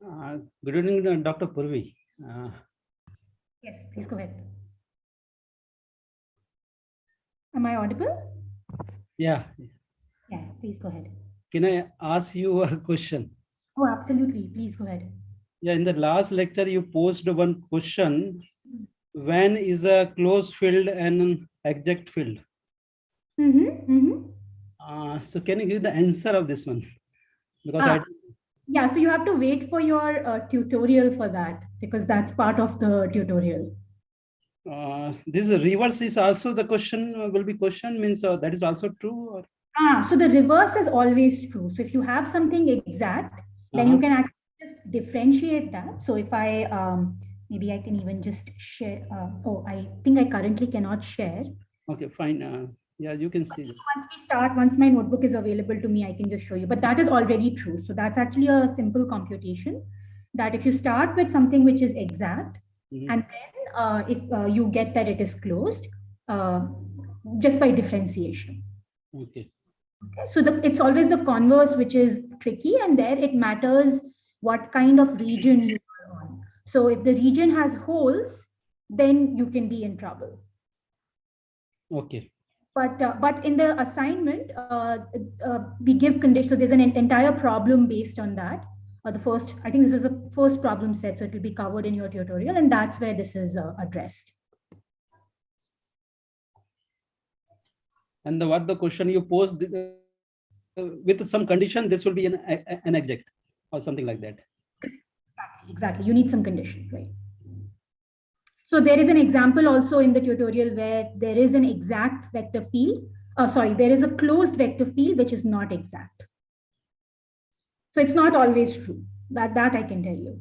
Good evening, Dr. Purvi. Yes, please go ahead. Am I audible? Yeah. Yeah, please go ahead. Can I ask you a question? Oh, absolutely. Please go ahead. Yeah, in the last lecture, you posed one question. When is a closed field and an exact field? So can you give the answer of this one? Because yeah, so you have to wait for your tutorial for that because that's part of the tutorial. this reverse is also the question will be question means that is also true? Or? So the reverse is always true. So if you have something exact, then you can actually just differentiate that. So if I, maybe I can even just share. Oh, I think I currently cannot share. Okay, fine. Yeah, you can see. Once we start, once my notebook is available to me, I can just show you. But that is already true. So that's actually a simple computation that if you start with something which is exact, and then if you get that it is closed, just by differentiation. Okay. Okay. So it's always the converse which is tricky, and there it matters what kind of region you are on. So if the region has holes, then you can be in trouble. Okay. But in the assignment, we give conditions. So there's an entire problem based on that. I think this is the first problem set, so it will be covered in your tutorial, and that's where this is addressed. And what the question you posed with some condition, this will be an exact or something like that. Exactly. You need some condition, right? So there is an example also in the tutorial where there is an exact vector field. There is a closed vector field which is not exact. So it's not always true. That I can tell you.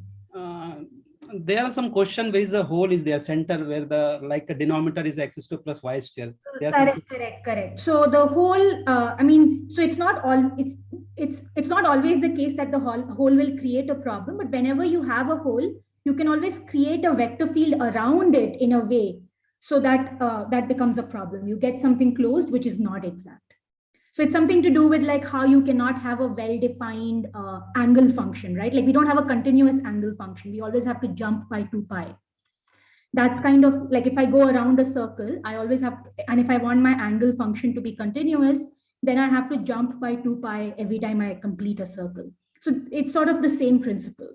There are some question where the hole is there center where the like a denominator is x² plus y square. Correct. So the whole, so it's not always the case that the hole will create a problem, but whenever you have a hole, you can always create a vector field around it in a way so that that becomes a problem. You get something closed which is not exact. So it's something to do with like how you cannot have a well-defined angle function, right? Like we don't have a continuous angle function. We always have to jump by 2 pi. That's kind of like if I go around a circle, I always have to, and if I want my angle function to be continuous, then I have to jump by 2 pi every time I complete a circle. So it's sort of the same principle.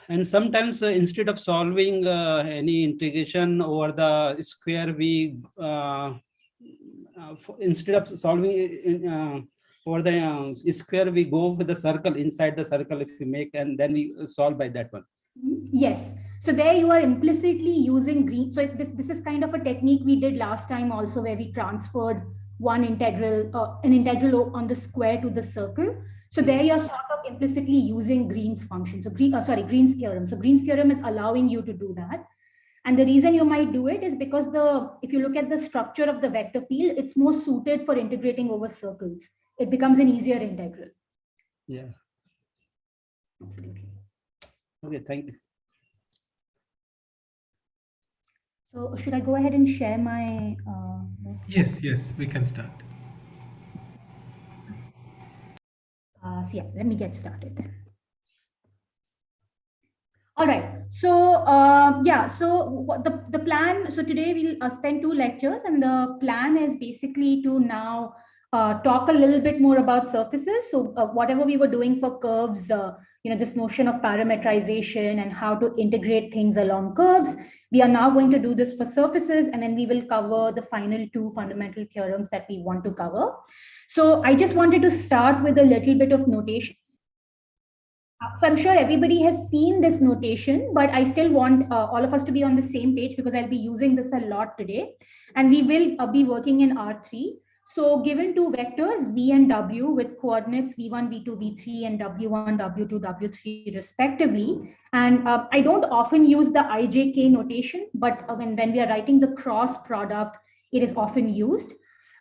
And sometimes instead of solving any integration over the square, we instead of solving over the square, we go with the circle inside the circle if we make, and then we solve by that one. Yes. So there you are implicitly using green. So this is kind of a technique we did last time also, where we transferred one integral, an integral on the square to the circle. So there you're sort of implicitly using Green's function. So Green's theorem. So Green's theorem is allowing you to do that. And the reason you might do it is because if you look at the structure of the vector field, it's more suited for integrating over circles. It becomes an easier integral. Yeah. Absolutely. Okay, thank you. So should I go ahead and share my... Yes, we can start. So yeah, let me get started. All right. So the plan. So today we'll spend 2 lectures, and the plan is basically to now talk a little bit more about surfaces. So whatever we were doing for curves, this notion of parametrization and how to integrate things along curves, we are now going to do this for surfaces, and then we will cover the final 2 fundamental theorems that we want to cover. So I just wanted to start with a little bit of notation. So I'm sure everybody has seen this notation, but I still want all of us to be on the same page because I'll be using this a lot today. And we will be working in R3. So given 2 vectors, V and W, with coordinates V1, V2, V3, and W1, W2, W3 respectively. And I don't often use the IJK notation, but when we are writing the cross product, it is often used.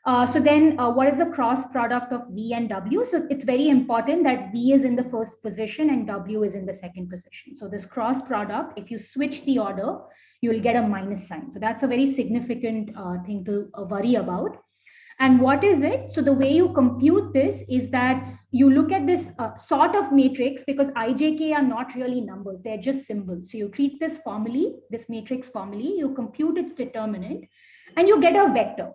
So then what is the cross product of V and W? So it's very important that V is in the first position and W is in the second position. So this cross product, if you switch the order, you will get a minus sign. So that's a very significant thing to worry about. And what is it? So the way you compute this is that you look at this sort of matrix, because ijk are not really numbers, they're just symbols. So you treat this formally, this matrix formally, you compute its determinant, and you get a vector,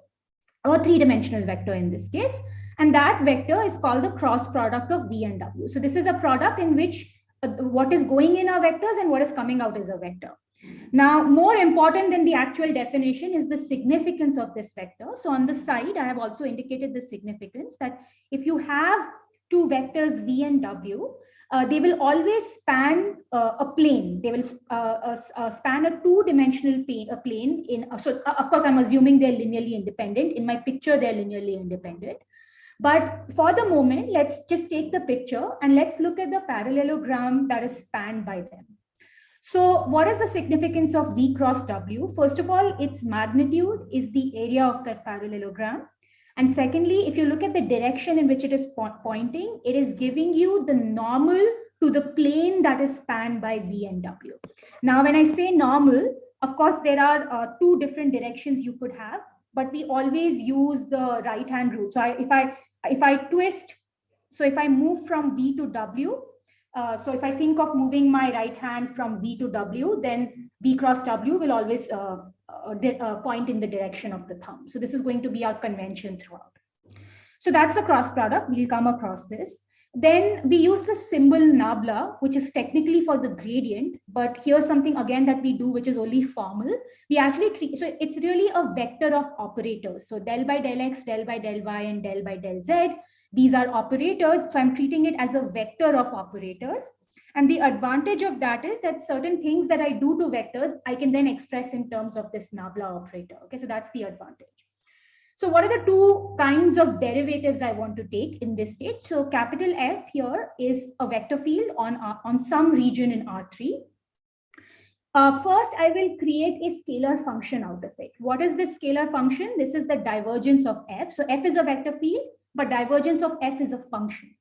or three-dimensional vector in this case. And that vector is called the cross product of v and w. So this is a product in which what is going in are vectors and what is coming out is a vector. Now, more important than the actual definition is the significance of this vector. So on the side, I have also indicated the significance that if you have two vectors v and w, they will always span a plane. They will span a two-dimensional plane in. So of course, I'm assuming they're linearly independent. In my picture, they're linearly independent. But for the moment, let's just take the picture and let's look at the parallelogram that is spanned by them. So what is the significance of v cross w? First of all, its magnitude is the area of that parallelogram. And secondly, if you look at the direction in which it is pointing, it is giving you the normal to the plane that is spanned by v and w. Now, when I say normal, of course, there are two different directions you could have, but we always use the right-hand rule. So if I twist, so if I move from v to w, so if I think of moving my right hand from v to w, then v cross w will always point in the direction of the thumb. So this is going to be our convention throughout. So that's a cross product. We'll come across this. Then we use the symbol nabla, which is technically for the gradient, but here's something again that we do, which is only formal. We actually treat, so it's really a vector of operators. So del by del x, del by del y, and del by del z. These are operators. So I'm treating it as a vector of operators. And the advantage of that is that certain things that I do to vectors, I can then express in terms of this nabla operator. Okay, so that's the advantage. So what are the two kinds of derivatives I want to take in this stage? So capital F here is a vector field on some region in R3. First, I will create a scalar function out of it. What is this scalar function? This is the divergence of F. So F is a vector field, but divergence of F is a function.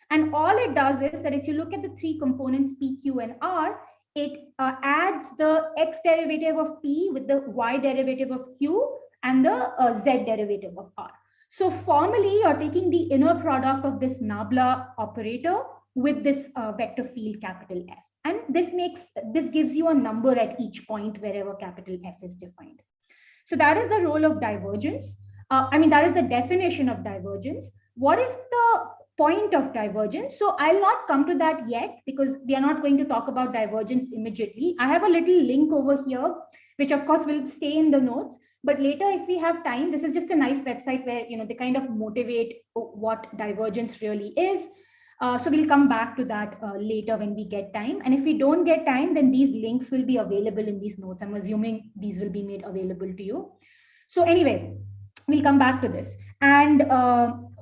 And all it does is that if you look at the three components P, Q, and R, it adds the x derivative of P with the y derivative of Q and the z derivative of R. So formally, you're taking the inner product of this nabla operator with this vector field capital F. And this gives you a number at each point wherever capital F is defined. So that is the role of divergence. That is the definition of divergence. What is the point of divergence? So I'll not come to that yet because we are not going to talk about divergence immediately. I have a little link over here, which of course will stay in the notes. But later, if we have time, this is just a nice website where they kind of motivate what divergence really is. So we'll come back to that later when we get time. And if we don't get time, then these links will be available in these notes. I'm assuming these will be made available to you. So anyway, we'll come back to this. And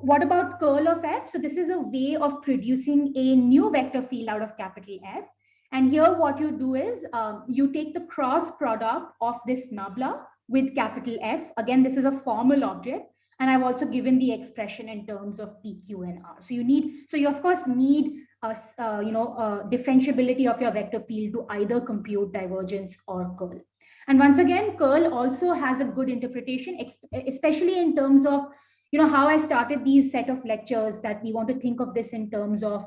what about curl of F? So this is a way of producing a new vector field out of capital F. And here what you do is you take the cross product of this nabla with capital F. Again, this is a formal object. And I've also given the expression in terms of P, Q, and R. So you of course need differentiability of your vector field to either compute divergence or curl. And once again, curl also has a good interpretation, especially in terms of how I started these set of lectures, that we want to think of this in terms of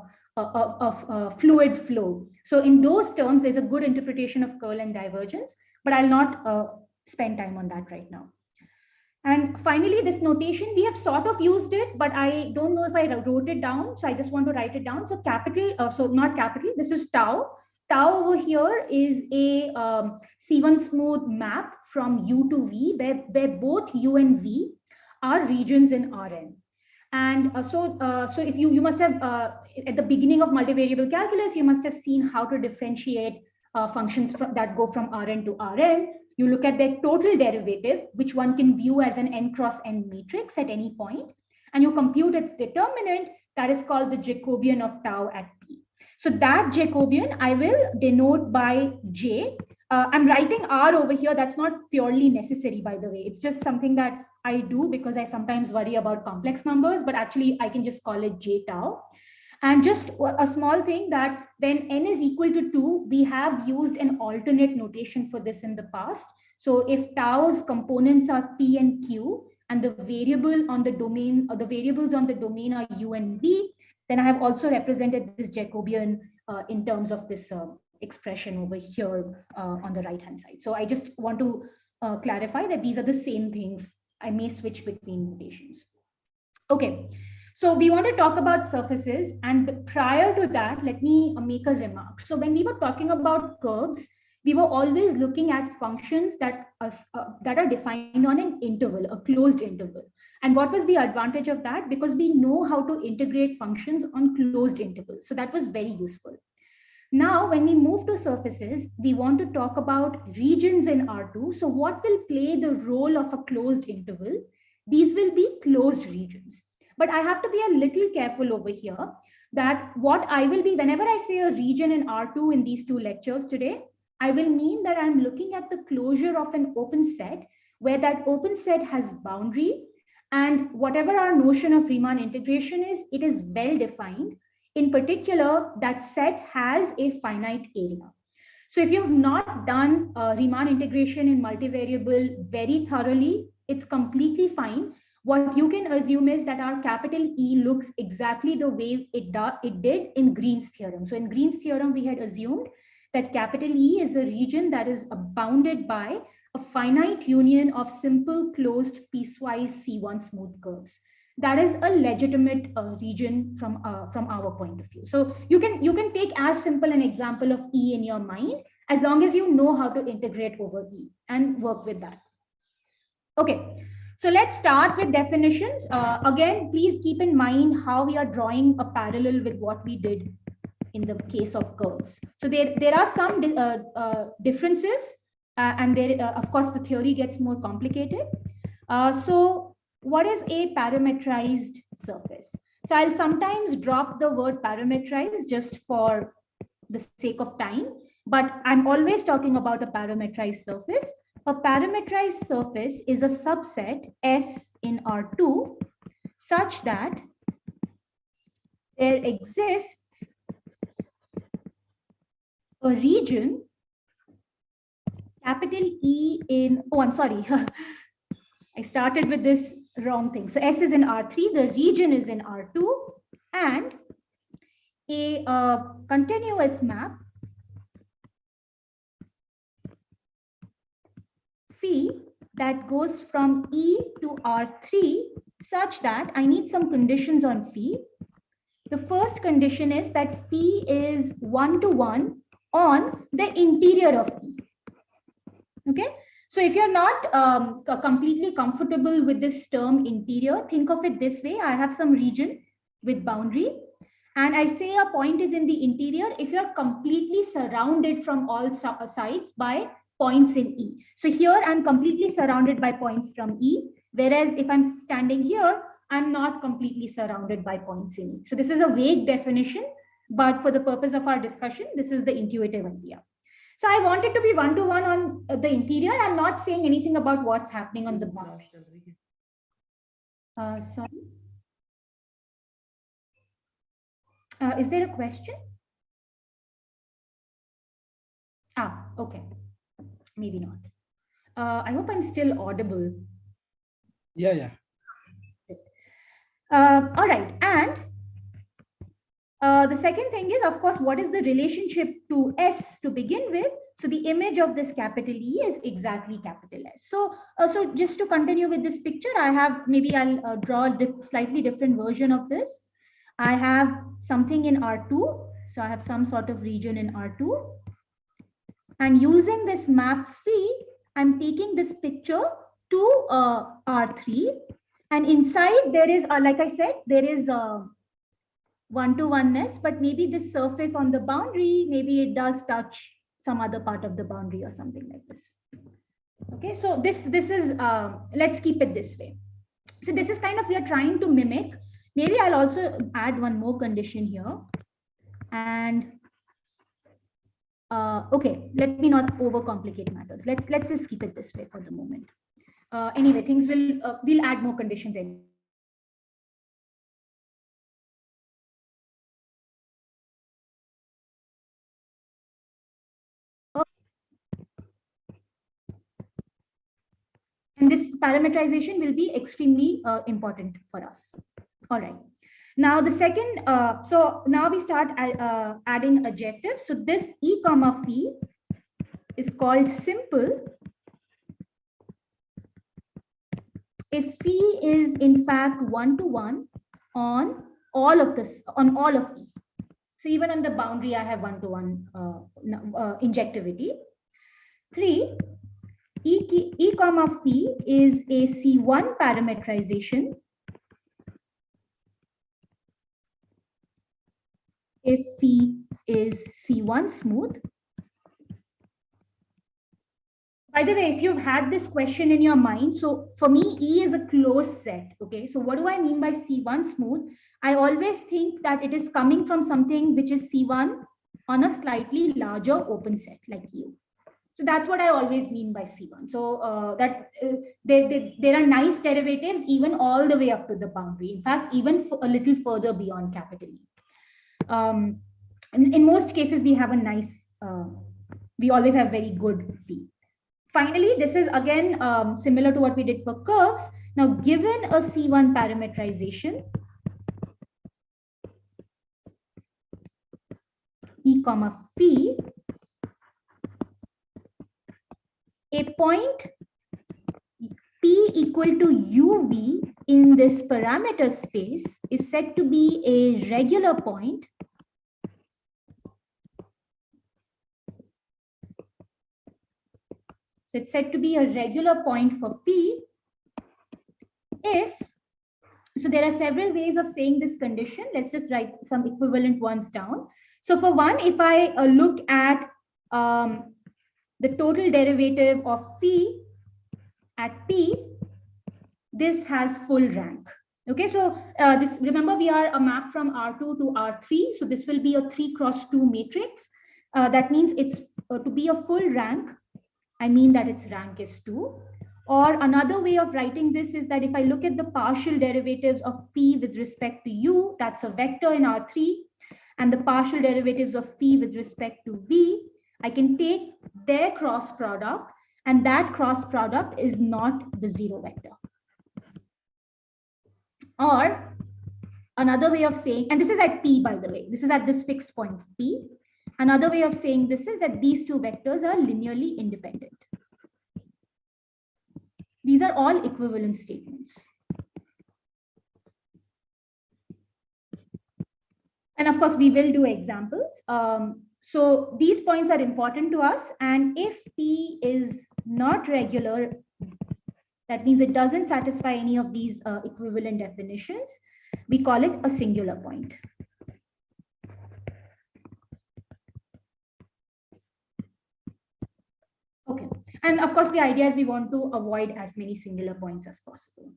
fluid flow. So in those terms, there's a good interpretation of curl and divergence, but I'll not spend time on that right now. And finally, this notation, we have sort of used it, but I don't know if I wrote it down. So I just want to write it down. So not capital, this is tau. Tau over here is a C1 smooth map from U to V, where both U and V are regions in Rn. And so if you must have, at the beginning of multivariable calculus, you must have seen how to differentiate functions that go from Rn to Rn. You look at their total derivative, which one can view as an n cross n matrix at any point, and you compute its determinant, that is called the Jacobian of tau at P. So that Jacobian I will denote by J. I'm writing R over here. That's not purely necessary, by the way. It's just something that I do because I sometimes worry about complex numbers, but actually I can just call it J tau. And just a small thing, that when n is equal to 2, we have used an alternate notation for this in the past. So if tau's components are P and Q, and the variable on the domain, or the variables on the domain are u and v, then I have also represented this Jacobian in terms of this expression over here on the right hand side. So I just want to clarify that these are the same things. I may switch between notations. Okay, so we want to talk about surfaces, and prior to that, let me make a remark. So when we were talking about curves, we were always looking at functions that are defined on an interval, a closed interval. And what was the advantage of that? Because we know how to integrate functions on closed intervals. So that was very useful. Now, when we move to surfaces, we want to talk about regions in R2. So what will play the role of a closed interval? These will be closed regions. But I have to be a little careful over here that what I will be, whenever I say a region in R2 in these two lectures today, I will mean that I'm looking at the closure of an open set where that open set has boundary, and whatever our notion of Riemann integration is, it is well defined. In particular, that set has a finite area. So if you've not done Riemann integration in multivariable very thoroughly, it's completely fine. What you can assume is that our capital E looks exactly the way it did in Green's theorem. So in Green's theorem, we had assumed that capital E is a region that is bounded by a finite union of simple closed piecewise C1 smooth curves. That is a legitimate region from our point of view. So you can take as simple an example of E in your mind, as long as you know how to integrate over E and work with that. Okay, so let's start with definitions. Again, please keep in mind how we are drawing a parallel with what we did in the case of curves. So there are some differences, and there, of course, the theory gets more complicated. So what is a parametrized surface? So I'll sometimes drop the word parametrized just for the sake of time, but I'm always talking about a parametrized surface. A parametrized surface is a subset S in R2 such that there exists a region capital E in, oh, I'm sorry. I started with this wrong thing. So S is in R3, the region is in R2, and a continuous map phi that goes from E to R3 such that I need some conditions on phi. The first condition is that phi is 1-to-1 on the interior of E. Okay. So if you're not completely comfortable with this term interior, think of it this way. I have some region with boundary, and I say a point is in the interior if you're completely surrounded from all sides by points in E. So here I'm completely surrounded by points from E, whereas if I'm standing here, I'm not completely surrounded by points in E. So this is a vague definition, but for the purpose of our discussion, this is the intuitive idea. So I want it to be 1-to-1 on the interior. I'm not saying anything about what's happening on the boundary. Sorry. Is there a question? Okay. Maybe not. I hope I'm still audible. Yeah. All right. And the second thing is, of course, what is the relationship to S to begin with? So the image of this capital E is exactly capital S. So just to continue with this picture, I have, maybe I'll draw a slightly different version of this. I have something in R2. So I have some sort of region in R2. And using this map phi, I'm taking this picture to R3. And inside there is, like I said, there is a one-to-oneness, but maybe this surface on the boundary, maybe it does touch some other part of the boundary or something like this. Okay, so this is, let's keep it this way. So this is kind of, we are trying to mimic. Maybe I'll also add one more condition here. And okay, let me not overcomplicate matters. Let's just keep it this way for the moment. Anyway, things we'll add more conditions in. And this parametrization will be extremely important for us. All right. Now the second, so now we start adding adjectives. So this E comma phi is called simple if phi is in fact one-to-one on all of this, on all of E. So even on the boundary, I have one-to-one injectivity. 3, E comma phi is a C1 parametrization if phi is C1 smooth. By the way, if you've had this question in your mind, so for me, E is a closed set. Okay, so what do I mean by C1 smooth? I always think that it is coming from something which is C1 on a slightly larger open set like U. So that's what I always mean by C1. So there are nice derivatives even all the way up to the boundary. In fact, even a little further beyond capital E. In most cases, we have a nice, we always have very good phi. Finally, this is again similar to what we did for curves. Now, given a C1 parametrization, E comma phi, a point P equal to UV in this parameter space is said to be a regular point So it's said to be a regular point for phi if, so there are several ways of saying this condition. Let's just write some equivalent ones down. So for one, if I look at the total derivative of phi at P, this has full rank. Okay, so this, remember we are a map from R2 to R3. So this will be a 3 cross 2 matrix. That means it's to be a full rank, I mean that its rank is 2. Or another way of writing this is that if I look at the partial derivatives of phi with respect to u, that's a vector in R3, and the partial derivatives of phi with respect to v, I can take their cross product, and that cross product is not the zero vector. Or another way of saying, and this is at P, by the way, this is at this fixed point P. Another way of saying this is that these two vectors are linearly independent. These are all equivalent statements. And of course, we will do examples. So these points are important to us. And if P is not regular, that means it doesn't satisfy any of these equivalent definitions, we call it a singular point. Okay, and of course, the idea is we want to avoid as many singular points as possible.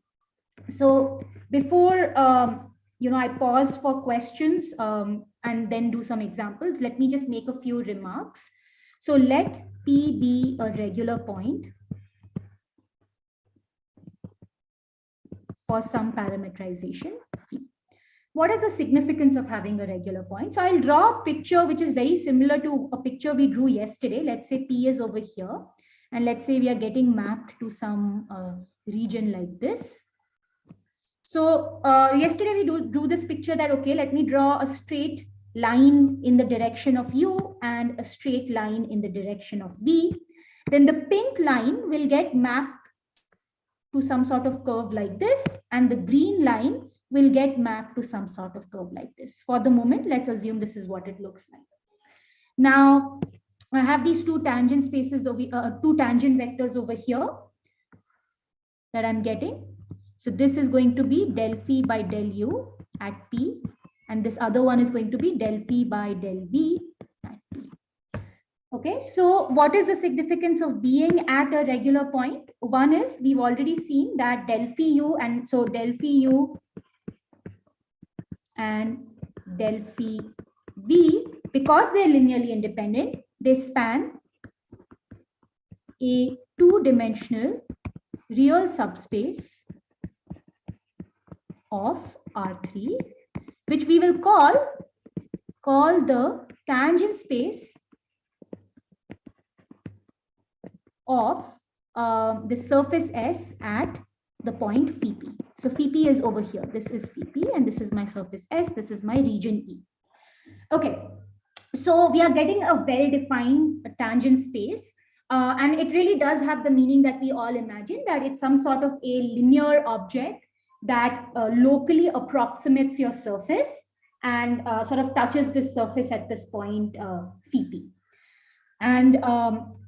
So before I pause for questions and then do some examples, let me just make a few remarks. So let P be a regular point for some parametrization phi. What is the significance of having a regular point? So I'll draw a picture which is very similar to a picture we drew yesterday. Let's say P is over here, and let's say we are getting mapped to some region like this. So yesterday we drew this picture that, okay, let me draw a straight line in the direction of U and a straight line in the direction of V. Then the pink line will get mapped to some sort of curve like this, and the green line will get mapped to some sort of curve like this. For the moment, let's assume this is what it looks like. Now, I have these two tangent spaces, two tangent vectors over here that I'm getting. So this is going to be del phi by del u at P, and this other one is going to be del phi by del v at P. Okay, so what is the significance of being at a regular point? One is we've already seen that del phi u, and so del phi u and del phi v, because they're linearly independent, they span a two-dimensional real subspace of R3, which we will call the tangent space of the surface S at the point phi p. So phi p is over here. This is phi p and this is my surface S. This is my region E. Okay, so we are getting a well-defined tangent space. And it really does have the meaning that we all imagine, that it's some sort of a linear object that locally approximates your surface and sort of touches this surface at this point phi p. And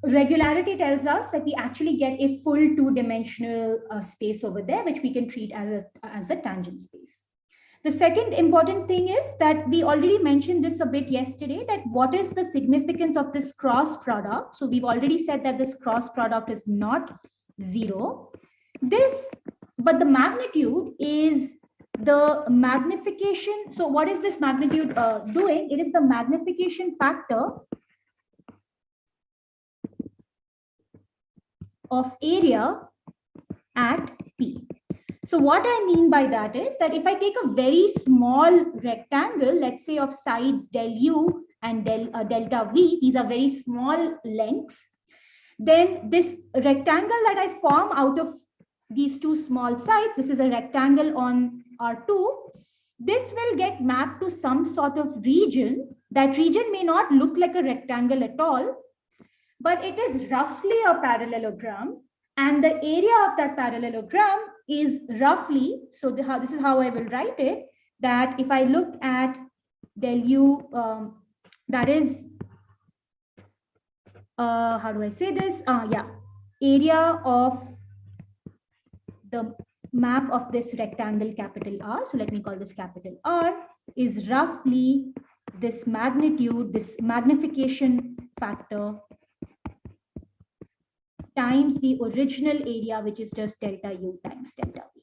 regularity tells us that we actually get a full two-dimensional space over there, which we can treat as a tangent space. The second important thing is that we already mentioned this a bit yesterday, that what is the significance of this cross product? So we've already said that this cross product is not zero. But the magnitude is the magnification. So what is this magnitude doing? It is the magnification factor of area at P. So what I mean by that is that if I take a very small rectangle, let's say of sides del U and delta V, these are very small lengths, then this rectangle that I form out of these two small sides, this is a rectangle on R2, this will get mapped to some sort of region. That region may not look like a rectangle at all, but it is roughly a parallelogram, and the area of that parallelogram is roughly, so this is how I will write it, that if I look at del U, that is, how do I say this? Area of the map of this rectangle capital R, so let me call this capital R, is roughly this magnitude, this magnification factor times the original area, which is just delta U times delta V.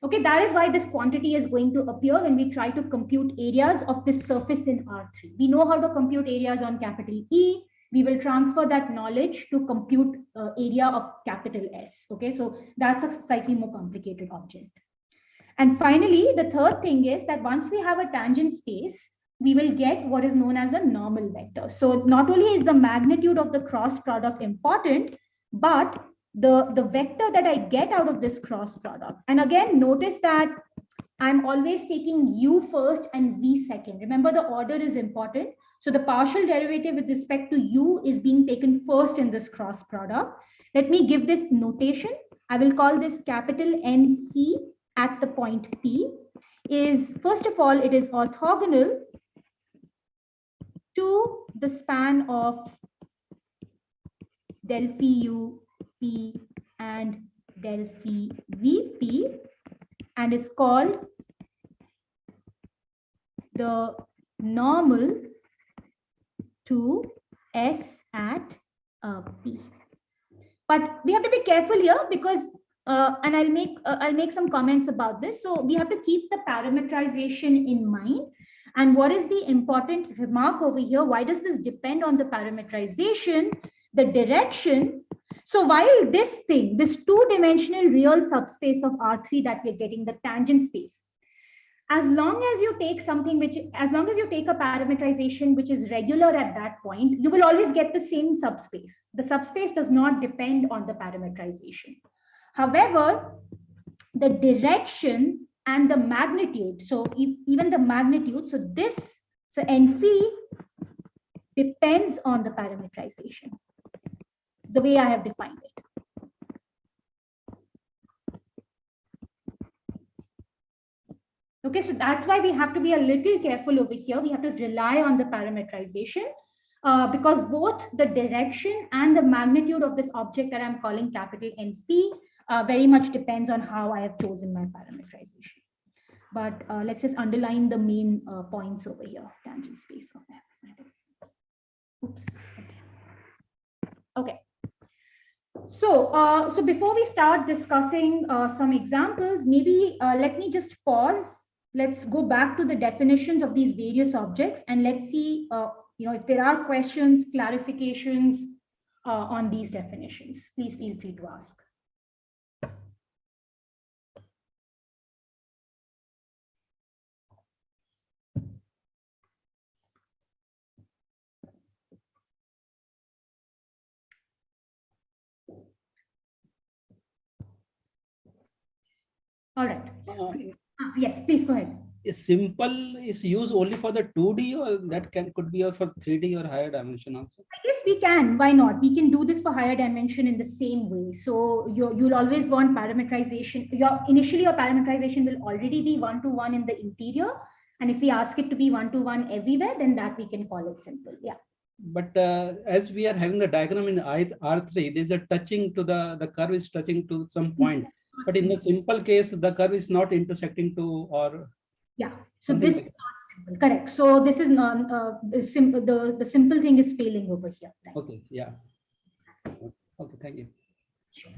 Okay, that is why this quantity is going to appear when we try to compute areas of this surface in R3. We know how to compute areas on capital E. We will transfer that knowledge to compute area of capital S. Okay, so that's a slightly more complicated object. And finally, the third thing is that once we have a tangent space, we will get what is known as a normal vector. So not only is the magnitude of the cross product important, but the vector that I get out of this cross product. And again, notice that I'm always taking U first and V second. Remember, the order is important. So the partial derivative with respect to U is being taken first in this cross product. Let me give this notation. I will call this capital N phi at the point P is, first of all, it is orthogonal to the span of del phi U P and del phi V P, and is called the normal to S at P. But we have to be careful here because, and I'll make some comments about this. So we have to keep the parametrization in mind. And what is the important remark over here? Why does this depend on the parametrization? The direction. So while this thing, this two-dimensional real subspace of R3 that we're getting, the tangent space, as long as you take something as long as you take a parametrization which is regular at that point, you will always get the same subspace. The subspace does not depend on the parametrization. However, the direction and the magnitude, so even the magnitude, so N phi depends on the parametrization, the way I have defined it. Okay, so that's why we have to be a little careful over here. We have to rely on the parametrization because both the direction and the magnitude of this object that I'm calling capital N phi very much depends on how I have chosen my parametrization. But let's just underline the main points over here, tangent space of F. Oops. Okay. So, so before we start discussing some examples, maybe let me just pause. Let's go back to the definitions of these various objects and let's see, if there are questions, clarifications on these definitions. Please feel free to ask. Yes, please go ahead. Is simple is used only for the 2D, or that could be for 3D or higher dimension also? I guess we can. Why not? We can do this for higher dimension in the same way. So you'll always want parameterization. Initially your parameterization will already be 1-to-1 in the interior. And if we ask it to be 1-to-1 everywhere, then that we can call it simple. Yeah. But as we are having the diagram in R3, there's a touching to the curve is touching to some point. But in the simple case, the curve is not intersecting to, or yeah. So this is not simple. Correct. So this is not the simple thing is failing over here. Right? Okay. Yeah. Okay. Thank you. Sure.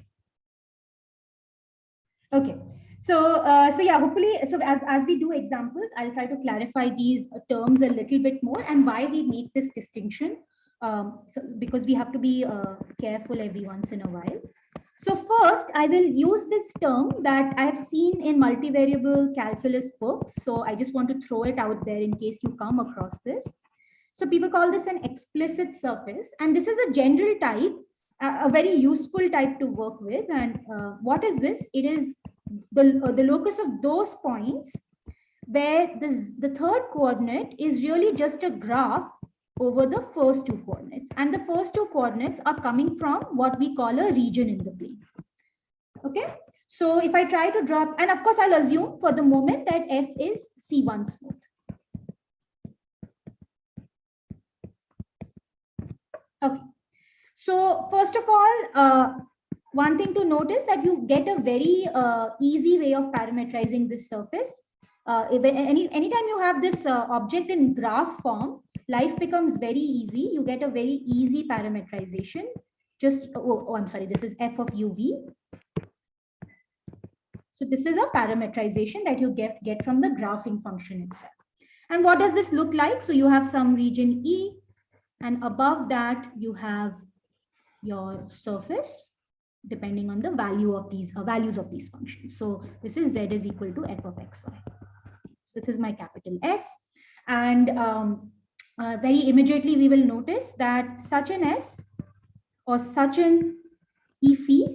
Okay. So yeah, hopefully, so as we do examples, I'll try to clarify these terms a little bit more and why we make this distinction. Because we have to be careful every once in a while. So first, I will use this term that I have seen in multivariable calculus books. So I just want to throw it out there in case you come across this. So people call this an explicit surface. And this is a general type, a very useful type to work with. And what is this? It is the locus of those points where the third coordinate is really just a graph over the first two coordinates, and the first two coordinates are coming from what we call a region in the plane. Okay, so if I try to drop, and of course I'll assume for the moment that f is C1 smooth. Okay, so first of all, one thing to notice that you get a very easy way of parameterizing this surface. Anytime you have this object in graph form, life becomes very easy. You get a very easy parameterization. Just, I'm sorry, this is f of uv. So this is a parameterization that you get from the graphing function itself. And what does this look like? So you have some region E, and above that you have your surface, depending on the value of these values of these functions. So this is z is equal to f of xy. So this is my capital S. And very immediately we will notice that such an S or such an E phi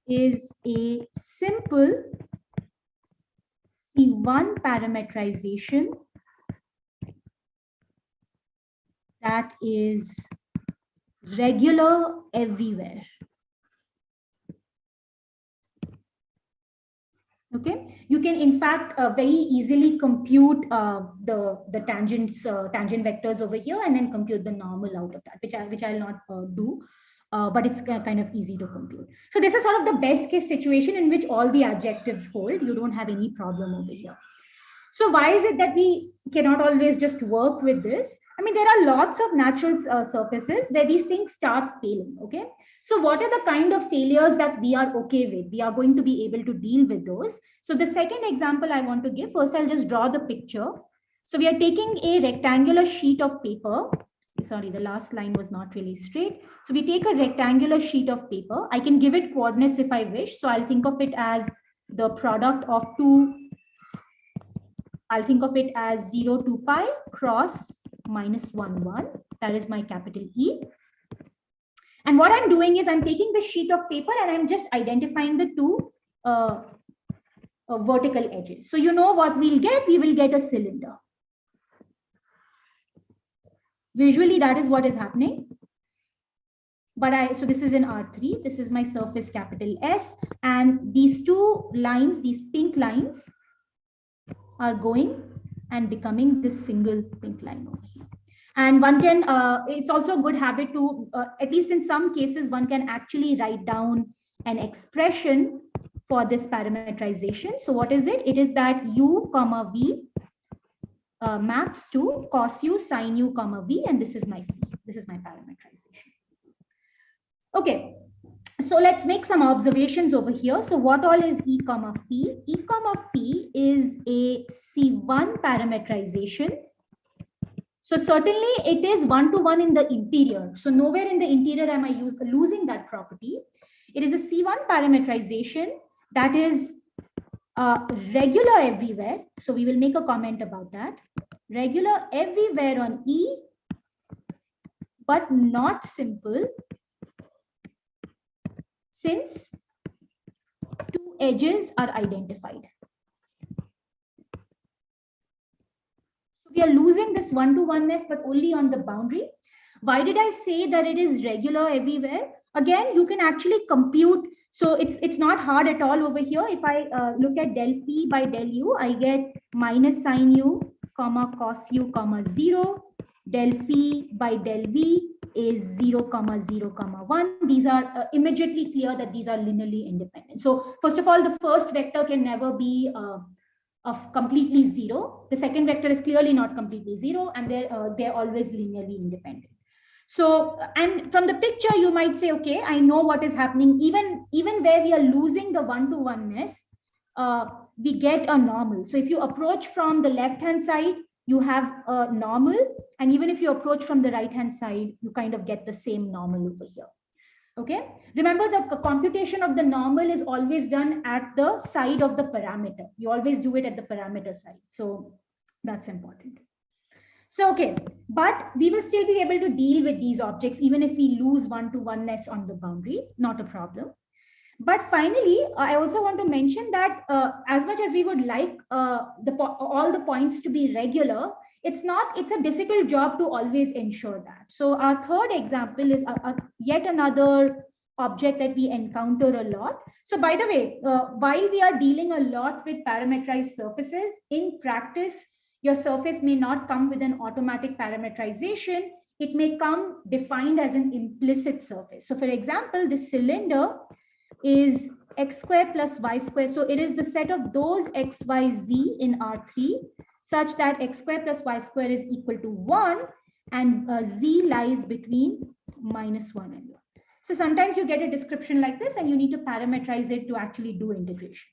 is a simple C1 parameterization that is regular everywhere. Okay, you can in fact very easily compute the tangent vectors over here and then compute the normal out of that, which I'll not do, but it's kind of easy to compute. So this is sort of the best case situation in which all the adjectives hold. You don't have any problem over here. So why is it that we cannot always just work with this? I mean, there are lots of natural surfaces where these things start failing. Okay. So what are the kind of failures that we are okay with? We are going to be able to deal with those. So the second example I want to give, first I'll just draw the picture. So we are taking a rectangular sheet of paper. Sorry, the last line was not really straight. So we take a rectangular sheet of paper. I can give it coordinates if I wish. So I'll think of it as the product of two. I'll think of it as 0 to pi cross minus 1, 1. That is my capital E. And what I'm doing is I'm taking the sheet of paper and I'm just identifying the two vertical edges. So you know what we'll get? We will get a cylinder. Visually, that is what is happening. But so this is in R3. This is my surface capital S. And these two lines, these pink lines, are going and becoming this single pink line over here. And one can, it's also a good habit to, at least in some cases, one can actually write down an expression for this parameterization. So what is it? It is that u comma v maps to cos u sin u comma v, and this is my phi. This is my parameterization. Okay. So let's make some observations over here. So what all is E comma phi? E comma phi is a C1 parameterization. So certainly it is 1-to-1 in the interior. So nowhere in the interior am I losing that property. It is a C1 parameterization that is regular everywhere. So we will make a comment about that. Regular everywhere on E, but not simple, since 2 edges are identified. So we are losing this one-to-oneness, but only on the boundary. Why did I say that it is regular everywhere? Again, you can actually compute. So it's not hard at all over here. If I look at del phi by del u, I get minus sine u, comma cos u, comma 0. Del phi by del v is 0, 0, 1. These are immediately clear that these are linearly independent. So first of all, the first vector can never be of completely 0. The second vector is clearly not completely 0, and they're always linearly independent. So, and from the picture, you might say, okay, I know what is happening. Even where we are losing the one-to-oneness, we get a normal. So if you approach from the left-hand side, you have a normal. And even if you approach from the right-hand side, you kind of get the same normal over here. Okay. Remember, the computation of the normal is always done at the side of the parameter. You always do it at the parameter side. So that's important. So, okay, but we will still be able to deal with these objects, even if we lose one-to-oneness on the boundary, not a problem. But finally, I also want to mention that as much as we would like all the points to be regular, it's a difficult job to always ensure that. So our third example is yet another object that we encounter a lot. So by the way, while we are dealing a lot with parameterized surfaces, in practice, your surface may not come with an automatic parameterization. It may come defined as an implicit surface. So for example, this cylinder is x square plus y square. So it is the set of those x, y, z in R3 such that x square plus y square is equal to 1 and z lies between -1 and 1. So sometimes you get a description like this and you need to parameterize it to actually do integration.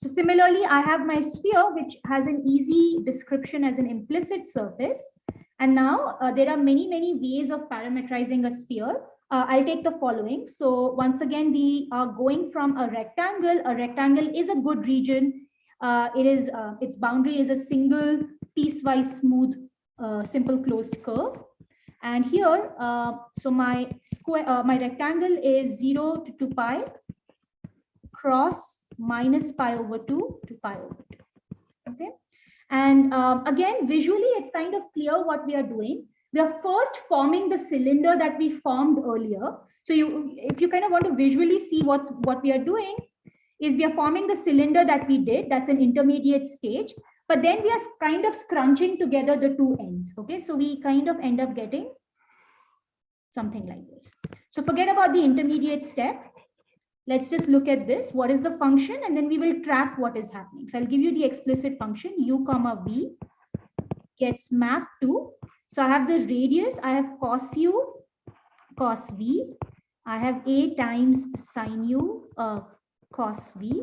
So similarly, I have my sphere, which has an easy description as an implicit surface. And now there are many ways of parameterizing a sphere. I'll take the following. So once again, we are going from a rectangle. A rectangle is a good region. Its boundary is a single piecewise smooth, simple closed curve. And here, so my rectangle is 0 to 2 pi cross minus pi over 2 to pi over 2. Okay. And again, visually, it's kind of clear what we are doing. We are first forming the cylinder that we formed earlier. So if you kind of want to visually see what we are doing, is we are forming the cylinder that we did. That's an intermediate stage. But then we are kind of scrunching together the two ends. Okay, so we kind of end up getting something like this. So forget about the intermediate step. Let's just look at this. What is the function? And then we will track what is happening. So I'll give you the explicit function u comma v gets mapped to. So I have the radius. I have cos u, cos v. I have a times sine u, cos v,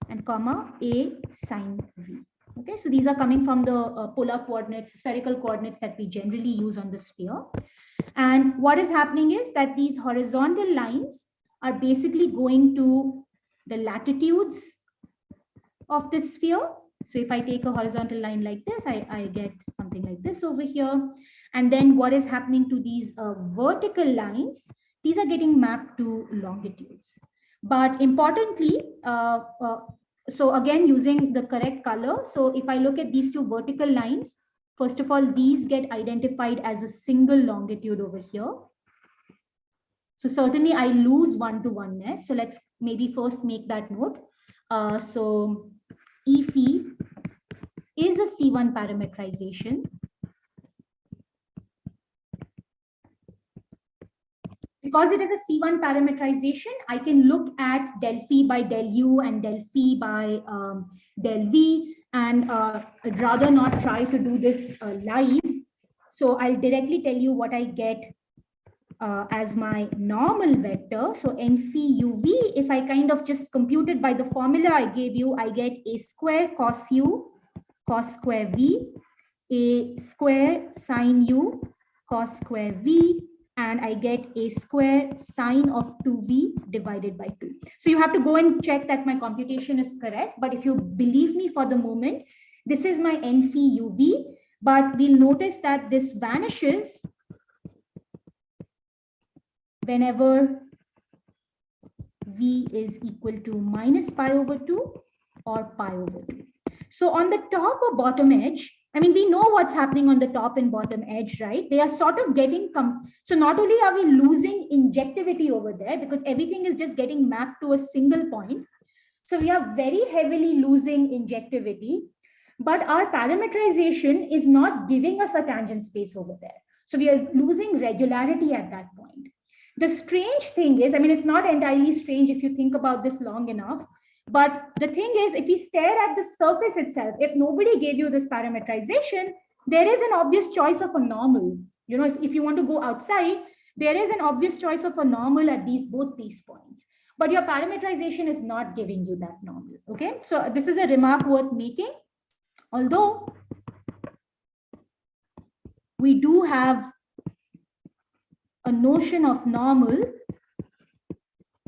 and comma a sine v. Okay, so these are coming from the polar coordinates, spherical coordinates that we generally use on the sphere. And what is happening is that these horizontal lines are basically going to the latitudes of the sphere. So if I take a horizontal line like this, I get something like this over here. And then what is happening to these vertical lines? These are getting mapped to longitudes. But importantly, so again, using the correct color. So if I look at these two vertical lines, first of all, these get identified as a single longitude over here. So certainly I lose one-to-oneness. So let's maybe first make that note. So E phi is a C1 parameterization. Because it is a C1 parameterization, I can look at del phi by del u and del phi by del v. And I'd rather not try to do this live. So I'll directly tell you what I get as my normal vector. So n phi uv, if I kind of just compute it by the formula I gave you, I get a square cos u cos square v, a square sine u cos square v, and I get a square sine of 2v divided by 2. So you have to go and check that my computation is correct. But if you believe me for the moment, this is my n phi uv, but we'll notice that this vanishes whenever V is equal to minus pi over 2 or pi over 2. So on the top or bottom edge, I mean, we know what's happening on the top and bottom edge, right? They are sort of getting, so not only are we losing injectivity over there because everything is just getting mapped to a single point. So we are very heavily losing injectivity, but our parametrization is not giving us a tangent space over there. So we are losing regularity at that point. The strange thing is, I mean, it's not entirely strange if you think about this long enough, but the thing is, if we stare at the surface itself, if nobody gave you this parametrization, there is an obvious choice of a normal. You know, if you want to go outside, there is an obvious choice of a normal at both these points. But your parametrization is not giving you that normal. Okay, so this is a remark worth making. Although we do have a notion of normal.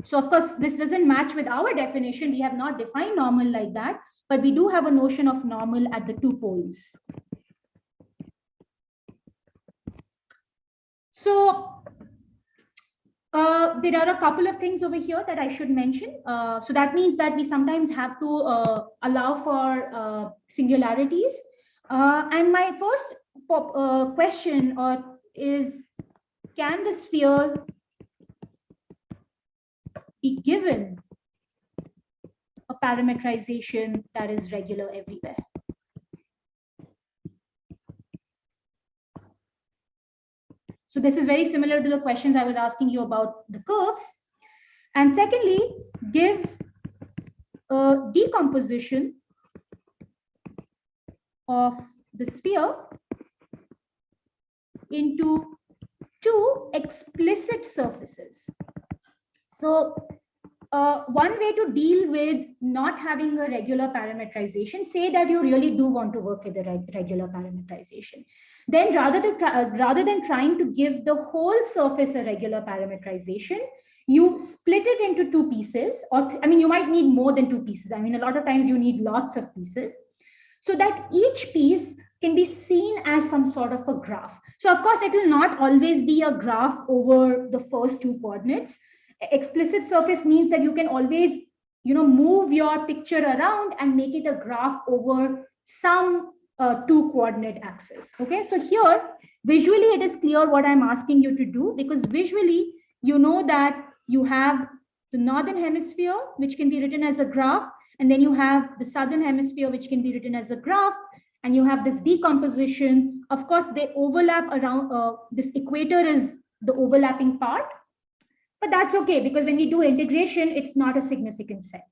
So of course, this doesn't match with our definition. We have not defined normal like that, but we do have a notion of normal at the 2 poles. So there are a couple of things over here that I should mention. So that means that we sometimes have to allow for singularities. And my first question is, can the sphere be given a parametrization that is regular everywhere? So this is very similar to the questions I was asking you about the curves. And secondly, give a decomposition of the sphere into 2 explicit surfaces. So one way to deal with not having a regular parametrization, say that you really do want to work with a regular parametrization. Then rather than trying to give the whole surface a regular parametrization, you split it into 2 pieces, or I mean, you might need more than 2 pieces. I mean, a lot of times you need lots of pieces, so that each piece can be seen as some sort of a graph. So of course, it will not always be a graph over the first 2 coordinates. Explicit surface means that you can always, you know, move your picture around and make it a graph over some 2 coordinate axis. Okay, so here visually it is clear what I'm asking you to do, because visually you know that you have the northern hemisphere, which can be written as a graph, and then you have the southern hemisphere, which can be written as a graph, and you have this decomposition. Of course, they overlap around, this equator is the overlapping part, but that's okay, because when we do integration, it's not a significant set.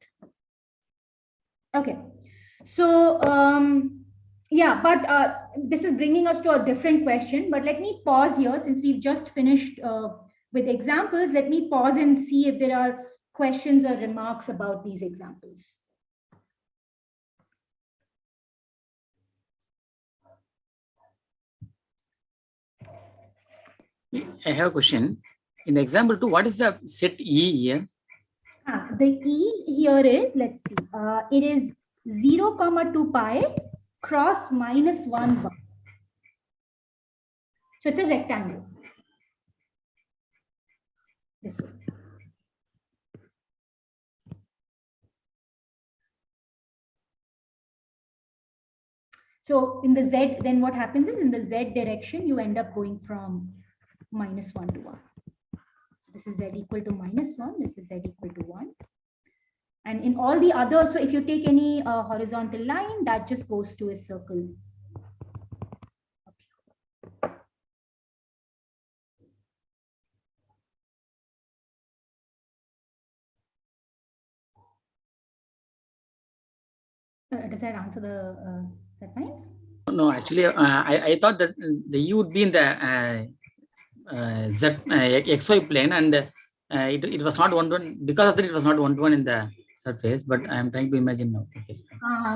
Okay, so yeah, but this is bringing us to a different question, but let me pause here since we've just finished with examples. Let me pause and see if there are questions or remarks about these examples. I have a question. In example 2, what is the set E here? The E here is, let's see, it is 0, 2 pi cross minus 1 bar. So it's a rectangle. This one. So in the Z, then what happens is in the Z direction, you end up going from minus 1 to 1. So this is Z equal to minus 1. This is Z equal to 1. And in all the other, so if you take any horizontal line, that just goes to a circle. Does that answer the, is that fine? No, actually, I thought that the E would be in the XY plane, and it was not 1-to-1. Because of that, it was not 1-to-1 in the surface, but I am trying to imagine now.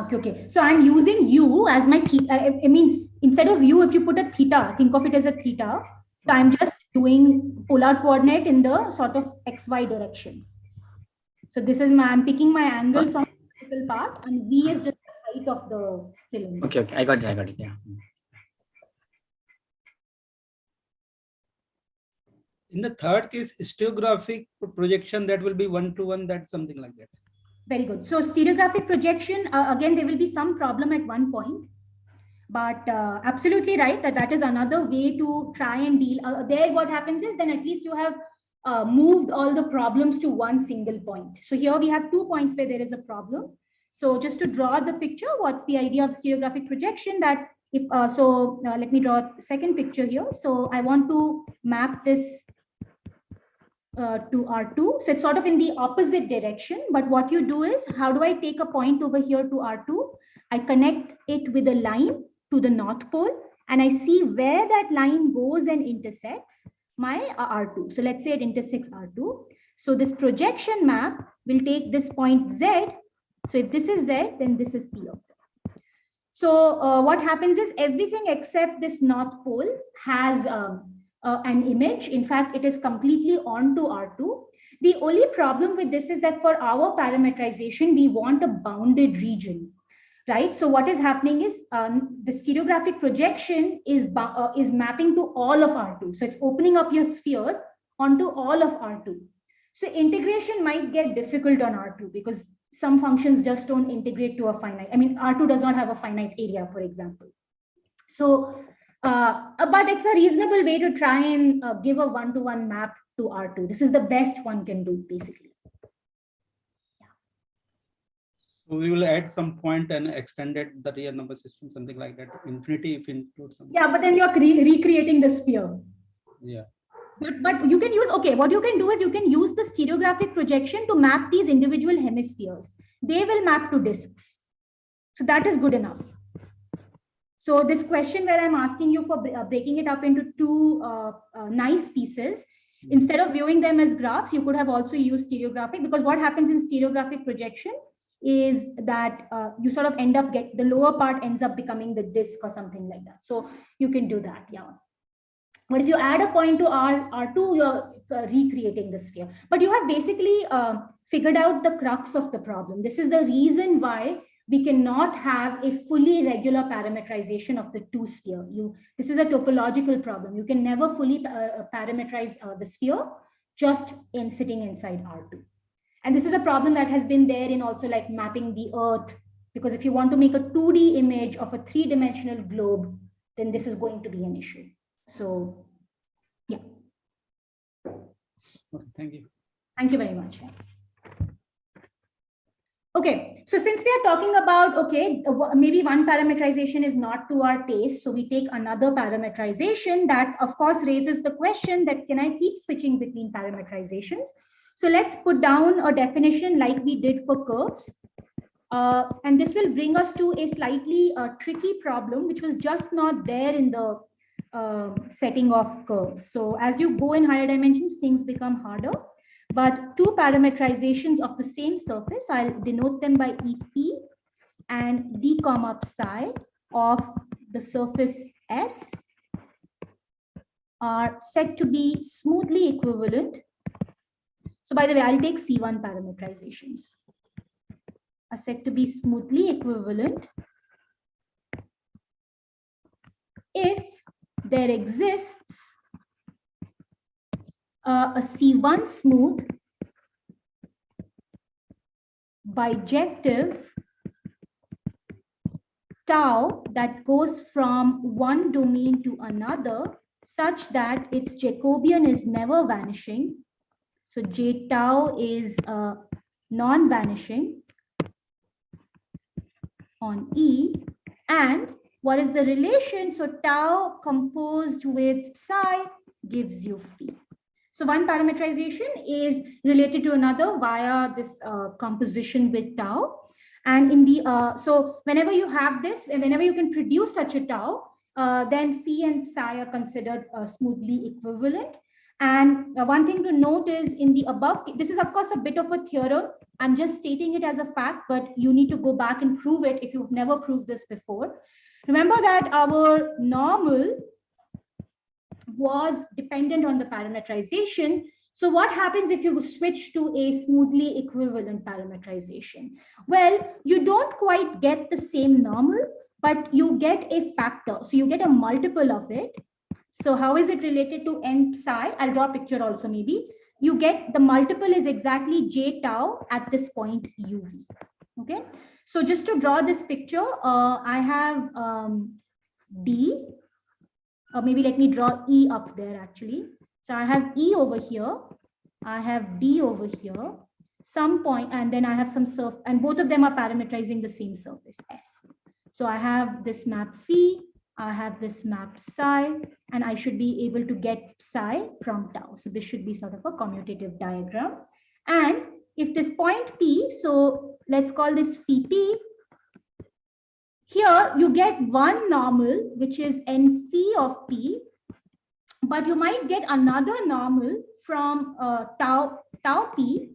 Okay. Okay. So I'm using U as my theta. I mean, instead of U, if you put a theta, think of it as a theta. So I'm just doing polar coordinate in the sort of XY direction. So this is I'm picking my angle from the vertical part, and V is just the height of the cylinder. Okay, I got it. Yeah. In the third case, stereographic projection, that will be 1-to-1, that's something like that. Very good. So stereographic projection, again, there will be some problem at one point, but absolutely right that is another way to try and deal. There what happens is then at least you have moved all the problems to one single point. So here we have 2 points where there is a problem. So just to draw the picture, what's the idea of stereographic projection? That if let me draw a second picture here. So I want to map this to R2. So it's sort of in the opposite direction. But what you do is, how do I take a point over here to R2? I connect it with a line to the north pole, and I see where that line goes and intersects my R2. So let's say it intersects R2. So this projection map will take this point Z. So if this is Z, then this is P of Z. So what happens is everything except this north pole has an image. In fact, it is completely onto R2. The only problem with this is that for our parametrization, we want a bounded region, right? So what is happening is the stereographic projection is mapping to all of R2. So it's opening up your sphere onto all of R2. So integration might get difficult on R2 because some functions just don't integrate to a finite. I mean, R2 does not have a finite area, for example. So but it's a reasonable way to try and give a one-to-one map to R2. This is the best one can do, basically. Yeah. So we will add some point and extended the real number system, something like that. Infinity if include something. Yeah, but then you're recreating the sphere. Yeah. But you can use, okay, what you can do is you can use the stereographic projection to map these individual hemispheres. They will map to disks. So that is good enough. So this question where I'm asking you for breaking it up into 2 nice pieces, instead of viewing them as graphs, you could have also used stereographic, because what happens in stereographic projection is that you sort of end up the lower part ends up becoming the disk or something like that. So you can do that, yeah. But if you add a point to R2, you're recreating the sphere. But you have basically figured out the crux of the problem. This is the reason why we cannot have a fully regular parametrization of the 2 sphere. This is a topological problem. You can never fully parametrize the sphere just in sitting inside R2. And this is a problem that has been there in also like mapping the Earth, because if you want to make a 2D image of a 3-dimensional globe, then this is going to be an issue. So, yeah. Okay, thank you. Thank you very much. Okay, so since we are talking about, okay, maybe one parametrization is not to our taste, so we take another parametrization, that of course raises the question that can I keep switching between parametrizations? So let's put down a definition like we did for curves. And this will bring us to a slightly tricky problem, which was just not there in the setting of curves. So as you go in higher dimensions, things become harder. But 2 parametrizations of the same surface, I'll denote them by E phi and d comma psi of the surface S, are said to be smoothly equivalent. So by the way, I'll take C1 parametrizations. Are said to be smoothly equivalent if there exists a C1 smooth bijective tau that goes from one domain to another such that its Jacobian is never vanishing. So J tau is non-vanishing on E. And what is the relation? So tau composed with psi gives you phi. So one parametrization is related to another via this composition with tau. And in the so whenever you have this, whenever you can produce such a tau, then phi and psi are considered smoothly equivalent. And one thing to note is in the above, this is of course a bit of a theorem. I'm just stating it as a fact, but you need to go back and prove it if you've never proved this before. Remember that our normal was dependent on the parametrization. So what happens if you switch to a smoothly equivalent parametrization? Well, you don't quite get the same normal, but you get a factor. So you get a multiple of it. So how is it related to n psi? I'll draw a picture also maybe. You get the multiple is exactly j tau at this point uv. Okay. So just to draw this picture, I have d. Maybe let me draw E up there actually. So I have E over here. I have D over here. Some point, and then I have some surf, and both of them are parameterizing the same surface S. So I have this map phi, I have this map psi, and I should be able to get psi from tau. So this should be sort of a commutative diagram. And if this point P, so let's call this phi P, here you get one normal, which is n phi of P, but you might get another normal from tau P.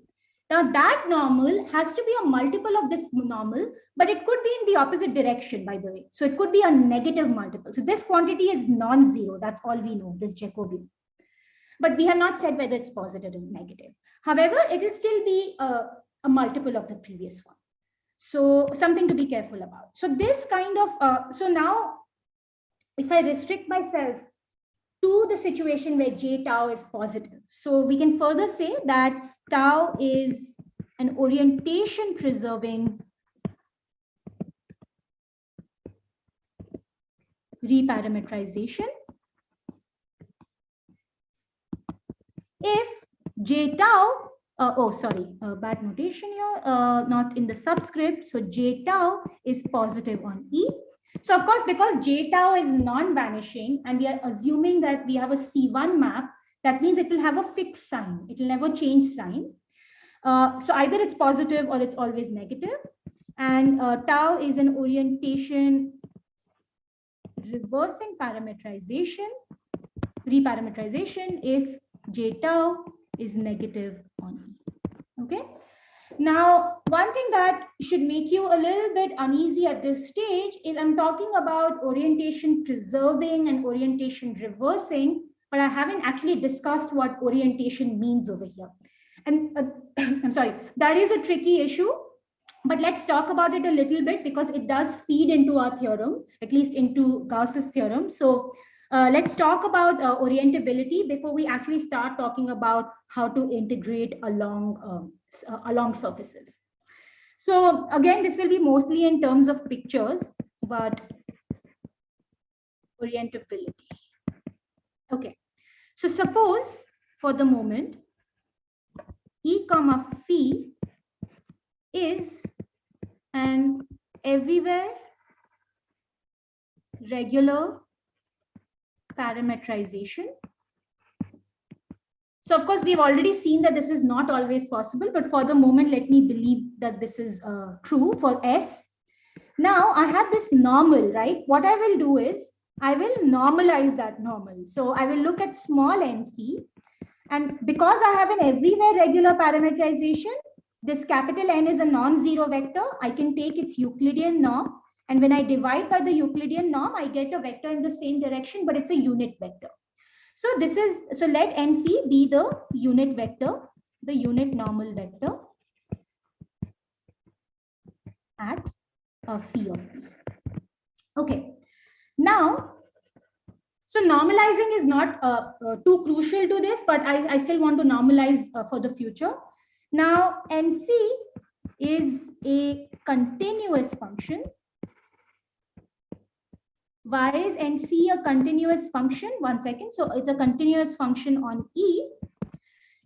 Now that normal has to be a multiple of this normal, but it could be in the opposite direction, by the way. So it could be a negative multiple. So this quantity is non-zero. That's all we know, this Jacobian. But we have not said whether it's positive or negative. However, it will still be a multiple of the previous one. So something to be careful about. So this kind of, so now if I restrict myself to the situation where j tau is positive, so we can further say that tau is an orientation preserving reparametrization if j tau, bad notation here, not in the subscript. So j tau is positive on E. So of course, because j tau is non-vanishing and we are assuming that we have a C1 map, that means it will have a fixed sign. It will never change sign. So either it's positive or it's always negative. And tau is an orientation reversing parametrization, reparametrization if j tau is negative on E. Okay. Now, one thing that should make you a little bit uneasy at this stage is I'm talking about orientation preserving and orientation reversing, but I haven't actually discussed what orientation means over here. And I'm sorry, that is a tricky issue, but let's talk about it a little bit because it does feed into our theorem, at least into Gauss's theorem. So let's talk about orientability before we actually start talking about how to integrate along surfaces. So again, this will be mostly in terms of pictures, but orientability. Okay, so suppose for the moment, E comma phi is an everywhere regular parametrization. So of course, we've already seen that this is not always possible, but for the moment, let me believe that this is true for S. Now I have this normal, right? What I will do is I will normalize that normal. So I will look at small n phi. And because I have an everywhere regular parametrization, this capital N is a non-zero vector. I can take its Euclidean norm. And when I divide by the Euclidean norm, I get a vector in the same direction, but it's a unit vector. So this is, so let n phi be the unit vector, the unit normal vector at phi of p. Okay. Now, so normalizing is not too crucial to this, but I still want to normalize for the future. Now, n phi is a continuous function. Why is n phi a continuous function? 1 second. So it's a continuous function on E.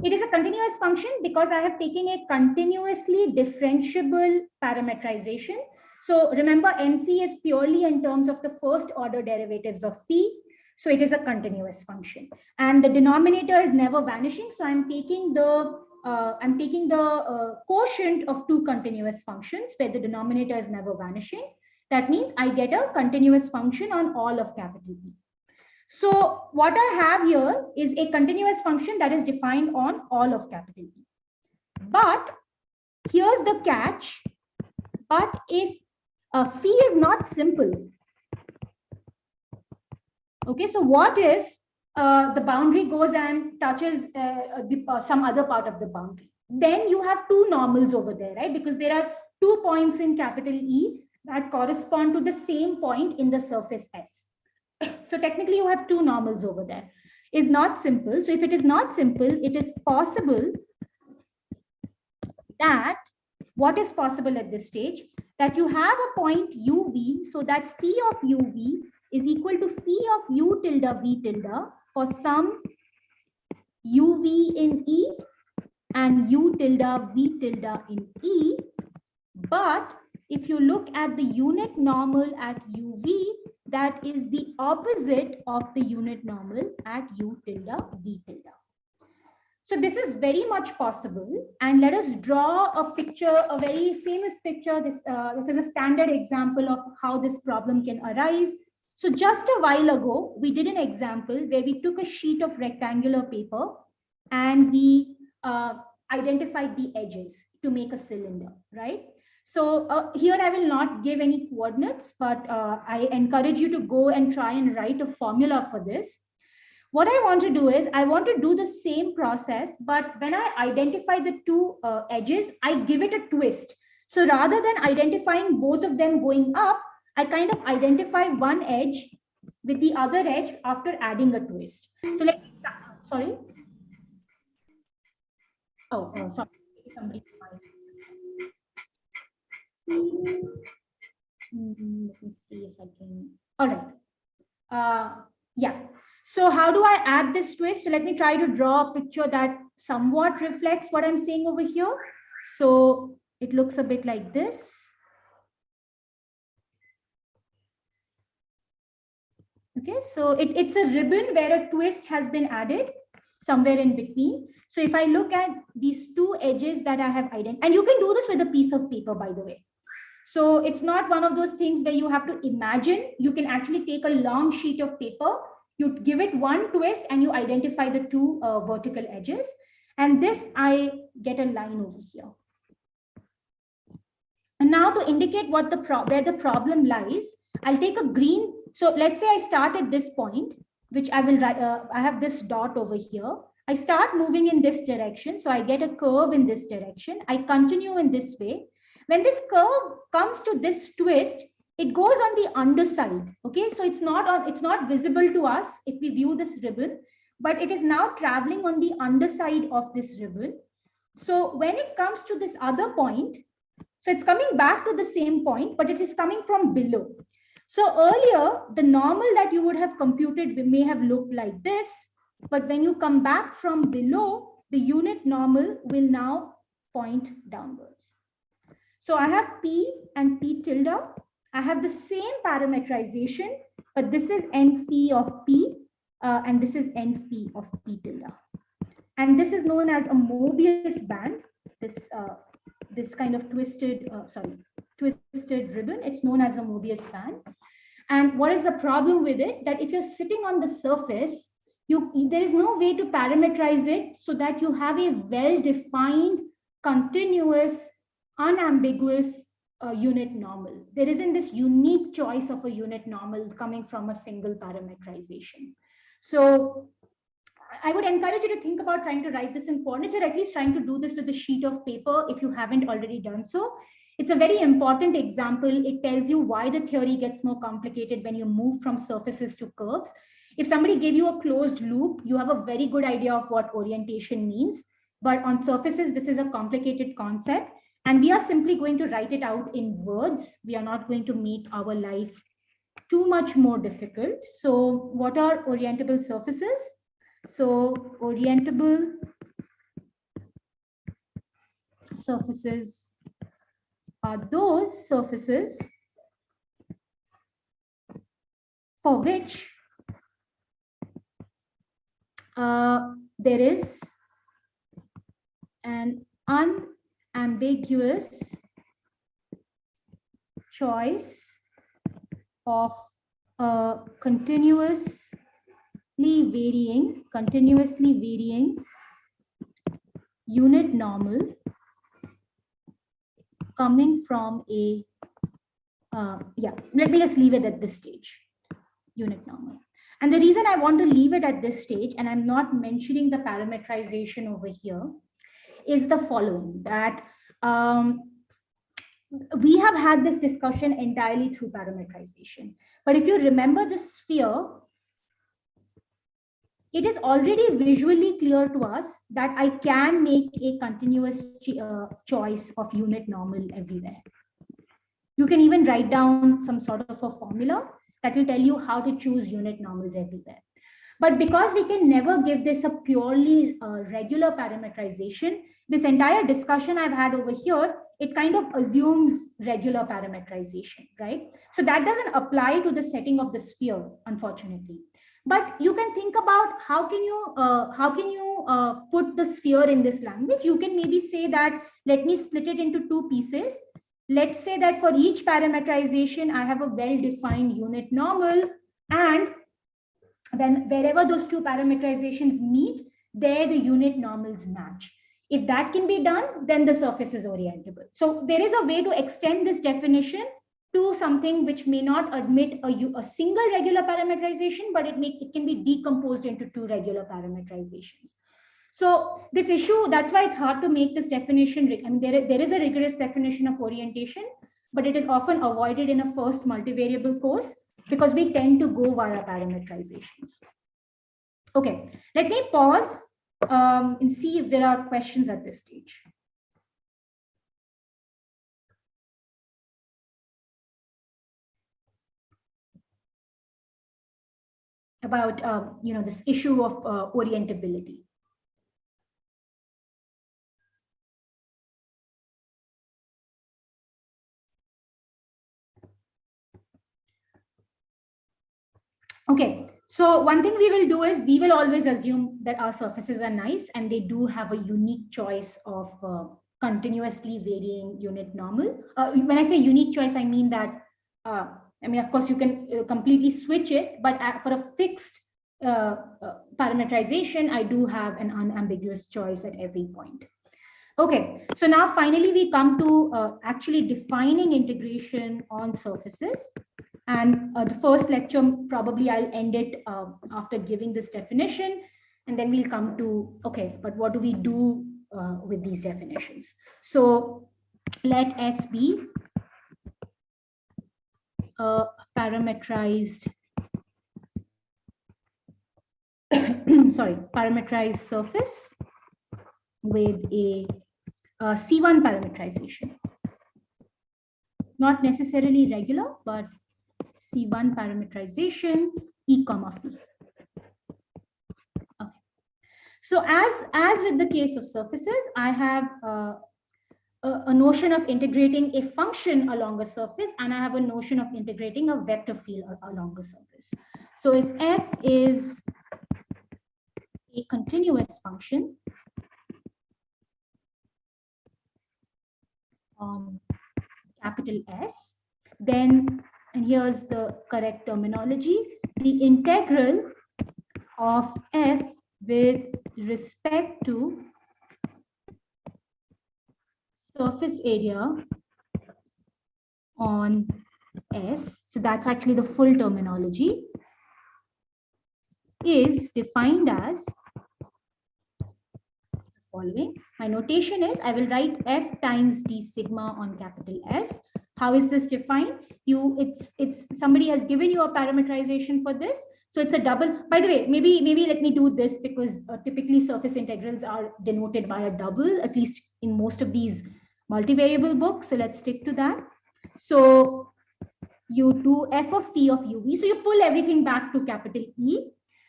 It is a continuous function because I have taken a continuously differentiable parametrization. So remember, n phi is purely in terms of the first order derivatives of phi. So it is a continuous function, and the denominator is never vanishing. So I'm taking the quotient of two continuous functions where the denominator is never vanishing. That means I get a continuous function on all of capital E. So what I have here is a continuous function that is defined on all of capital E. But here's the catch. But if phi is not simple, okay, so what if the boundary goes and touches some other part of the boundary? Then you have two normals over there, right? Because there are 2 points in capital E that correspond to the same point in the surface S. So technically you have two normals over there. Is not simple. So if it is not simple, it is possible that, what is possible at this stage? That you have a point uv, so that phi of uv is equal to phi of u tilde v tilde for some uv in E and u tilde v tilde in E. But if you look at the unit normal at uv, that is the opposite of the unit normal at u tilde v tilde. So this is very much possible. And let us draw a picture, a very famous picture. This is a standard example of how this problem can arise. So just a while ago, we did an example where we took a sheet of rectangular paper and we identified the edges to make a cylinder, right? So here I will not give any coordinates, but I encourage you to go and try and write a formula for this. What I want to do is I want to do the same process, but when I identify the two edges, I give it a twist. So rather than identifying both of them going up, I kind of identify one edge with the other edge after adding a twist. So let me, sorry. Oh, sorry. Somebody. Let me see if I can. All right. Yeah. So how do I add this twist? So let me try to draw a picture that somewhat reflects what I'm saying over here. So it looks a bit like this. Okay, so it's a ribbon where a twist has been added somewhere in between. So if I look at these two edges that I have identified, and you can do this with a piece of paper, by the way. So it's not one of those things where you have to imagine. You can actually take a long sheet of paper, you give it one twist and you identify the two vertical edges. And this, I get a line over here. And now to indicate what where the problem lies, I'll take a green. So let's say I start at this point, which I will write, I have this dot over here. I start moving in this direction. So I get a curve in this direction. I continue in this way. When this curve comes to this twist, it goes on the underside. Okay, so it's not visible to us if we view this ribbon, but it is now traveling on the underside of this ribbon. So when it comes to this other point, so it's coming back to the same point, but it is coming from below. So earlier, the normal that you would have computed may have looked like this, but when you come back from below, the unit normal will now point downwards. So I have P and P tilde. I have the same parametrization, but this is n phi of P and this is n phi of P tilde. And this is known as a Mobius band, this kind of twisted ribbon. It's known as a Mobius band. And what is the problem with it? That if you're sitting on the surface, there is no way to parameterize it so that you have a well-defined, continuous, unambiguous unit normal. There isn't this unique choice of a unit normal coming from a single parametrization. So I would encourage you to think about trying to write this in coordinates, or at least trying to do this with a sheet of paper if you haven't already done so. It's a very important example. It tells you why the theory gets more complicated when you move from surfaces to curves. If somebody gave you a closed loop, you have a very good idea of what orientation means. But on surfaces, this is a complicated concept. And we are simply going to write it out in words. We are not going to make our life too much more difficult. So what are orientable surfaces? So orientable surfaces are those surfaces for which there is an unambiguous choice of a continuously varying unit normal coming from a let me just leave it at this stage, unit normal. And the reason I want to leave it at this stage, and I'm not mentioning the parametrization over here, is the following, that we have had this discussion entirely through parametrization. But if you remember the sphere, it is already visually clear to us that I can make a continuous choice of unit normal everywhere. You can even write down some sort of a formula that will tell you how to choose unit normals everywhere. But because we can never give this a purely regular parametrization, this entire discussion I've had over here, it kind of assumes regular parametrization, right? So that doesn't apply to the setting of the sphere, unfortunately. But you can think about how can you put the sphere in this language. You can maybe say that, let me split it into two pieces. Let's say that for each parametrization, I have a well-defined unit normal, and then wherever those two parameterizations meet, there the unit normals match. If that can be done, then the surface is orientable. So there is a way to extend this definition to something which may not admit a single regular parameterization, but it can be decomposed into two regular parameterizations. So this issue, that's why it's hard to make this definition. I mean, there is a rigorous definition of orientation, but it is often avoided in a first multivariable course because we tend to go via parameterizations. Okay, let me pause and see if there are questions at this stage. About this issue of orientability. Okay, so one thing we will do is we will always assume that our surfaces are nice and they do have a unique choice of continuously varying unit normal. When I say unique choice, I mean that, of course, you can completely switch it, but for a fixed parameterization, I do have an unambiguous choice at every point. Okay, so now finally we come to actually defining integration on surfaces. And the first lecture, probably I'll end it after giving this definition, and then we'll come to, okay, but what do we do with these definitions? So let S be a parameterized, parameterized surface with a C1 parameterization. Not necessarily regular, but C1 parameterization, E comma phi. Okay. So as with the case of surfaces, I have a notion of integrating a function along a surface, and I have a notion of integrating a vector field along a surface. So if f is a continuous function on capital S, then, and here's the correct terminology, the integral of f with respect to surface area on S, so that's actually the full terminology, is defined as the following. My notation is, I will write f times d sigma on capital S. How is this defined? It's somebody has given you a parameterization for this. So it's a double. By the way, maybe let me do this because typically surface integrals are denoted by a double, at least in most of these multivariable books. So let's stick to that. So you do f of phi of uv. So you pull everything back to capital E.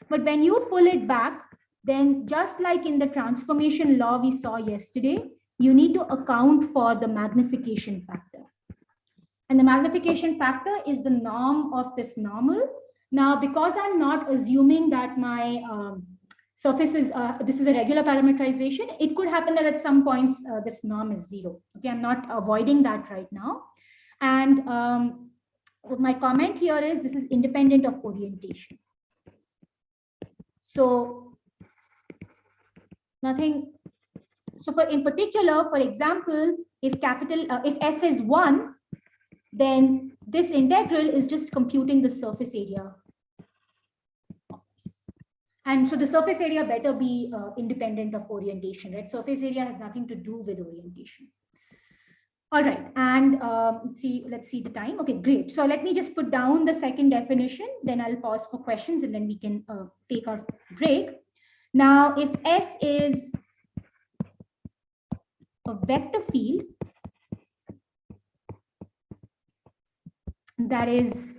But when you pull it back, then just like in the transformation law we saw yesterday, you need to account for the magnification factor. And the magnification factor is the norm of this normal. Now, because I'm not assuming that my surface is, this is a regular parameterization, it could happen that at some points this norm is 0. Okay, I'm not avoiding that right now. And my comment here is this is independent of orientation. So nothing. So in particular, for example, if if f is 1, then this integral is just computing the surface area. And so the surface area better be independent of orientation, right? Surface area has nothing to do with orientation. All right, and let's see the time. Okay, great. So let me just put down the second definition, then I'll pause for questions and then we can take our break. Now, if F is a vector field that is,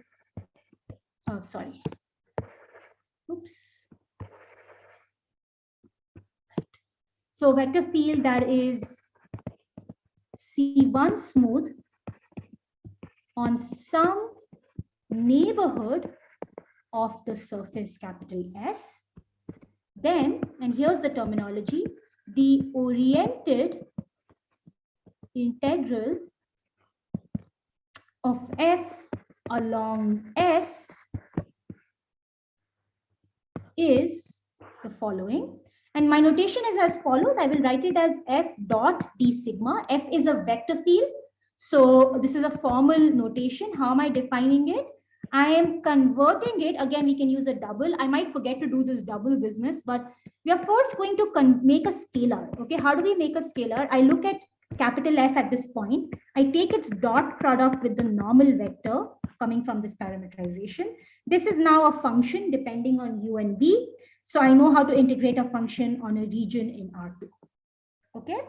So vector field that is C1 smooth on some neighborhood of the surface capital S, then, and here's the terminology, the oriented integral of F along S is the following. And my notation is as follows. I will write it as F dot d sigma. F is a vector field. So this is a formal notation. How am I defining it? I am converting it. Again, we can use a double. I might forget to do this double business, but we are first going to make a scalar. Okay, how do we make a scalar? I look at capital F at this point. I take its dot product with the normal vector coming from this parameterization. This is now a function depending on u and v. So I know how to integrate a function on a region in R2. Okay.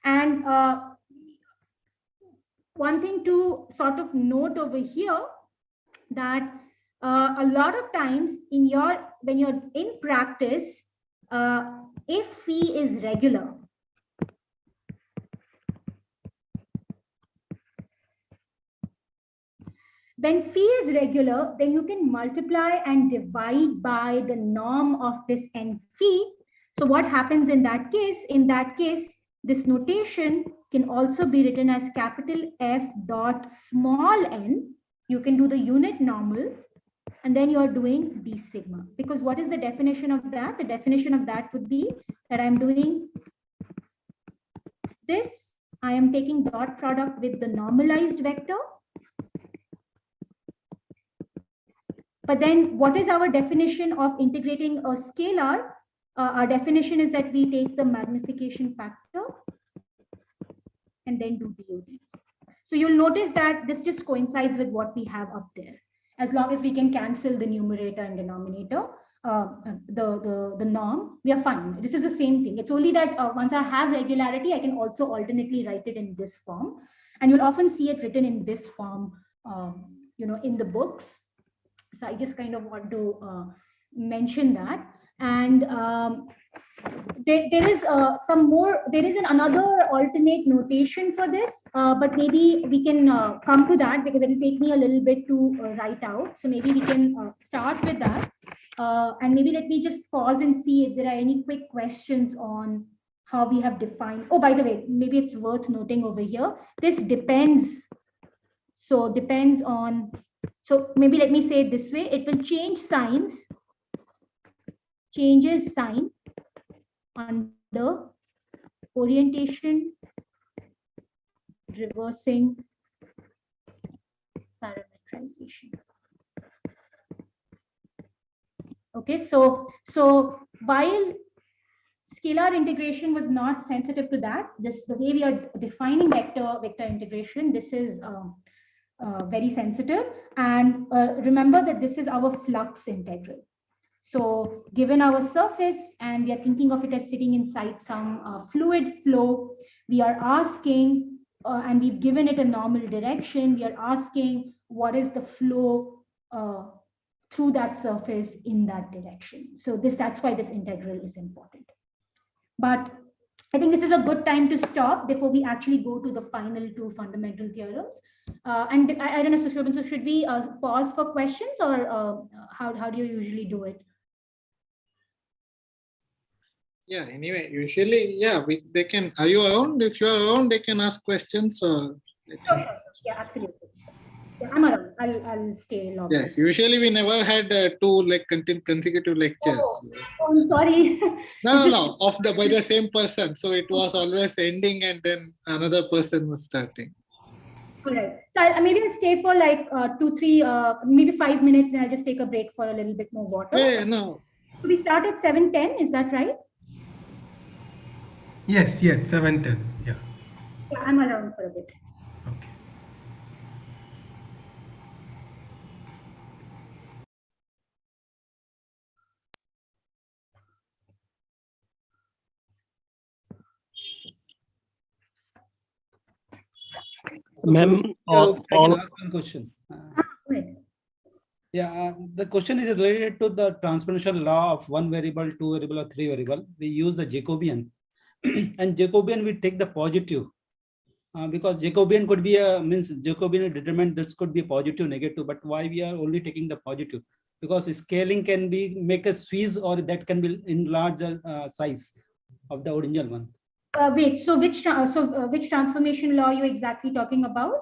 And one thing to sort of note over here that a lot of times when you're in practice, if phi is regular, when phi is regular, then you can multiply and divide by the norm of this n phi. So what happens in that case? In that case, this notation can also be written as capital F dot small n. You can do the unit normal, and then you're doing d sigma. Because what is the definition of that? The definition of that would be that I'm doing this. I am taking dot product with the normalized vector. But then what is our definition of integrating a scalar? Our definition is that we take the magnification factor and then do DOD. So you'll notice that this just coincides with what we have up there. As long as we can cancel the numerator and denominator, the norm, we are fine. This is the same thing. It's only that once I have regularity, I can also alternately write it in this form. And you'll often see it written in this form, in the books. So I just kind of want to mention that. And there is another alternate notation for this, but maybe we can come to that because it will take me a little bit to write out. So maybe we can start with that. And maybe let me just pause and see if there are any quick questions on how we have defined. Oh, by the way, maybe it's worth noting over here. This depends. So depends on. So maybe let me say it this way. It will change signs, changes sign under orientation, reversing, parameterization. Okay, so while scalar integration was not sensitive to that, the way we are defining vector integration, this is very sensitive. And remember that this is our flux integral. So given our surface and we are thinking of it as sitting inside some fluid flow, we are asking, and we've given it a normal direction, we are asking what is the flow through that surface in that direction. So that's why this integral is important. But I think this is a good time to stop before we actually go to the final two fundamental theorems. And I don't know, so should we pause for questions, or how do you usually do it? Yeah, anyway, usually, yeah, they can, are you around? If you are around, they can ask questions or. Sure. Yeah, absolutely. Yeah, I'm around. I'll stay longer. Yeah, usually we never had two consecutive lectures. Oh, I'm sorry. No, by the same person. So it was always ending and then another person was starting. All right. So maybe I'll stay for like 2-3, maybe 5 minutes, and I'll just take a break for a little bit more water. Yeah, no. So we start at 7:10, is that right? Yes, 7:10. Yeah. Yeah, I'm around for a bit. Ma'am, I can all ask one question. Go ahead. Yeah, the question is related to the transformation law of one variable, two variable, or three variable. We use the Jacobian, and Jacobian we take the positive because Jacobian could be a means Jacobian determined this could be positive, negative. But why we are only taking the positive? Because scaling can be make a squeeze or that can be enlarge the size of the original one. Wait, so which transformation law are you exactly talking about?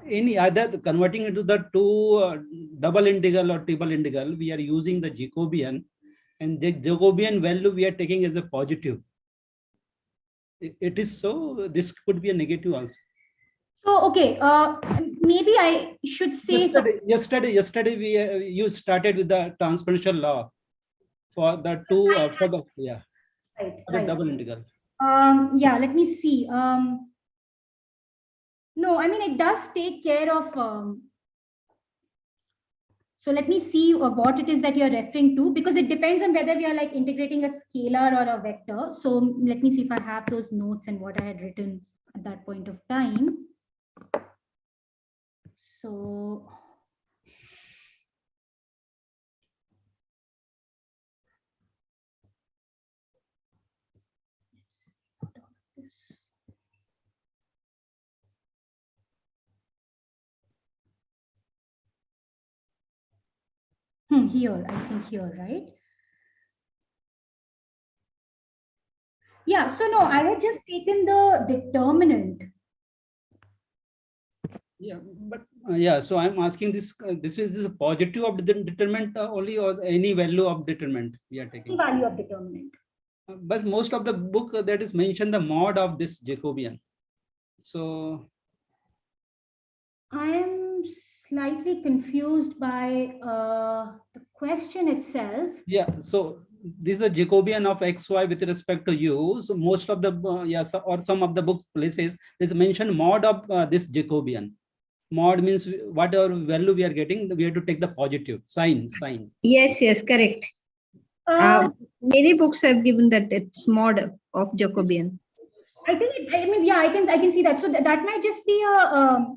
Any either converting into the two double integral or triple integral, we are using the Jacobian, and the Jacobian value we are taking as a positive. It is so. This could be a negative also. So okay, maybe I should say Yesterday we you started with the transformation law for the two for the right. double integral. Yeah, let me see. No, I mean, it does take care of. So let me see what it is that you're referring to, because it depends on whether we are like integrating a scalar or a vector. So let me see if I have those notes and what I had written at that point of time. So. Here, I think here, right? Yeah, so no, I had just taken the determinant. Yeah, but yeah, so I'm asking this. This is a positive of the determinant only, or any value of determinant we are taking? The value of determinant. But most of the book that is mentioned the mod of this Jacobian. So I am slightly confused by the question itself. yeah, so this is the Jacobian of xy with respect to u. So most of the or some of the book places is mentioned mod of this Jacobian. Mod means whatever value we are getting, we have to take the positive sign. Yes, correct. Many books have given that it's mod of Jacobian. I think, I can see that. So that might just be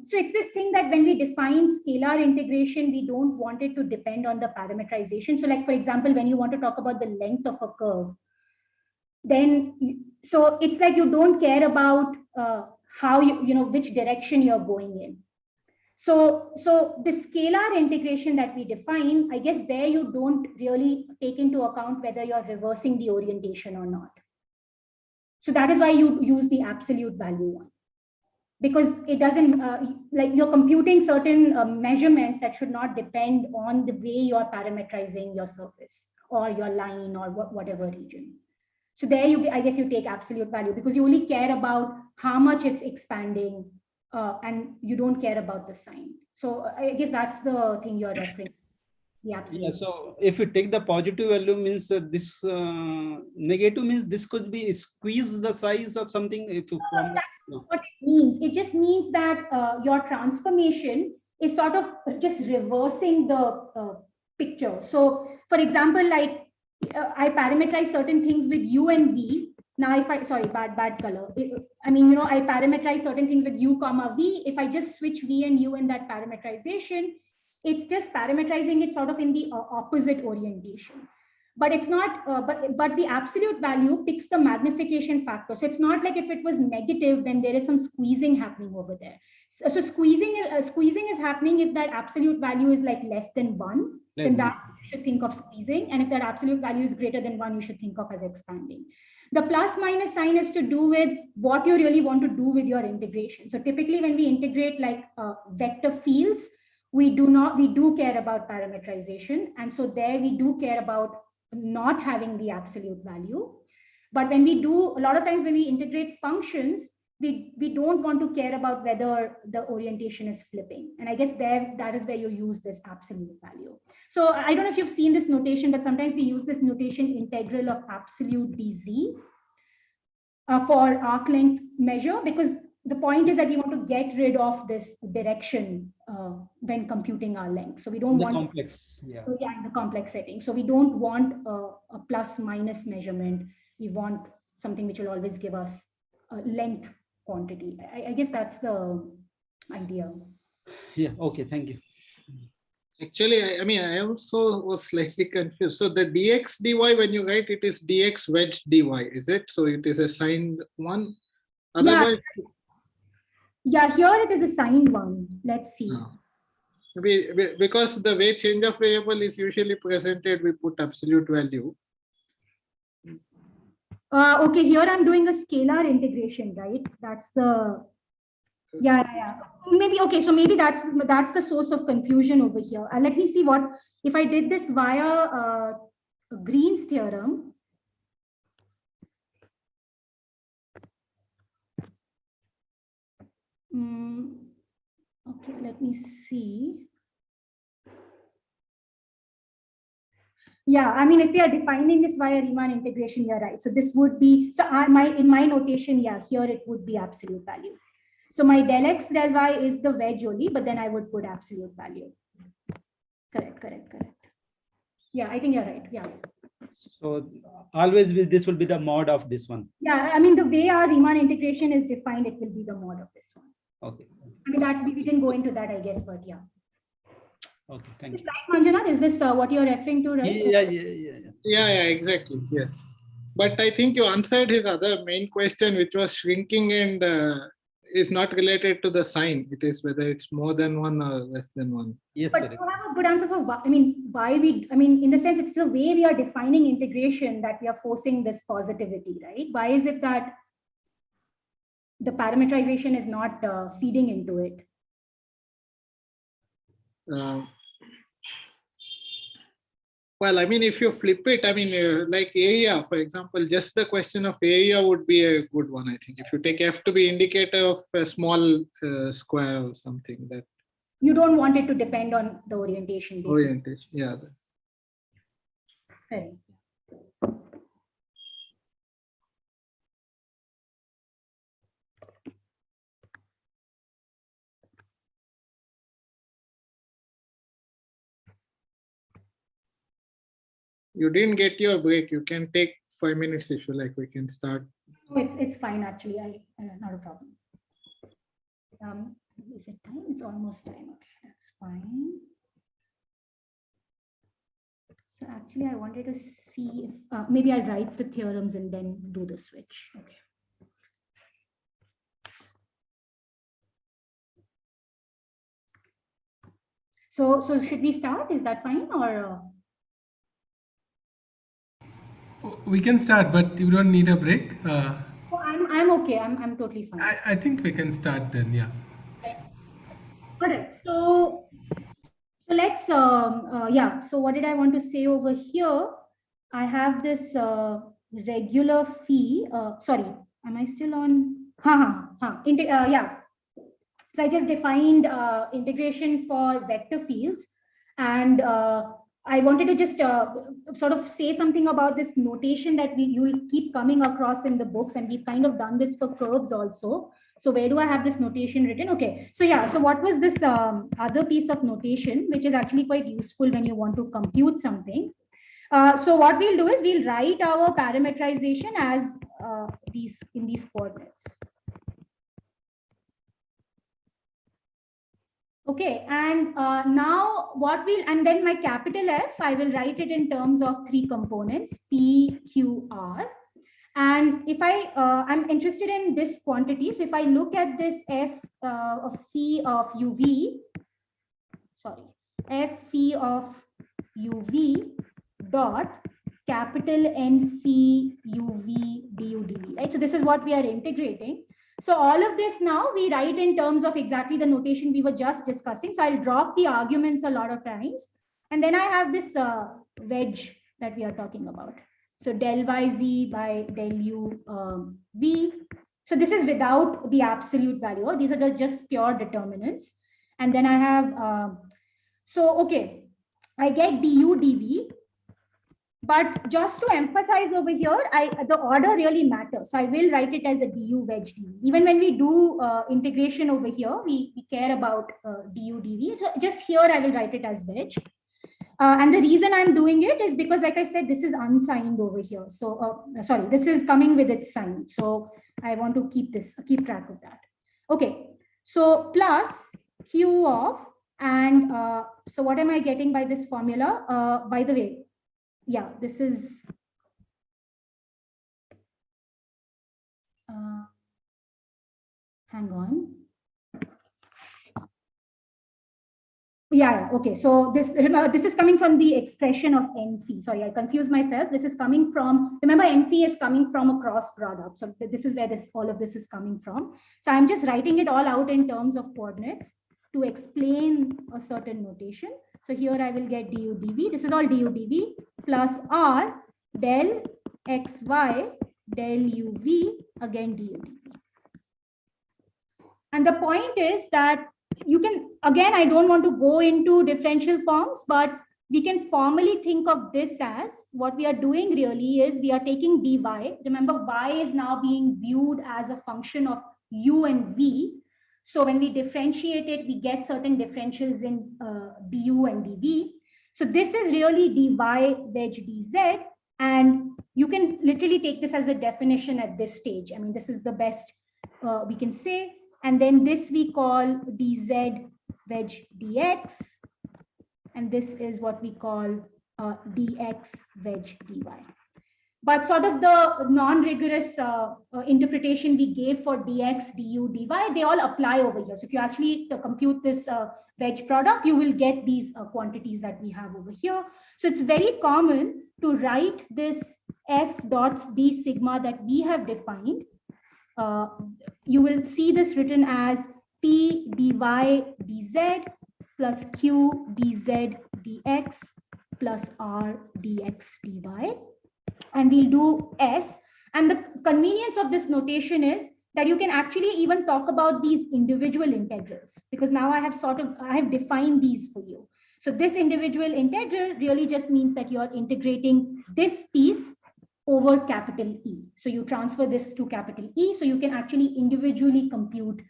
so it's this thing that when we define scalar integration, we don't want it to depend on the parameterization. So like, for example, when you want to talk about the length of a curve, then, so it's like you don't care about how which direction you're going in. So the scalar integration that we define, I guess there you don't really take into account whether you're reversing the orientation or not. So that is why you use the absolute value one, because it doesn't like you're computing certain measurements that should not depend on the way you're parameterizing your surface or your line or whatever region. So there I guess you take absolute value because you only care about how much it's expanding and you don't care about the sign. So I guess that's the thing you're referring to. Yeah, so if you take the positive value means this negative means this could be squeeze the size of something. If you what it means, it just means that your transformation is sort of just reversing the picture. So for example, like I parameterize certain things with u and v. Now if I, sorry, bad color. I parameterize certain things with u comma v. If I just switch v and u in that parameterization, it's just parameterizing it sort of in the opposite orientation. But it's not, but the absolute value picks the magnification factor. So it's not like if it was negative, then there is some squeezing happening over there. So squeezing is happening if that absolute value is like less than 1, then that you should think of squeezing. And if that absolute value is greater than 1, you should think of as expanding. The plus minus sign is to do with what you really want to do with your integration. So typically when we integrate like vector fields, we do care about parameterization. And so there we do care about not having the absolute value. But when we do, a lot of times when we integrate functions, we don't want to care about whether the orientation is flipping. And I guess that is where you use this absolute value. So I don't know if you've seen this notation, but sometimes we use this notation integral of absolute dz for arc length measure, because the point is that we want to get rid of this direction when computing our length. So we don't want complex, in the complex setting. So we don't want a plus minus measurement. We want something which will always give us a length quantity. I guess that's the idea. Yeah, okay, thank you. Actually, I mean, I also was slightly confused. So the dx dy, when you write it, is dx wedge dy, is it? So it is a signed one. Otherwise, Yeah, here it is a signed one. Let's see. Because the way change of variable is usually presented, we put absolute value. Okay, here I'm doing a scalar integration, right? That's the, yeah. Maybe, okay, so maybe that's the source of confusion over here. Let me see what, if I did this via Green's theorem. Okay, let me see. Yeah, I mean, if we are defining this via Riemann integration, you're right. So this would be, so in my notation, yeah, here it would be absolute value. So my del x del y is the wedge only, but then I would put absolute value. Correct. Yeah, I think you're right. Yeah. So always this will be the mod of this one. Yeah, I mean, the way our Riemann integration is defined, it will be the mod of this one. Okay. I mean, that we didn't go into that, I guess, but yeah. Okay, thank you. Right, Manjunath, is this what you're referring to, right? Yeah, exactly. Yes. But I think you answered his other main question, which was shrinking and is not related to the sign. It is whether it's more than one or less than one. Yes, but sir. you have a good answer for why, I mean, in the sense, it's the way we are defining integration that we are forcing this positivity, right? Why is it that the parametrization is not feeding into it? Well, I mean, if you flip it, I mean, like area, for example, just the question of area would be a good one, I think. If you take F to be indicator of a small square or something, that you don't want it to depend on the orientation. Basically. Orientation, yeah. Okay. You didn't get your break. You can take 5 minutes if you like. We can start. No, it's fine actually. Not a problem. Is it time? It's almost time. Okay, that's fine. So actually, I wanted to see if maybe I'll write the theorems and then do the switch. Okay. So should we start? Is that fine or? We can start, but you don't need a break. Oh, I'm okay. I'm totally fine. I think we can start then. Yeah. All right. So let's yeah. So what did I want to say over here? I have this regular phi. Sorry, am I still on? Yeah. So I just defined integration for vector fields, and I wanted to just sort of say something about this notation that you'll keep coming across in the books, and we've kind of done this for curves also. So where do I have this notation written? Okay, so yeah, so what was this other piece of notation, which is actually quite useful when you want to compute something. So what we'll do is we'll write our parametrization as in these coordinates. Okay, and now and then my capital F, I will write it in terms of 3 components, P, Q, R. And if I'm interested in this quantity, so if I look at this F of phi of UV, F phi of UV dot capital N phi UV du dv, right? So this is what we are integrating. So all of this now we write in terms of exactly the notation we were just discussing. So I'll drop the arguments a lot of times. And then I have this wedge that we are talking about. So del yz by del u v. So this is without the absolute value. These are just pure determinants. And then I have, okay, I get du dv. But just to emphasize over here, the order really matters. So I will write it as a du wedge dv. Even when we do integration over here, we care about du dv. So just here I will write it as wedge. And the reason I'm doing it is because, like I said, this is unsigned over here. So this is coming with its sign. So I want to keep track of that. Okay. So plus Q of, and so what am I getting by this formula? By the way, yeah, this is hang on. Yeah, okay. So this, remember, this is coming from the expression of n phi. Sorry, I confused myself. This is coming from, remember, n phi is coming from a cross product. So this is where this, all of this is coming from. So I'm just writing it all out in terms of coordinates to explain a certain notation. So here I will get du dv. This is all du dv plus r del xy del uv again du dv. And the point is that you can, again, I don't want to go into differential forms, but we can formally think of this as, what we are doing really is we are taking dy. Remember, y is now being viewed as a function of u and v. So when we differentiate it, we get certain differentials in du and dv. So this is really dy wedge dz. And you can literally take this as a definition at this stage. I mean, this is the best we can say. And then this we call dz wedge dx. And this is what we call dx wedge dy. But sort of the non-rigorous interpretation we gave for dx, du, dy, they all apply over here. So if you actually compute this wedge product, you will get these quantities that we have over here. So it's very common to write this f dots d sigma that we have defined. You will see this written as P dy dz plus Q dz dx plus R dx dy. And we'll do S. And the convenience of this notation is that you can actually even talk about these individual integrals, because now I have defined these for you. So this individual integral really just means that you are integrating this piece over capital E. So you transfer this to capital E, so you can actually individually compute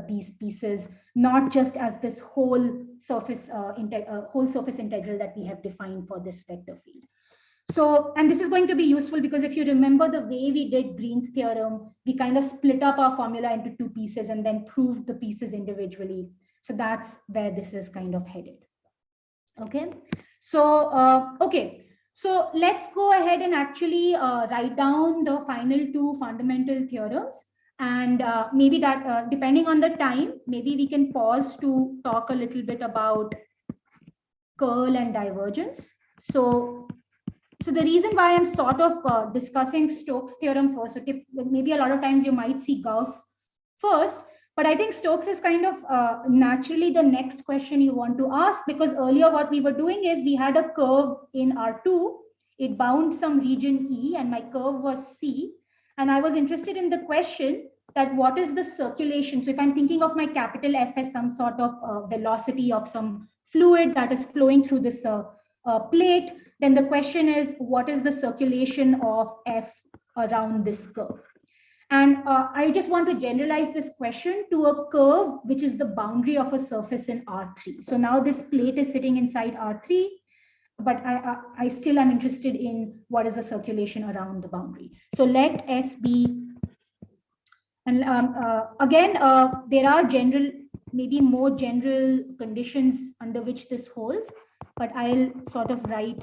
these pieces, not just as this whole surface integral that we have defined for this vector field. So, and this is going to be useful because if you remember the way we did Green's theorem, we kind of split up our formula into two pieces and then proved the pieces individually. So that's where this is kind of headed. Okay, so okay. So let's go ahead and actually write down the final two fundamental theorems. And maybe that, depending on the time, maybe we can pause to talk a little bit about curl and divergence. So the reason why I'm sort of discussing Stokes' theorem first, so maybe a lot of times you might see Gauss first, but I think Stokes is kind of naturally the next question you want to ask, because earlier what we were doing is we had a curve in R2, it bound some region E and my curve was C. And I was interested in the question that what is the circulation? So if I'm thinking of my capital F as some sort of velocity of some fluid that is flowing through this plate, then the question is, what is the circulation of F around this curve? And I just want to generalize this question to a curve, which is the boundary of a surface in R3. So now this plate is sitting inside R3, but I still am interested in what is the circulation around the boundary. So let S be, and again, there are general, maybe more general conditions under which this holds, but I'll sort of write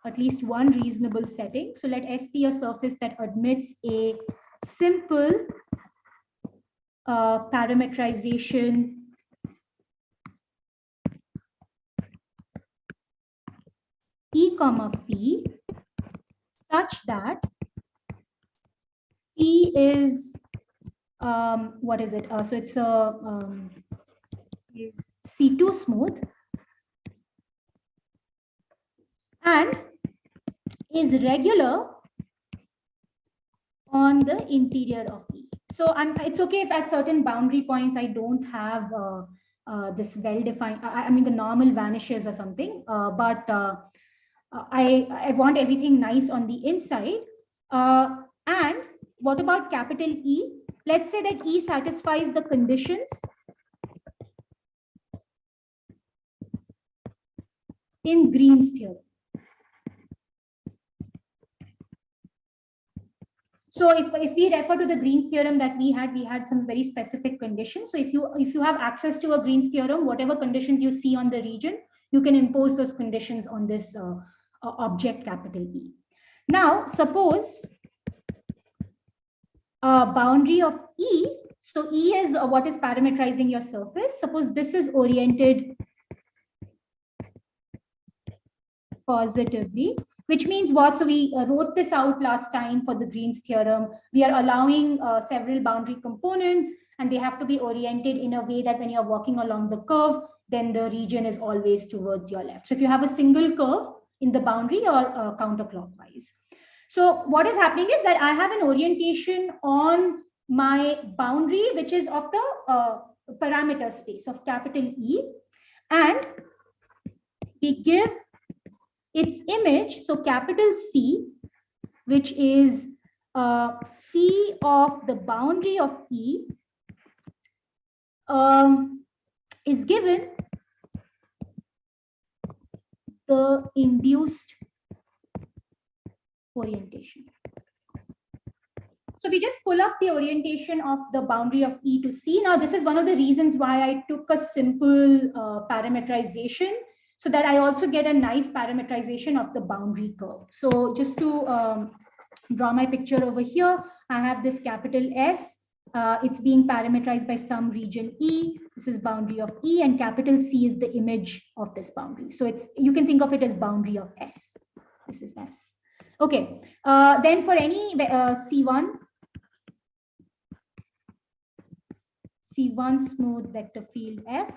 at least one reasonable setting. So let S be a surface that admits a simple parametrization E comma phi such that phi is what is it? So it's is C2 smooth and is regular on the interior of E. So it's okay if at certain boundary points I don't have this well-defined, I mean the normal vanishes or something, but I want everything nice on the inside. And what about capital E? Let's say that E satisfies the conditions in Green's theorem. So if we refer to the Green's theorem that we had some very specific conditions. So if you have access to a Green's theorem, whatever conditions you see on the region, you can impose those conditions on this object capital E. Now, suppose a boundary of E. So E is what is parameterizing your surface. Suppose this is oriented positively, which means what? So we wrote this out last time for the Green's theorem. We are allowing several boundary components, and they have to be oriented in a way that when you're walking along the curve, then the region is always towards your left. So if you have a single curve in the boundary or counterclockwise. So what is happening is that I have an orientation on my boundary, which is of the parameter space of capital E, and we give its image, so capital C, which is phi of the boundary of E, is given the induced orientation. So we just pull up the orientation of the boundary of E to C. Now, this is one of the reasons why I took a simple parameterization, so that I also get a nice parameterization of the boundary curve. So just to draw my picture over here, I have this capital S. It's being parameterized by some region E. This is boundary of E, and capital C is the image of this boundary. So you can think of it as boundary of S. This is S. Okay. Then for any C1 smooth vector field F,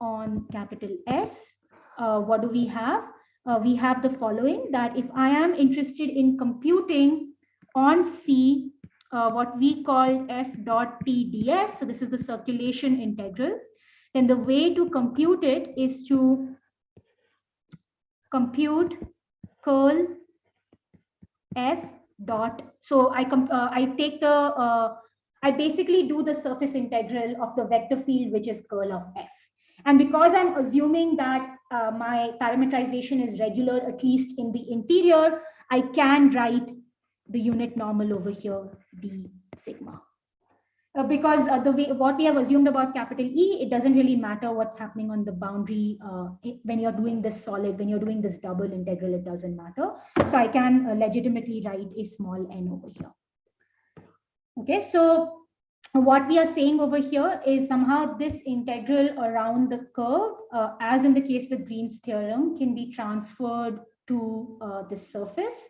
on capital S, what do we have? We have the following, that if I am interested in computing on C what we call f dot p ds, so this is the circulation integral, then the way to compute it is to compute curl f dot, so I take the I basically do the surface integral of the vector field, which is curl of f. And because I'm assuming that my parameterization is regular, at least in the interior, I can write the unit normal over here, d sigma. Because what we have assumed about capital E, it doesn't really matter what's happening on the boundary when you're doing this solid, when you're doing this double integral, it doesn't matter. So I can legitimately write a small n over here. Okay, so what we are saying over here is somehow this integral around the curve, as in the case with Green's theorem, can be transferred to this surface.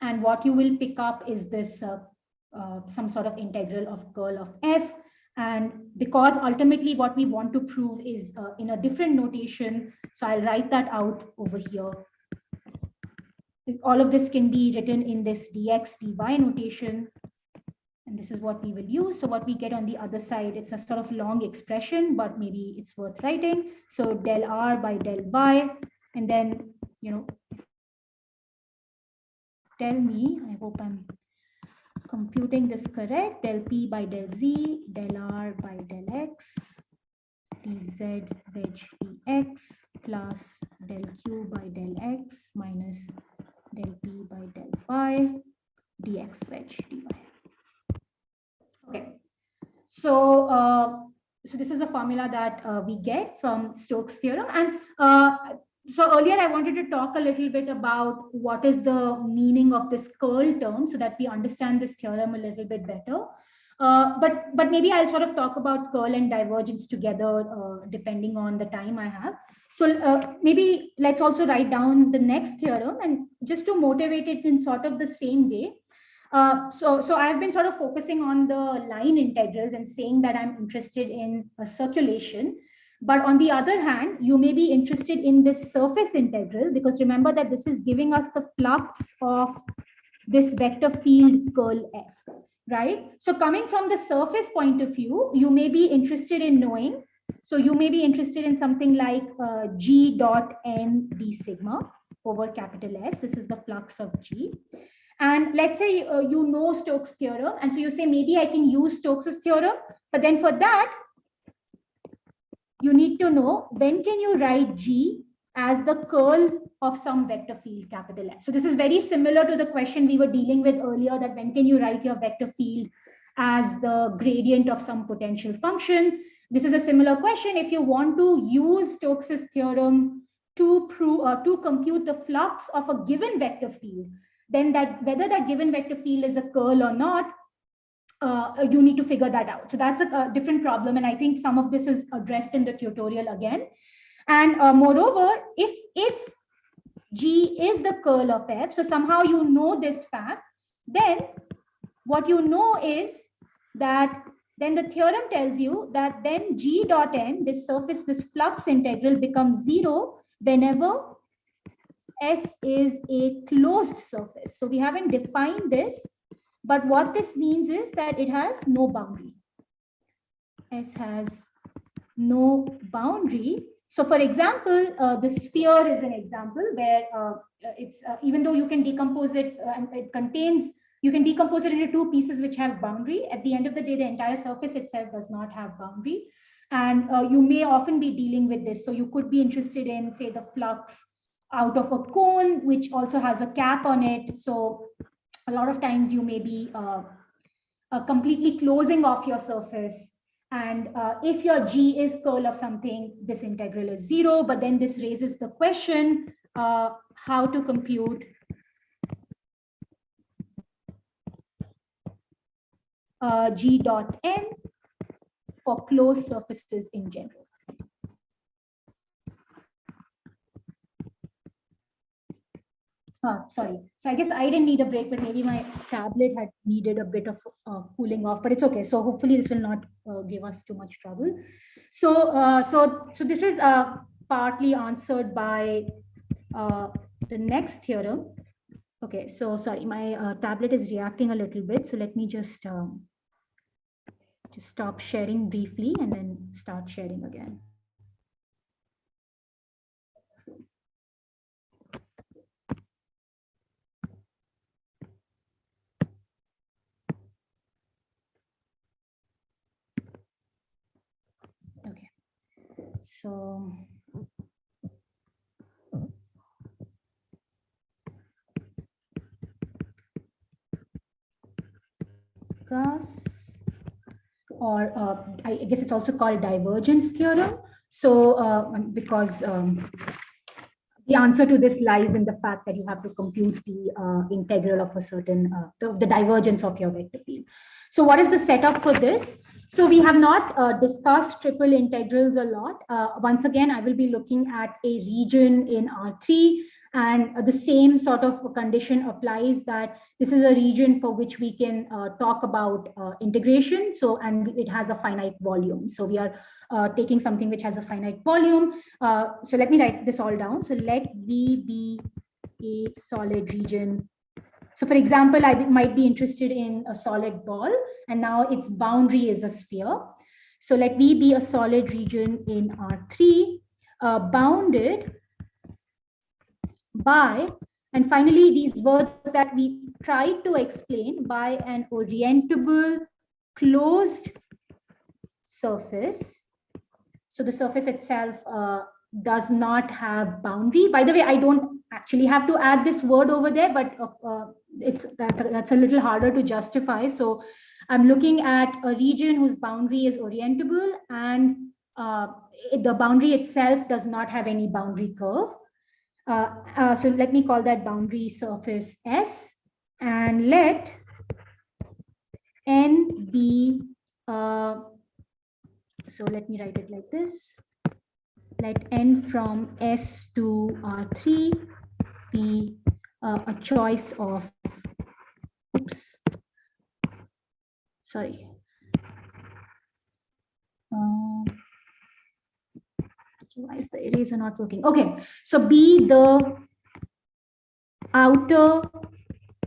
And what you will pick up is this some sort of integral of curl of f. And because ultimately what we want to prove is in a different notation, so I'll write that out over here. All of this can be written in this dx dy notation. And this is what we will use. So what we get on the other side, it's a sort of long expression, but maybe it's worth writing. So del r by del y, and then, tell me, I hope I'm computing this correct, del p by del z, del r by del x, dz wedge dx, plus del q by del x, minus del p by del y, dx wedge dy. Okay, so this is the formula that we get from Stokes' theorem. And so earlier I wanted to talk a little bit about what is the meaning of this curl term, so that we understand this theorem a little bit better. But maybe I'll sort of talk about curl and divergence together, depending on the time I have. So maybe let's also write down the next theorem, and just to motivate it in sort of the same way. So I've been sort of focusing on the line integrals and saying that I'm interested in a circulation. But on the other hand, you may be interested in this surface integral, because remember that this is giving us the flux of this vector field curl f, right? So coming from the surface point of view, you may be interested in knowing, so you may be interested in something like g dot n d sigma over capital S. This is the flux of G. And let's say you know Stokes' theorem, and so you say maybe I can use Stokes' theorem, but then for that you need to know when can you write G as the curl of some vector field, capital F. So this is very similar to the question we were dealing with earlier, that when can you write your vector field as the gradient of some potential function. This is a similar question. If you want to use Stokes's theorem to prove to compute the flux of a given vector field, then that whether that given vector field is a curl or not, you need to figure that out. So that's a different problem, and I think some of this is addressed in the tutorial again. And moreover, if G is the curl of F, so somehow you know this fact, then what you know is that then the theorem tells you that then G dot n, this surface, this flux integral becomes 0 whenever S is a closed surface. So we haven't defined this, but what this means is that it has no boundary. S has no boundary. So for example, the sphere is an example where it's even though you can decompose it and it contains, you can decompose it into two pieces which have boundary. At the end of the day, the entire surface itself does not have boundary. And you may often be dealing with this. So you could be interested in, say, the flux out of a cone, which also has a cap on it. So a lot of times you may be completely closing off your surface. And if your G is curl of something, this integral is 0. But then this raises the question, how to compute G dot n for closed surfaces in general. Sorry. So I guess I didn't need a break, but maybe my tablet had needed a bit of cooling off, but it's okay. So hopefully this will not give us too much trouble. So, so this is partly answered by the next theorem. Okay, so sorry, my tablet is reacting a little bit. So let me just stop sharing briefly and then start sharing again. Okay, so or I guess it's also called divergence theorem. So because the answer to this lies in the fact that you have to compute the integral of a certain, the divergence of your vector field. So what is the setup for this? So we have not discussed triple integrals a lot. Once again, I will be looking at a region in R3, and the same sort of condition applies, that this is a region for which we can talk about integration. So, and it has a finite volume. So we are taking something which has a finite volume. So let me write this all down. So let V be a solid region. So for example, I might be interested in a solid ball, and now its boundary is a sphere. So let V be a solid region in R3, bounded by, and finally these words that we tried to explain, by an orientable closed surface. So the surface itself does not have boundary. By the way, I don't actually have to add this word over there, but that's a little harder to justify. So I'm looking at a region whose boundary is orientable, and the boundary itself does not have any boundary curve. So let me call that boundary surface S, and let N be, so let me write it like this. Let N from S to R3 be a choice of, oops, sorry. Why is the eraser not working? Okay, so be the outer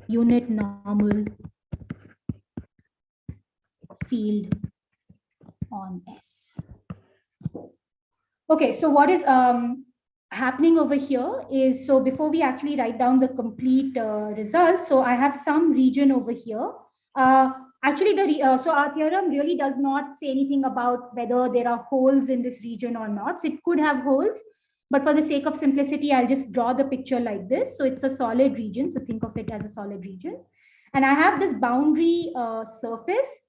unit normal field on S. Okay, so what is happening over here is, so before we actually write down the complete results, so I have some region over here. Actually, so our theorem really does not say anything about whether there are holes in this region or not. So it could have holes, But for the sake of simplicity, I'll just draw the picture like this. So it's a solid region. So think of it as a solid region. And I have this boundary surface.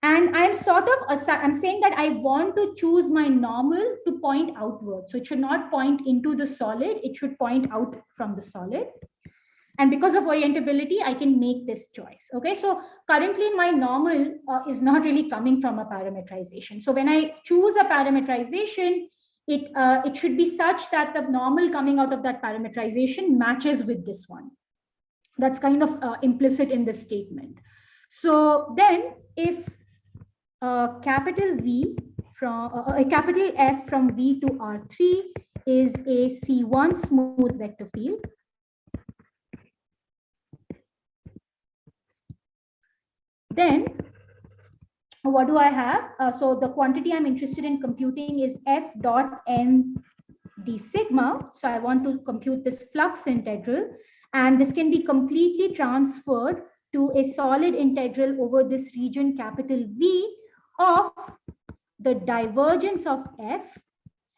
And I'm I'm saying that I want to choose my normal to point outward. So it should not point into the solid. It should point out from the solid. And because of orientability, I can make this choice. Okay, so currently my normal is not really coming from a parametrization. So when I choose a parametrization, it should be such that the normal coming out of that parametrization matches with this one. That's kind of implicit in this statement. So then if capital V from capital F from V to R3 is a C1 smooth vector field, then what do I have? So the quantity I'm interested in computing is F dot N d sigma. So I want to compute this flux integral, and this can be completely transferred to a solid integral over this region capital V of the divergence of F.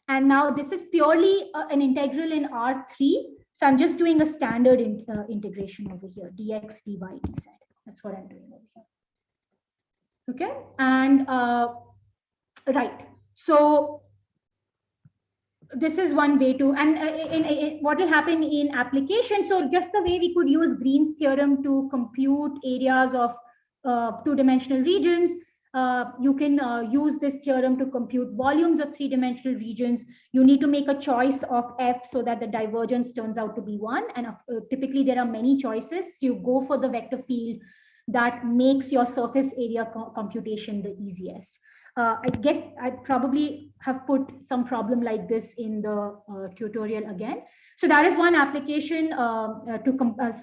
And now this is purely an integral in R3. So I'm just doing a standard integration over here, dx, dy, dz. That's what I'm doing over here. Okay, and right. So this is one way to, and what will happen in application. So just the way we could use Green's theorem to compute areas of two-dimensional regions, you can use this theorem to compute volumes of three-dimensional regions. You need to make a choice of F so that the divergence turns out to be 1. And typically there are many choices. So you go for the vector field that makes your surface area computation the easiest. I guess I probably have put some problem like this in the tutorial again. So that is one application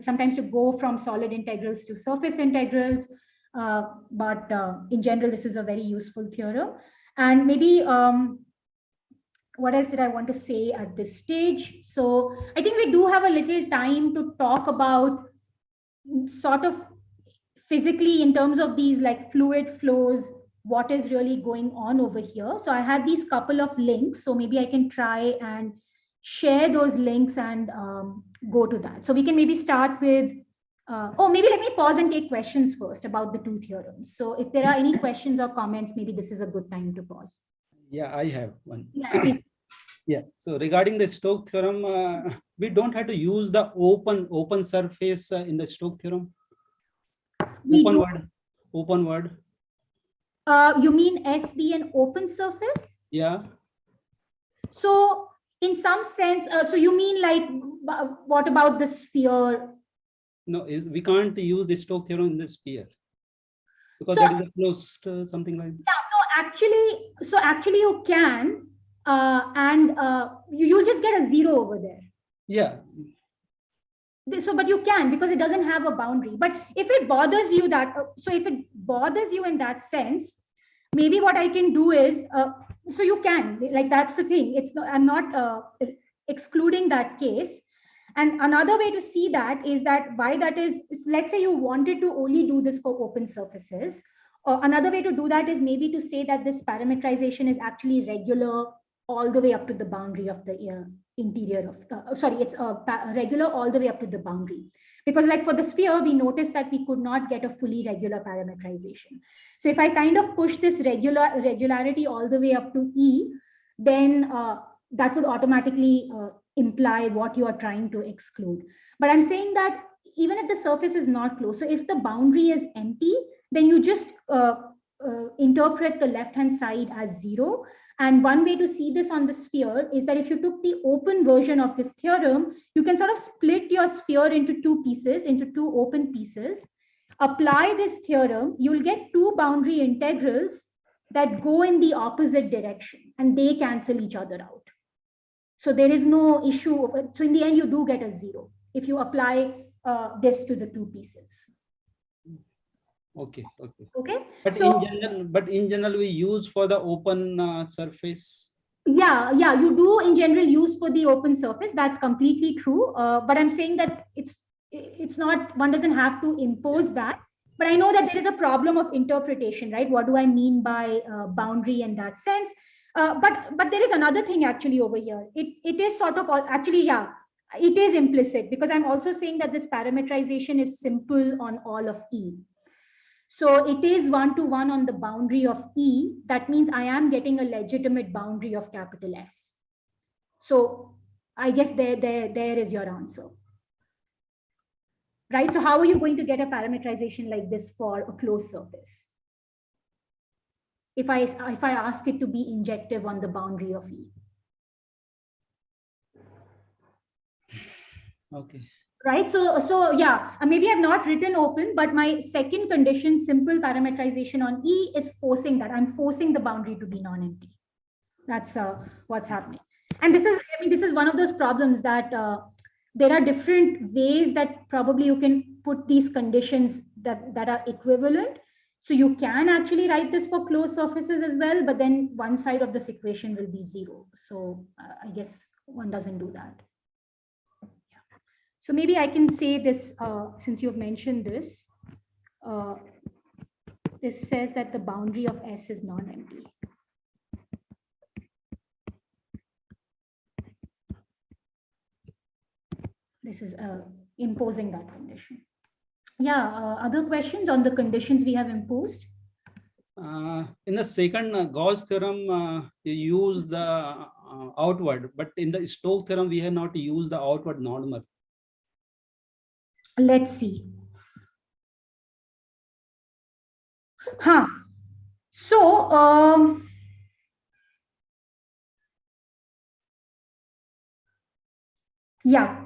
sometimes to go from solid integrals to surface integrals. But in general, this is a very useful theorem. And maybe what else did I want to say at this stage? So I think we do have a little time to talk about sort of physically in terms of these like fluid flows, what is really going on over here. So I had these couple of links. So maybe I can try and share those links and go to that. So we can maybe start with, maybe let me pause and take questions first about the two theorems. So if there are any questions or comments, maybe this is a good time to pause. Yeah, I have one. Yeah. Yeah. So regarding the Stokes theorem, we don't have to use the open surface in the Stokes theorem. Open word. You mean S be an open surface? Yeah. So in some sense, so you mean like, what about the sphere? No, we can't use the Stokes theorem in the sphere because So- that is a closed something like that. Yeah, no, actually you can, and you'll just get a 0 over there. Yeah. So, but you can, because it doesn't have a boundary. But if it bothers you that, so if it bothers you in that sense, maybe what I can do is, so you can, like, that's the thing. It's not, I'm not excluding that case. And another way to see that is that why that is, let's say you wanted to only do this for open surfaces. Or another way to do that is maybe to say that this parametrization is actually regular all the way up to the boundary of the interior of, it's regular all the way up to the boundary. Because like for the sphere, we noticed that we could not get a fully regular parametrization. So if I kind of push this regularity all the way up to E, then that would automatically imply what you are trying to exclude. But I'm saying that even if the surface is not closed, so if the boundary is empty, then you just interpret the left-hand side as 0. And one way to see this on the sphere is that if you took the open version of this theorem, you can sort of split your sphere into two pieces, into two open pieces. Apply this theorem, you'll get two boundary integrals that go in the opposite direction and they cancel each other out. So there is no issue. So in the end, you do get a 0 if you apply this to the two pieces. Okay. But in general, we use for the open surface. Yeah, you do in general use for the open surface. That's completely true. But I'm saying that it's not, one doesn't have to impose that. But I know that there is a problem of interpretation, right? What do I mean by boundary in that sense? But there is another thing actually over here. It is sort of actually, yeah, it is implicit, because I'm also saying that this parametrization is simple on all of E. So it is 1-to-1 on the boundary of E. That means I am getting a legitimate boundary of capital S. So I guess there is your answer. Right? So how are you going to get a parametrization like this for a closed surface? If I ask it to be injective on the boundary of E. Okay. Right. So yeah, maybe I've not written open, but my second condition, simple parametrization on E, is forcing that. I'm forcing the boundary to be non-empty. That's what's happening. And this is, I mean, this is one of those problems that there are different ways that probably you can put these conditions that are equivalent. So you can actually write this for closed surfaces as well, but then one side of this equation will be 0. So I guess one doesn't do that. So maybe I can say this, since you've mentioned this, this says that the boundary of S is non-empty. This is imposing that condition. Yeah, other questions on the conditions we have imposed? In the second Gauss theorem, you use the outward, but in the Stokes theorem, we have not used the outward normal. Let's see. So, yeah.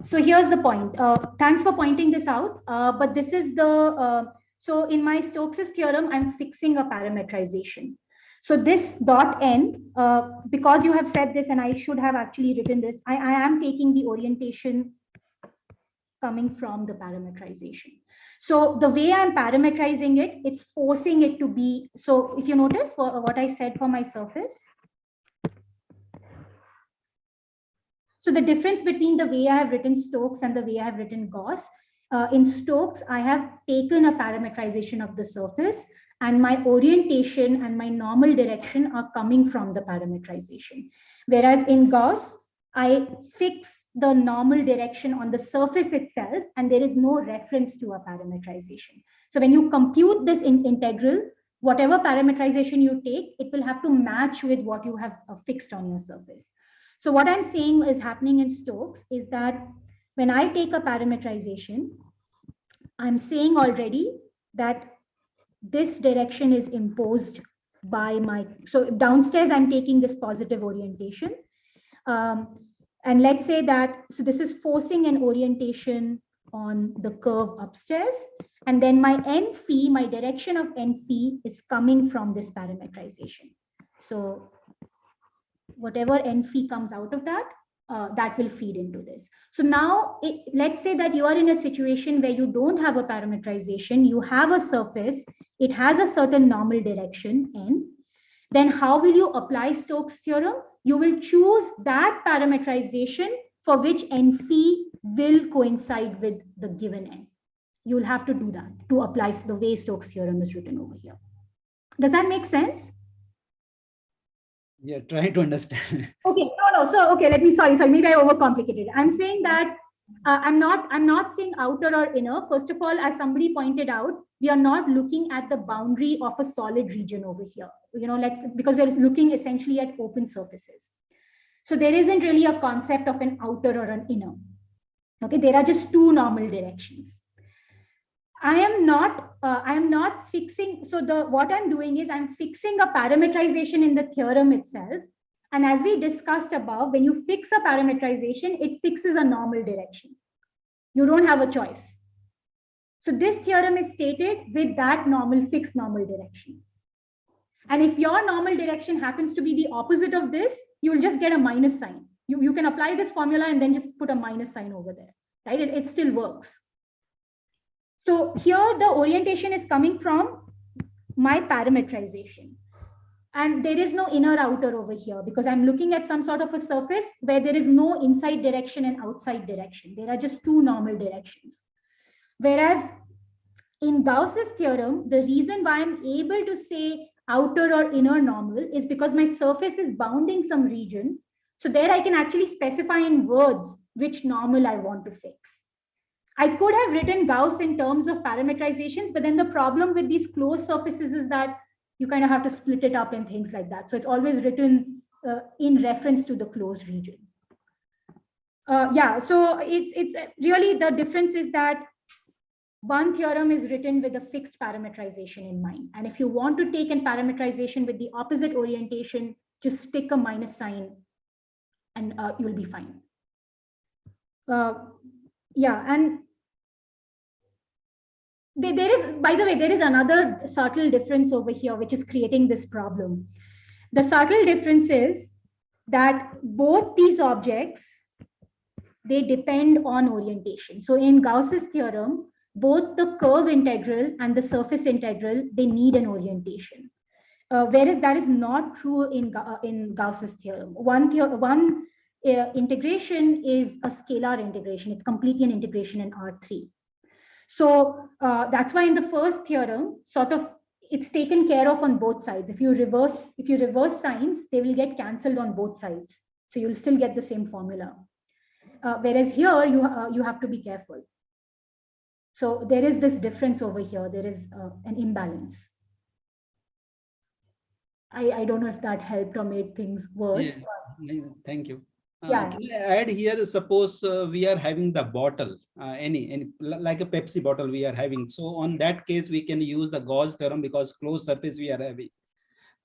So here's the point. Thanks for pointing this out. But this is the, so in my Stokes' theorem, I'm fixing a parametrization. So this dot n, because you have said this, and I should have actually written this, I am taking the orientation coming from the parametrization. So the way I'm parametrizing it, it's forcing it to be, so if you notice what I said for my surface. So the difference between the way I have written Stokes and the way I have written Gauss, in Stokes, I have taken a parametrization of the surface, and my orientation and my normal direction are coming from the parametrization. Whereas in Gauss, I fix the normal direction on the surface itself, and there is no reference to a parametrization. So when you compute this integral, whatever parametrization you take, it will have to match with what you have fixed on your surface. So what I'm saying is happening in Stokes is that when I take a parametrization, I'm saying already that this direction is imposed by my, so downstairs, I'm taking this positive orientation. And let's say that, so this is forcing an orientation on the curve upstairs. And then my n phi, my direction of n phi is coming from this parametrization. So whatever n phi comes out of that, that will feed into this. So now let's say that you are in a situation where you don't have a parametrization, you have a surface, it has a certain normal direction n. Then how will you apply Stokes' theorem? You will choose that parametrization for which n phi will coincide with the given n. You will have to do that to apply the way Stokes' theorem is written over here. Does that make sense? Yeah, try to understand. Okay, no. So, okay, sorry, maybe I overcomplicated. I'm saying that I'm not saying outer or inner. First of all, as somebody pointed out, we are not looking at the boundary of a solid region over here. You know, because we're looking essentially at open surfaces. So there isn't really a concept of an outer or an inner. Okay, there are just two normal directions. I am not fixing. So what I'm doing is I'm fixing a parametrization in the theorem itself. And as we discussed above, when you fix a parametrization, it fixes a normal direction. You don't have a choice. So this theorem is stated with that fixed normal direction. And if your normal direction happens to be the opposite of this, you will just get a minus sign. You can apply this formula and then just put a minus sign over there, right? It still works. So here the orientation is coming from my parametrization. And there is no inner outer over here because I'm looking at some sort of a surface where there is no inside direction and outside direction. There are just two normal directions. Whereas in Gauss's theorem, the reason why I'm able to say outer or inner normal is because my surface is bounding some region. So there I can actually specify in words which normal I want to fix. I could have written Gauss in terms of parameterizations, but then the problem with these closed surfaces is that you kind of have to split it up and things like that. So it's always written in reference to the closed region. So it's really the difference is that one theorem is written with a fixed parameterization in mind. And if you want to take an parameterization with the opposite orientation, just stick a minus sign and you will be fine. And there is, by the way, there is another subtle difference over here, which is creating this problem. The subtle difference is that both these objects, they depend on orientation. So in Gauss's theorem, both the curve integral and the surface integral, they need an orientation. Whereas that is not true in Gauss's theorem. One integration is a scalar integration. It's completely an integration in R3. So that's why in the first theorem, sort of, it's taken care of on both sides. If you reverse signs, they will get cancelled on both sides. So you'll still get the same formula. Whereas here, you have to be careful. So there is this difference over here. There is an imbalance. I don't know if that helped or made things worse. Yes. Thank you. Yeah. Can I add here, suppose we are having the bottle, any like a Pepsi bottle we are having. So on that case, we can use the Gauss theorem because closed surface we are having.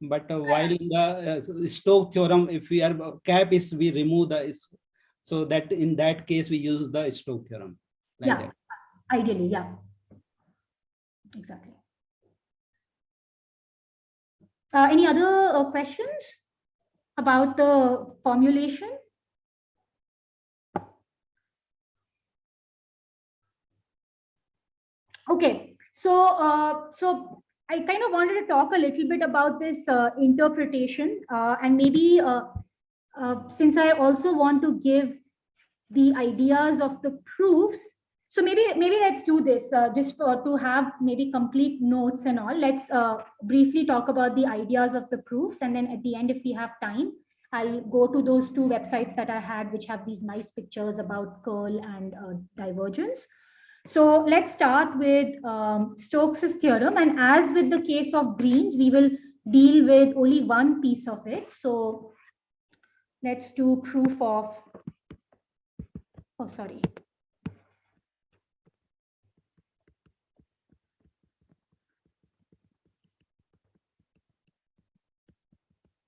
But while in the Stokes theorem, if we are cap is, we remove the, so that in that case, we use the Stokes theorem. Like that. Ideally, yeah. Exactly. Any other questions about the formulation? Okay, so I kind of wanted to talk a little bit about this interpretation, and maybe since I also want to give the ideas of the proofs, so maybe let's do this just to have maybe complete notes and all. Let's briefly talk about the ideas of the proofs, and then at the end, if we have time, I'll go to those two websites that I had, which have these nice pictures about curl and divergence. So let's start with Stokes's theorem, and as with the case of Green's, we will deal with only one piece of it. So let's do proof of, oh, sorry.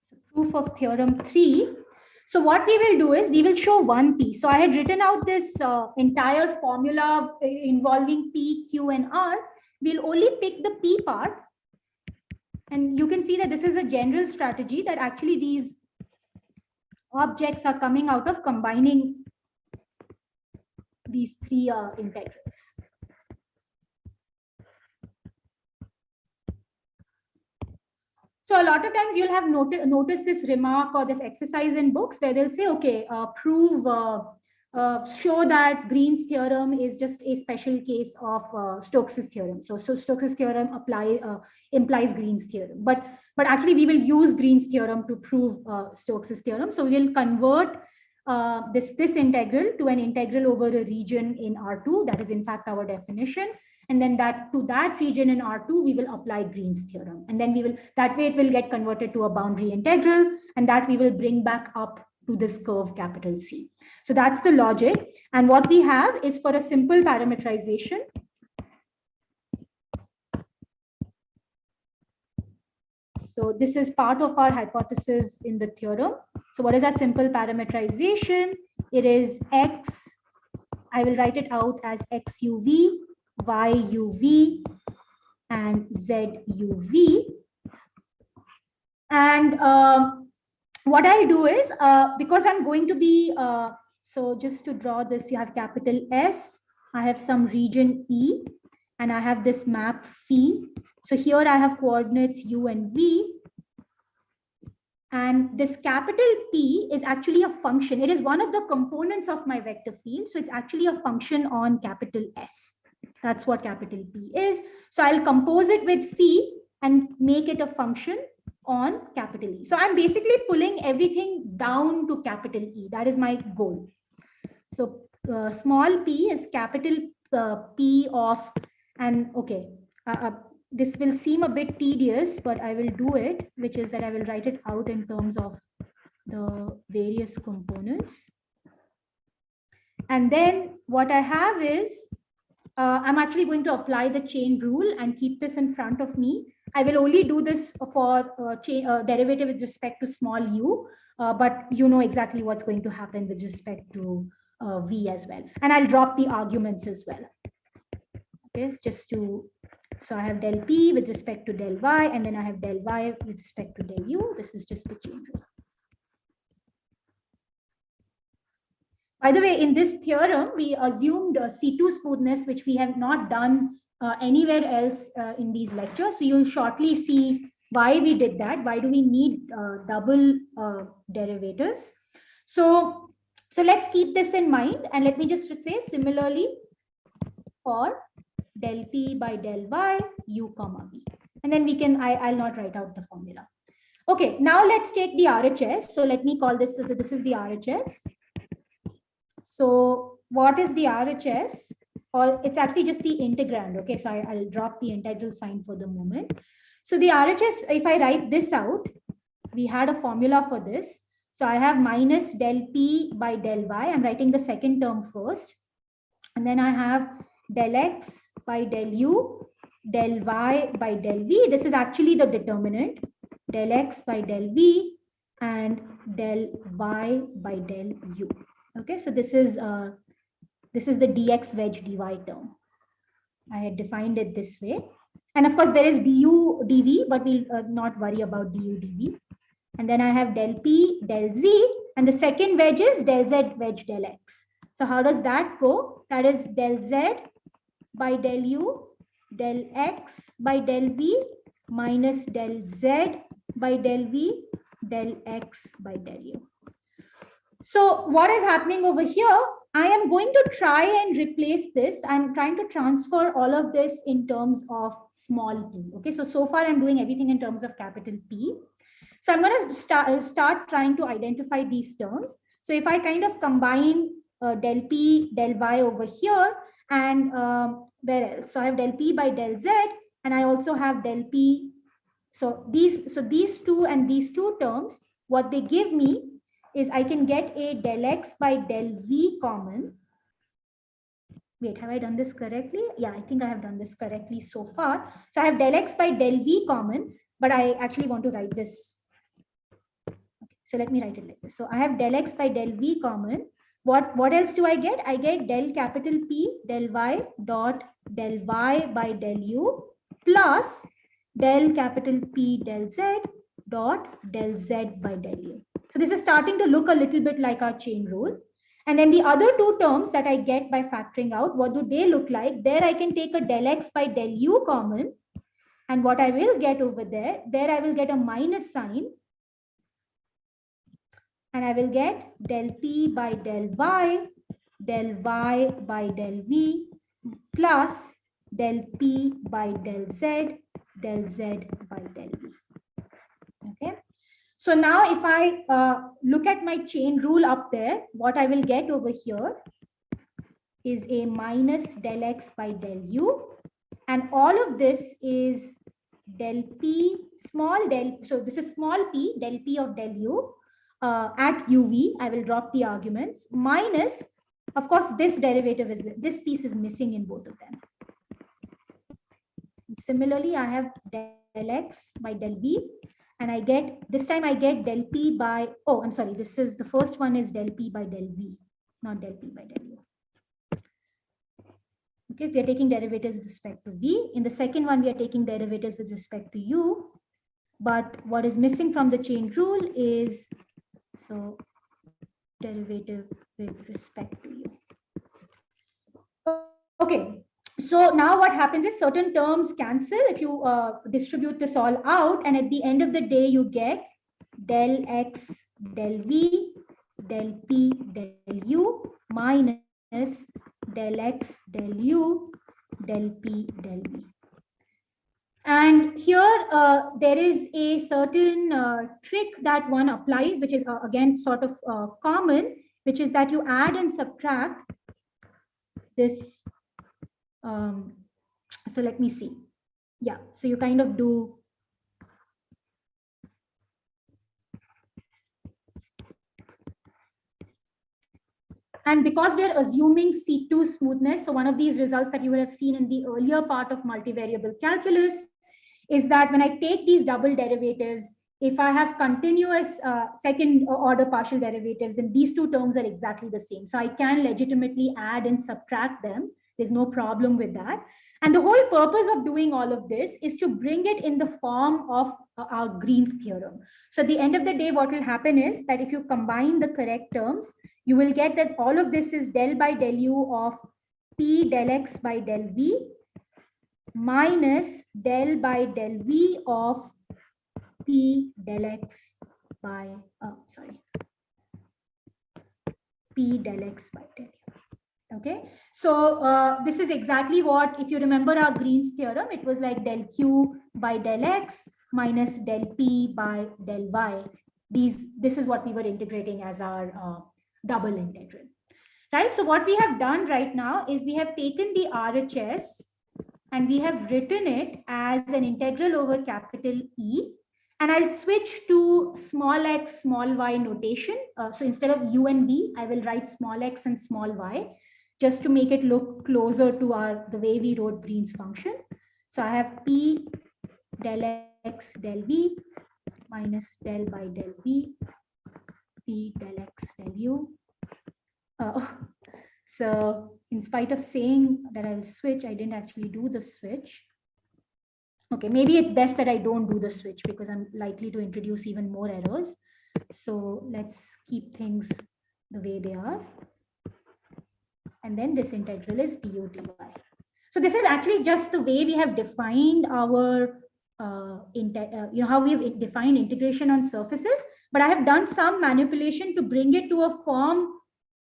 So proof of theorem 3. So what we will do is we will show one piece. So I had written out this entire formula involving P, Q, and R. We'll only pick the P part. And you can see that this is a general strategy that actually these objects are coming out of combining these three integrals. So a lot of times you'll have noticed this remark or this exercise in books where they'll say, okay, show that Green's theorem is just a special case of Stokes's theorem. So Stokes's theorem implies Green's theorem. But actually we will use Green's theorem to prove Stokes's theorem. So we will convert this integral to an integral over a region in R2. That is in fact our definition. And then to that region in R2, we will apply Green's theorem. And then that way it will get converted to a boundary integral, and that we will bring back up to this curve capital C. So that's the logic. And what we have is for a simple parameterization. So this is part of our hypothesis in the theorem. So what is our simple parameterization? It is X, I will write it out as XUV, YUV, and ZUV. And what I'll do is, because I'm going to be, so just to draw this, you have capital S, I have some region E, and I have this map phi. So here I have coordinates U and V. And this capital P is actually a function. It is one of the components of my vector field. So it's actually a function on capital S. That's what capital P is. So I'll compose it with phi, and make it a function on capital E. So I'm basically pulling everything down to capital E. That is my goal. So small p is capital P of, and okay, this will seem a bit tedious, but I will do it, which is that I will write it out in terms of the various components. And then what I have is, I'm actually going to apply the chain rule and keep this in front of me. I will only do this for derivative with respect to small u, but you know exactly what's going to happen with respect to v as well. And I'll drop the arguments as well. Okay, just to, so I have del p with respect to del y, and then I have del y with respect to del u. This is just the chain rule. By the way, in this theorem, we assumed C2 smoothness, which we have not done anywhere else in these lectures. So you'll shortly see why we did that. Why do we need double derivatives? So let's keep this in mind. And let me just say similarly for del p by del y, u comma v. And then we can, I'll not write out the formula. Okay, now let's take the RHS. So let me call this, so this is the RHS. So what is the RHS? Or it's actually just the integrand. Okay, so I'll drop the integral sign for the moment. So the RHS, if I write this out, we had a formula for this. So I have minus del p by del y. I'm writing the second term first. And then I have del x by del u, del y by del v. This is actually the determinant. Del x by del v and del y by del u. Okay, so this is the dx wedge dy term. I had defined it this way. And of course, there is du dv, but we'll not worry about du dv. And then I have del p, del z, and the second wedge is del z wedge del x. So how does that go? That is del z by del u, del x by del v, minus del z by del v, del x by del u. So what is happening over here? I am going to try and replace this. I'm trying to transfer all of this in terms of small p. Okay, so far I'm doing everything in terms of capital P. So I'm going to start trying to identify these terms. So if I kind of combine del p, del y over here, and where else? So I have del p by del z, and I also have del p. So these two and these two terms, what they give me is I can get a del x by del v common. Wait, have I done this correctly? Yeah, I think I have done this correctly so far. So I have del x by del v common, but I actually want to write this. Okay, so let me write it like this. So I have del x by del v common. What else do I get? I get del capital P del y dot del y by del u plus del capital P del z dot del z by del u. So this is starting to look a little bit like our chain rule. And then the other two terms that I get by factoring out, what do they look like? There I can take a del x by del u common. And what I will get over there I will get a minus sign. And I will get del p by del y by del v, plus del p by del z by del v. Okay. So now if I look at my chain rule up there, what I will get over here is a minus del x by del u. And all of this is del p, small del, so this is small p, del p of del u at uv. I will drop the arguments, minus, of course, this derivative is, this piece is missing in both of them. Similarly, I have del x by del v. And I get, this time I get del p by, oh, I'm sorry, this is, the first one is del p by del v, not del p by del u. Okay, we are taking derivatives with respect to v. In the second one, we are taking derivatives with respect to u. But what is missing from the chain rule is, so derivative with respect to u. Okay. So now what happens is certain terms cancel if you distribute this all out, and at the end of the day you get del x del v del p del u minus del x del u del p del v. And here there is a certain trick that one applies, which is again sort of common, which is that you add and subtract this. So let me see. Yeah, so you kind of do. And because we are assuming C2 smoothness, so one of these results that you would have seen in the earlier part of multivariable calculus is that when I take these double derivatives, if I have continuous second order partial derivatives, then these two terms are exactly the same. So I can legitimately add and subtract them. There's no problem with that. And the whole purpose of doing all of this is to bring it in the form of our Green's theorem. So at the end of the day, what will happen is that if you combine the correct terms, you will get that all of this is del by del u of P del x by del v minus del by del v of P del x by, P del x by del u. Okay, so this is exactly what, if you remember our Green's theorem, it was like del q by del x minus del p by del y. This is what we were integrating as our double integral, right? So what we have done right now is we have taken the RHS and we have written it as an integral over capital E. And I'll switch to small x, small y notation. So instead of u and v, I will write small x and small y, just to make it look closer to the way we wrote Green's function. So I have P del x del v minus del by del v, P del x del u. So in spite of saying that I'll switch, I didn't actually do the switch. Okay, maybe it's best that I don't do the switch because I'm likely to introduce even more errors. So let's keep things the way they are. And then this integral is du dy. So this is actually just the way we have defined our, how we have defined integration on surfaces, but I have done some manipulation to bring it to a form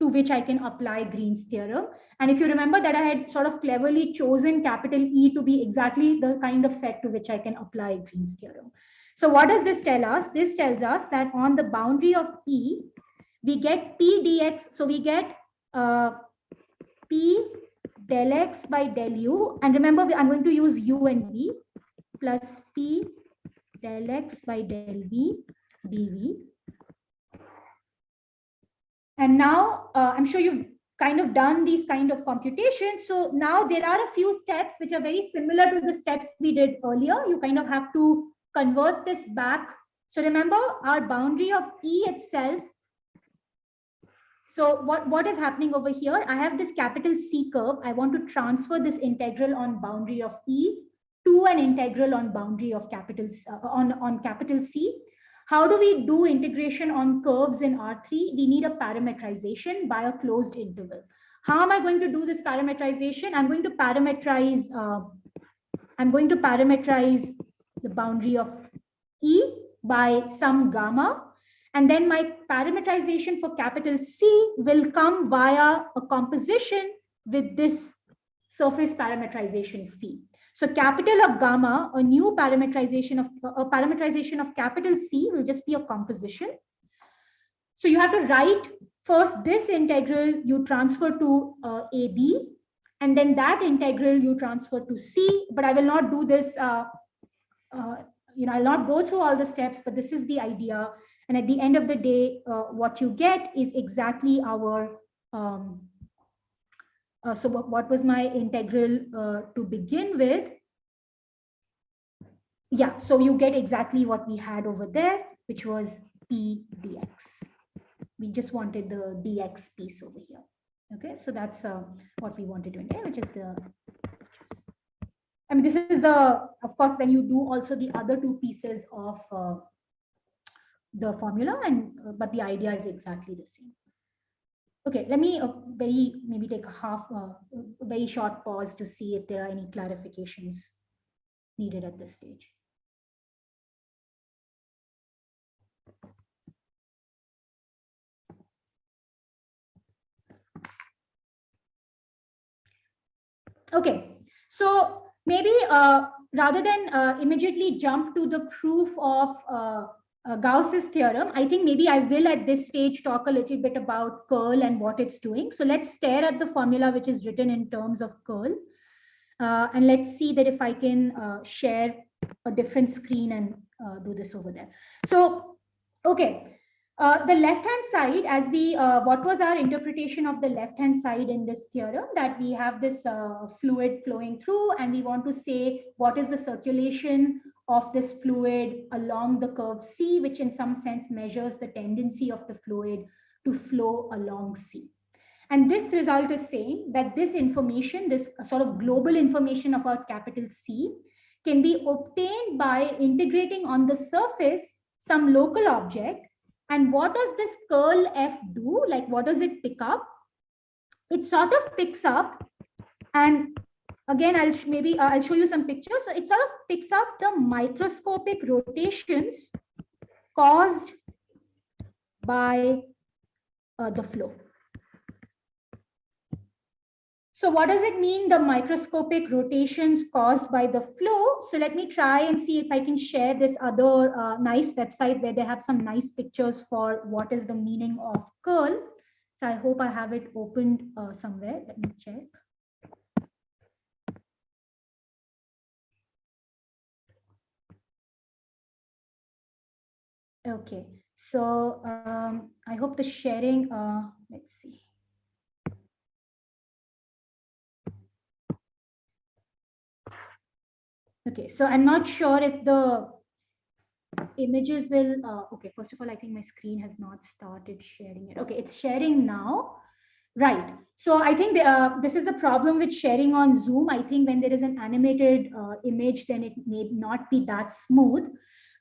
to which I can apply Green's theorem. And if you remember that I had sort of cleverly chosen capital E to be exactly the kind of set to which I can apply Green's theorem. So what does this tell us? This tells us that on the boundary of E, we get P dx. So we get P del x by del u. And remember, I'm going to use u and v plus P del x by del v dv. And now I'm sure you've kind of done these kind of computations. So now there are a few steps which are very similar to the steps we did earlier. You kind of have to convert this back. So remember our boundary of E itself. So what is happening over here? I have this capital C curve. I want to transfer this integral on boundary of E to an integral on boundary of capital on capital C. How do we do integration on curves in R3? We need a parametrization by a closed interval. How am I going to do this parametrization? I'm going to parameterize the boundary of E by some gamma. And then my parameterization for capital C will come via a composition with this surface parameterization phi. So capital of gamma, a new parameterization of capital C will just be a composition. So you have to write first this integral you transfer to AB, and then that integral you transfer to C. But I will not do this. I'll not go through all the steps, but this is the idea. And at the end of the day, what you get is exactly our. So what was my integral to begin with? Yeah, so you get exactly what we had over there, which was P dx. We just wanted the dx piece over here. Okay, so that's what we wanted to integrate, which is the. I mean, this is the, of course, then you do also the other two pieces of the formula, and but the idea is exactly the same. Okay, let me maybe take a very short pause to see if there are any clarifications needed at this stage. Okay, so maybe rather than immediately jump to the proof of Gauss's theorem, I think maybe I will at this stage talk a little bit about curl and what it's doing. So let's stare at the formula which is written in terms of curl. And let's see that if I can share a different screen and do this over there. So, okay. The left-hand side, as we, what was our interpretation of the left-hand side in this theorem? That we have this fluid flowing through, and we want to say what is the circulation of this fluid along the curve C, which in some sense measures the tendency of the fluid to flow along C. And this result is saying that this information, this sort of global information about capital C, can be obtained by integrating on the surface some local object. And what does this curl F do? Like, what does it pick up? It sort of picks up, and again, I'll show you some pictures. So it sort of picks up the microscopic rotations caused by the flow. So what does it mean, the microscopic rotations caused by the flow? So let me try and see if I can share this other nice website where they have some nice pictures for what is the meaning of curl. So I hope I have it opened somewhere. Let me check. Okay, so I hope the sharing, let's see. Okay, so I'm not sure if the images will, okay, first of all, I think my screen has not started sharing it. Okay, it's sharing now. Right. So I think this is the problem with sharing on Zoom. I think when there is an animated image, then it may not be that smooth.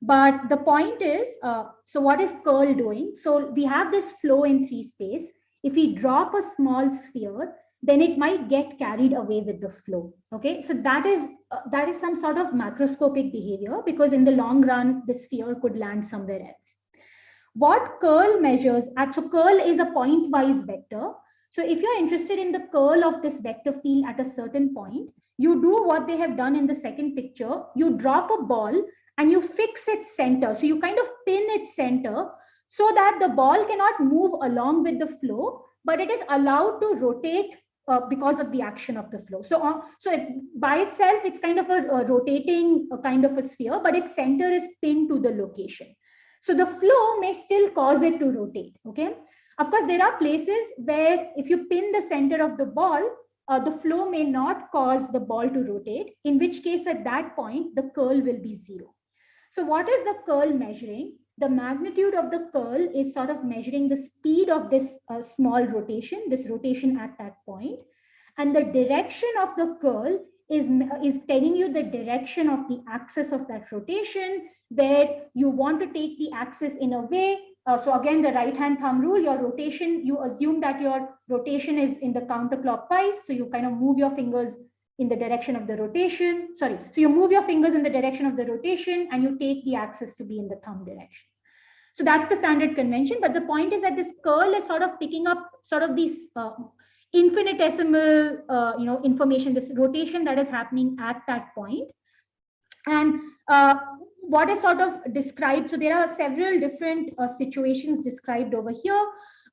But the point is, so what is curl doing? So we have this flow in 3 space. If we drop a small sphere, then it might get carried away with the flow. Okay, so that is some sort of macroscopic behavior, because in the long run, the sphere could land somewhere else. What curl measures, so curl is a point-wise vector. So if you're interested in the curl of this vector field at a certain point, you do what they have done in the second picture. You drop a ball and you fix its center. So you kind of pin its center so that the ball cannot move along with the flow, but it is allowed to rotate because of the action of the flow. So, by itself, it's kind of a rotating kind of a sphere, but its center is pinned to the location. So the flow may still cause it to rotate, okay? Of course, there are places where if you pin the center of the ball, the flow may not cause the ball to rotate, in which case at that point, the curl will be 0. So what is the curl measuring? The magnitude of the curl is sort of measuring the speed of this small rotation, this rotation at that point. And the direction of the curl is telling you the direction of the axis of that rotation, where you want to take the axis in a way. So again, the right-hand thumb rule, your rotation, you assume that your rotation is in the counterclockwise. So you kind of move your fingers in the direction of the rotation. So you move your fingers in the direction of the rotation and you take the axis to be in the thumb direction. So that's the standard convention. But the point is that this curl is sort of picking up sort of these infinitesimal, information, this rotation that is happening at that point. And what is sort of described, so there are several different situations described over here.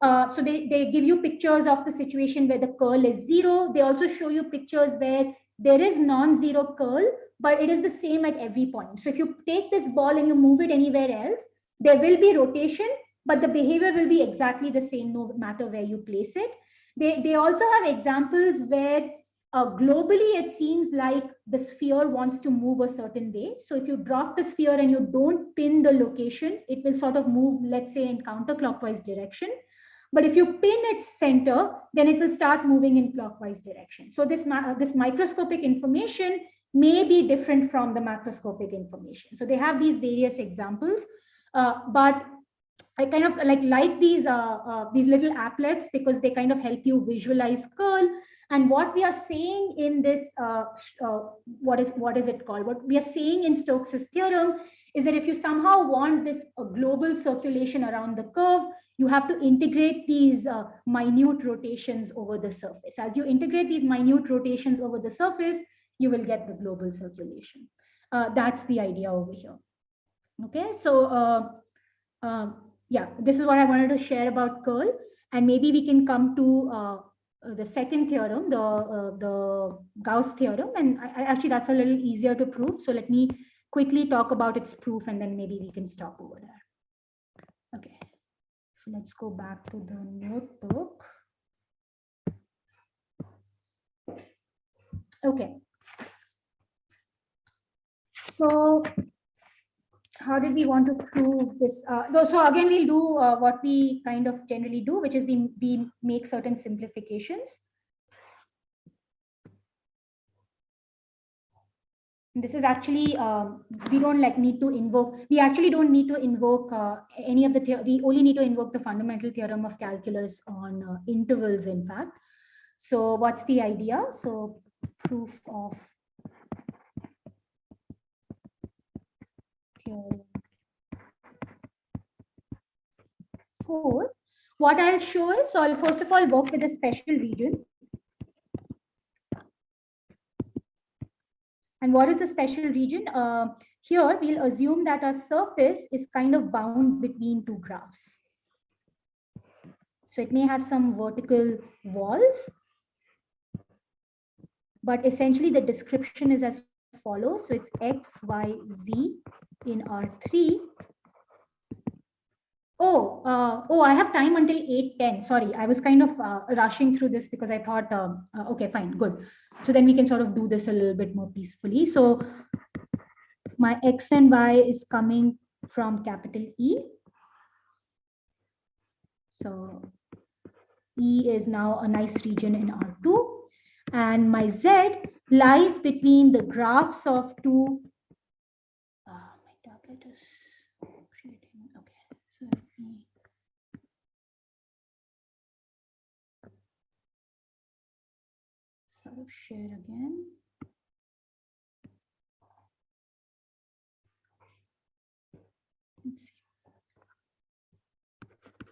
So they give you pictures of the situation where the curl is 0. They also show you pictures where there is non-zero curl, but it is the same at every point. So if you take this ball and you move it anywhere else, there will be rotation, but the behavior will be exactly the same no matter where you place it. They also have examples where globally it seems like the sphere wants to move a certain way. So if you drop the sphere and you don't pin the location, it will sort of move, let's say, in counterclockwise direction. But if you pin its center, then it will start moving in clockwise direction. So this microscopic information may be different from the macroscopic information. So they have these various examples, but I kind of like these little applets because they kind of help you visualize curl. And what we are saying in this, what is it called? What we are saying in Stokes's theorem is that if you somehow want this global circulation around the curve, you have to integrate these minute rotations over the surface. As you integrate these minute rotations over the surface, you will get the global circulation. That's the idea over here. Okay, so yeah, this is what I wanted to share about curl, and maybe we can come to the second theorem, the Gauss theorem, and actually that's a little easier to prove. So let me quickly talk about its proof, and then maybe we can stop over there. Okay, so let's go back to the notebook. Okay, so how did we want to prove this? So again, we'll do what we kind of generally do, which is we make certain simplifications. This is actually, we don't need to invoke, we actually don't need to invoke any of the, we only need to invoke the fundamental theorem of calculus on intervals, in fact. So what's the idea? So proof of theorem 4. What I'll show is, so I'll first of all work with a special region. And what is the special region? Here, we'll assume that our surface is kind of bound between two graphs. So it may have some vertical walls, but essentially the description is as follows. So it's X, Y, Z in R3. Oh, I have time until 8:10. Sorry, I was kind of rushing through this because I thought, okay, fine, good. So then we can sort of do this a little bit more peacefully. So my X and Y is coming from capital E. So E is now a nice region in R2. And my Z lies between the graphs of two. My tablet is creating, okay. So let me. Sort of share again. Let's see.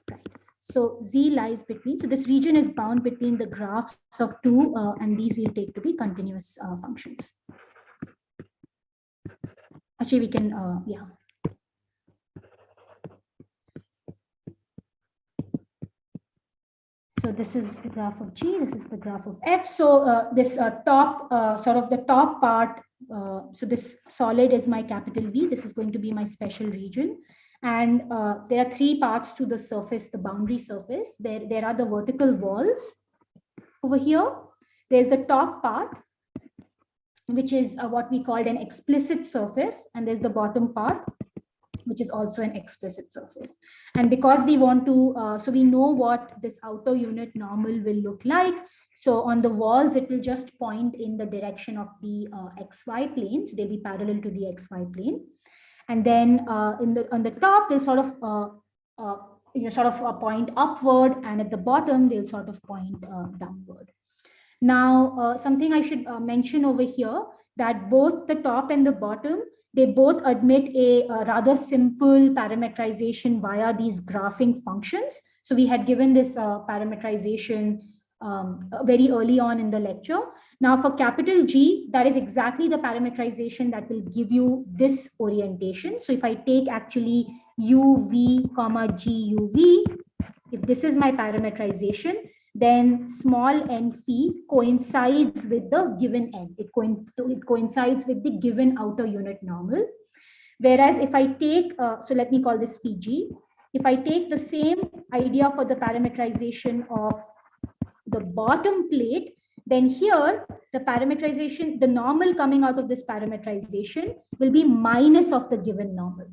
Right. So Z lies between. So this region is bound between the graphs of two, and these we'll take to be continuous functions. Actually, we can, yeah. So this is the graph of G, this is the graph of F. So this top, sort of the top part, so this solid is my capital V. This is going to be my special region. And there are three parts to the surface, the boundary surface. There are the vertical walls over here. There's the top part, which is what we called an explicit surface. And there's the bottom part, which is also an explicit surface. And because we want to, so we know what this outer unit normal will look like. So on the walls, it will just point in the direction of the XY plane. So they'll be parallel to the XY plane. And then on the top, they'll sort of point upward, and at the bottom, they'll sort of point downward. Now, something I should mention over here, that both the top and the bottom, they both admit a rather simple parametrization via these graphing functions. So we had given this parametrization very early on in the lecture. Now for capital G, that is exactly the parametrization that will give you this orientation. So if I take actually UV, comma GUV, if this is my parametrization, then small n phi coincides with the given n. It coincides with the given outer unit normal. Whereas if I take, so let me call this phi G. If I take the same idea for the parametrization of the bottom plate, then here the parametrization, the normal coming out of this parametrization will be minus of the given normal.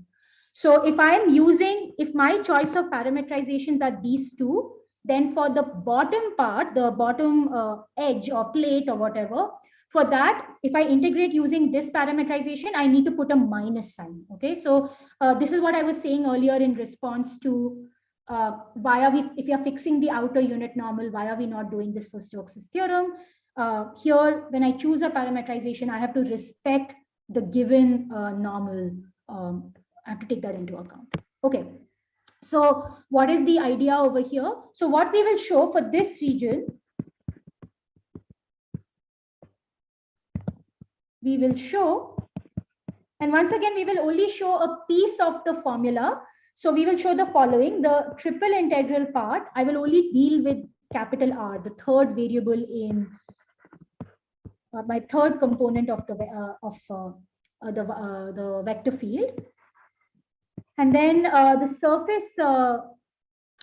So if I am using, if my choice of parametrizations are these two, then for the bottom part, the bottom edge or plate or whatever, for that, if I integrate using this parametrization, I need to put a minus sign. Okay, so this is what I was saying earlier in response to why are we, if we are fixing the outer unit normal, why are we not doing this for Stokes' theorem? Here, when I choose a parametrization, I have to respect the given normal. I have to take that into account. Okay. So what is the idea over here? So what we will show for this region, we will show And once again, we will only show a piece of the formula. So we will show the following: the triple integral part, I will only deal with capital R, the third variable in my third component of the vector field. And then the surface,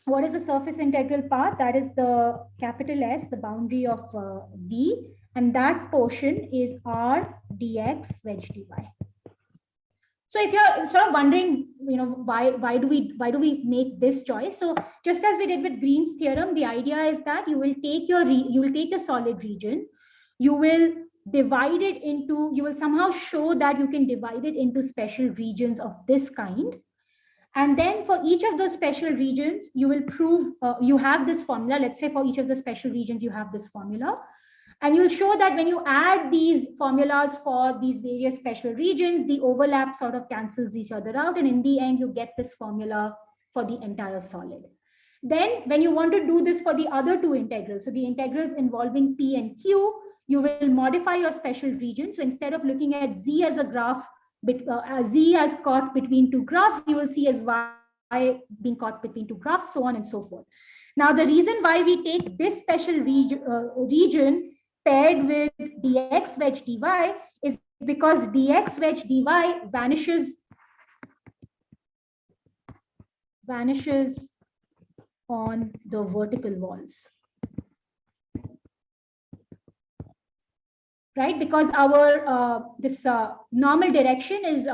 what is the surface integral part? That is the capital S, the boundary of V, and that portion is R dx wedge dy. So if you're sort of wondering, why do we make this choice? So just as we did with Green's theorem, the idea is that you will take your solid region, you will divide it into, you will somehow show that you can divide it into special regions of this kind. And then for each of those special regions, you will prove you have this formula. Let's say for each of the special regions, you have this formula. And you'll show that when you add these formulas for these various special regions, the overlap sort of cancels each other out. And in the end, you get this formula for the entire solid. Then when you want to do this for the other two integrals, so the integrals involving P and Q, you will modify your special region. So instead of looking at Z as a graph, Z as caught between two graphs, you will see as Y being caught between two graphs, so on and so forth. Now, the reason why we take this special region paired with dx wedge dy is because dx wedge dy vanishes on the vertical walls. Right, because our this normal direction is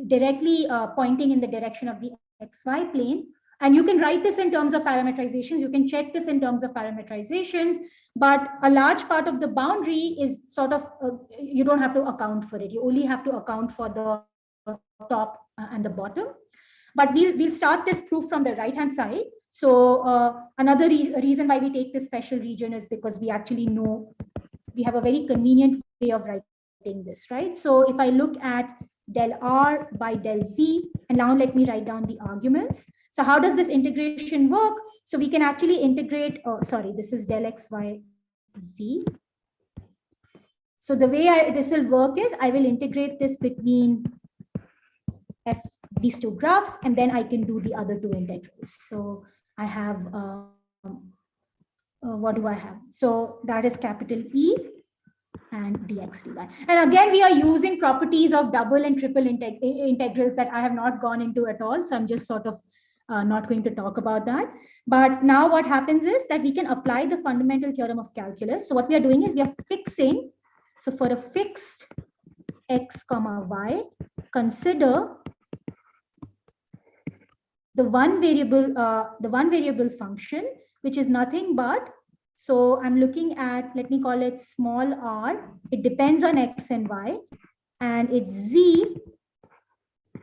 directly pointing in the direction of the xy plane. And you can write this in terms of parameterizations. You can check this in terms of parameterizations, but a large part of the boundary is sort of, you don't have to account for it. You only have to account for the top and the bottom. But we'll start this proof from the right-hand side. So another reason why we take this special region is because we actually know we have a very convenient way of writing this, right? So if I look at del R by del Z, and now let me write down the arguments. So how does this integration work? So we can actually integrate, this is del X, Y, Z. So the way this will work is I will integrate this between these two graphs, and then I can do the other two integrals. So I have, what do I have? So that is capital E and dx dy. And again, we are using properties of double and triple integrals that I have not gone into at all. So I'm just sort of not going to talk about that. But now what happens is that we can apply the fundamental theorem of calculus. So what we are doing is we are fixing, so for a fixed x comma y, consider the one variable function, which is nothing but, so I'm looking at, let me call it small r. It depends on x and y, and it's z,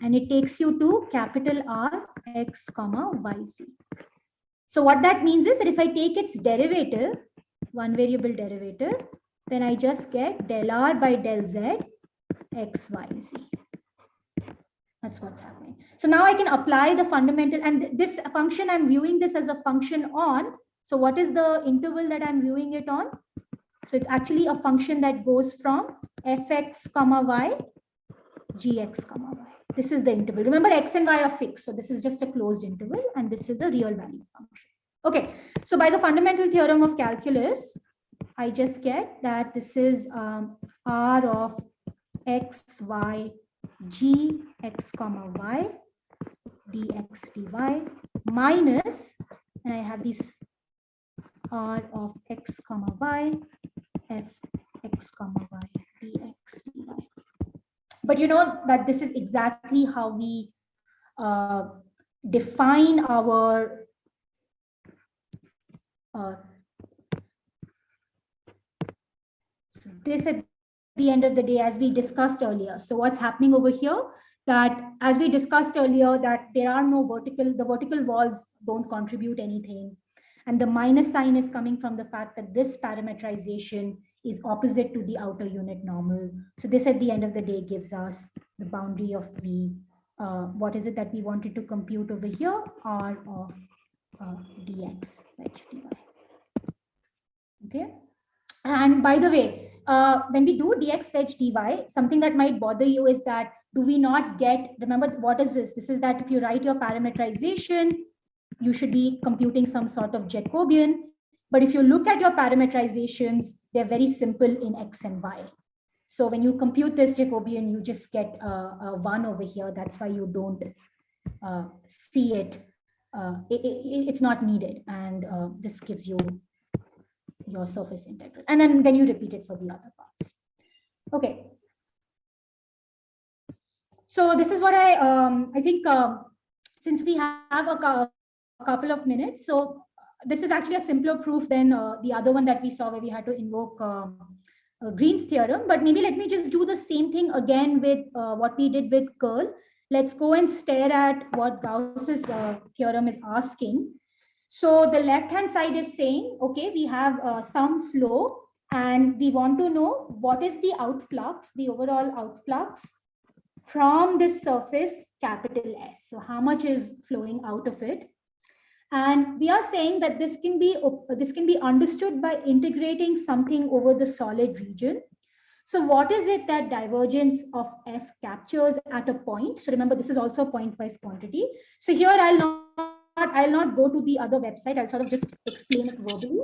and it takes you to capital R x comma yz. So what that means is that if I take its derivative, one variable derivative, then I just get del r by del z x y z. That's what's happening. So now I can apply the fundamental, and this function, I'm viewing this as a function on. So what is the interval that I'm viewing it on? So it's actually a function that goes from fx comma y, gx comma y. This is the interval. Remember, x and y are fixed. So this is just a closed interval, and this is a real value function. Okay. So by the fundamental theorem of calculus, I just get that this is r of x, y, g, x comma y, dx, dy, minus, and I have these r of x comma y, f x comma y, dx, dy. But you know that this is exactly how we define our this at the end of the day, as we discussed earlier. So what's happening over here, that as we discussed earlier, that there are no the vertical walls don't contribute anything. And the minus sign is coming from the fact that this parameterization is opposite to the outer unit normal. So this at the end of the day gives us the boundary of V. What is it that we wanted to compute over here? R of dx wedge dy. Okay. And by the way, when we do dx wedge dy, something that might bother you is that do we not get, remember, what is this? This is that if you write your parameterization, you should be computing some sort of Jacobian. But if you look at your parameterizations, they're very simple in X and Y. So when you compute this Jacobian, you just get a 1 over here. That's why you don't see it. It's not needed. And this gives you your surface integral. And then you repeat it for the other parts. Okay. So this is what I think, since we have a couple of minutes, so this is actually a simpler proof than the other one that we saw where we had to invoke Green's theorem. But maybe let me just do the same thing again with what we did with curl. Let's go and stare at what Gauss's theorem is asking. So the left-hand side is saying, okay, we have some flow and we want to know what is the outflux, the overall outflux from this surface capital S. So how much is flowing out of it? And we are saying that this can be understood by integrating something over the solid region. So what is it that divergence of F captures at a point? So remember, this is also a pointwise quantity. So here I'll not go to the other website. I'll sort of just explain it verbally.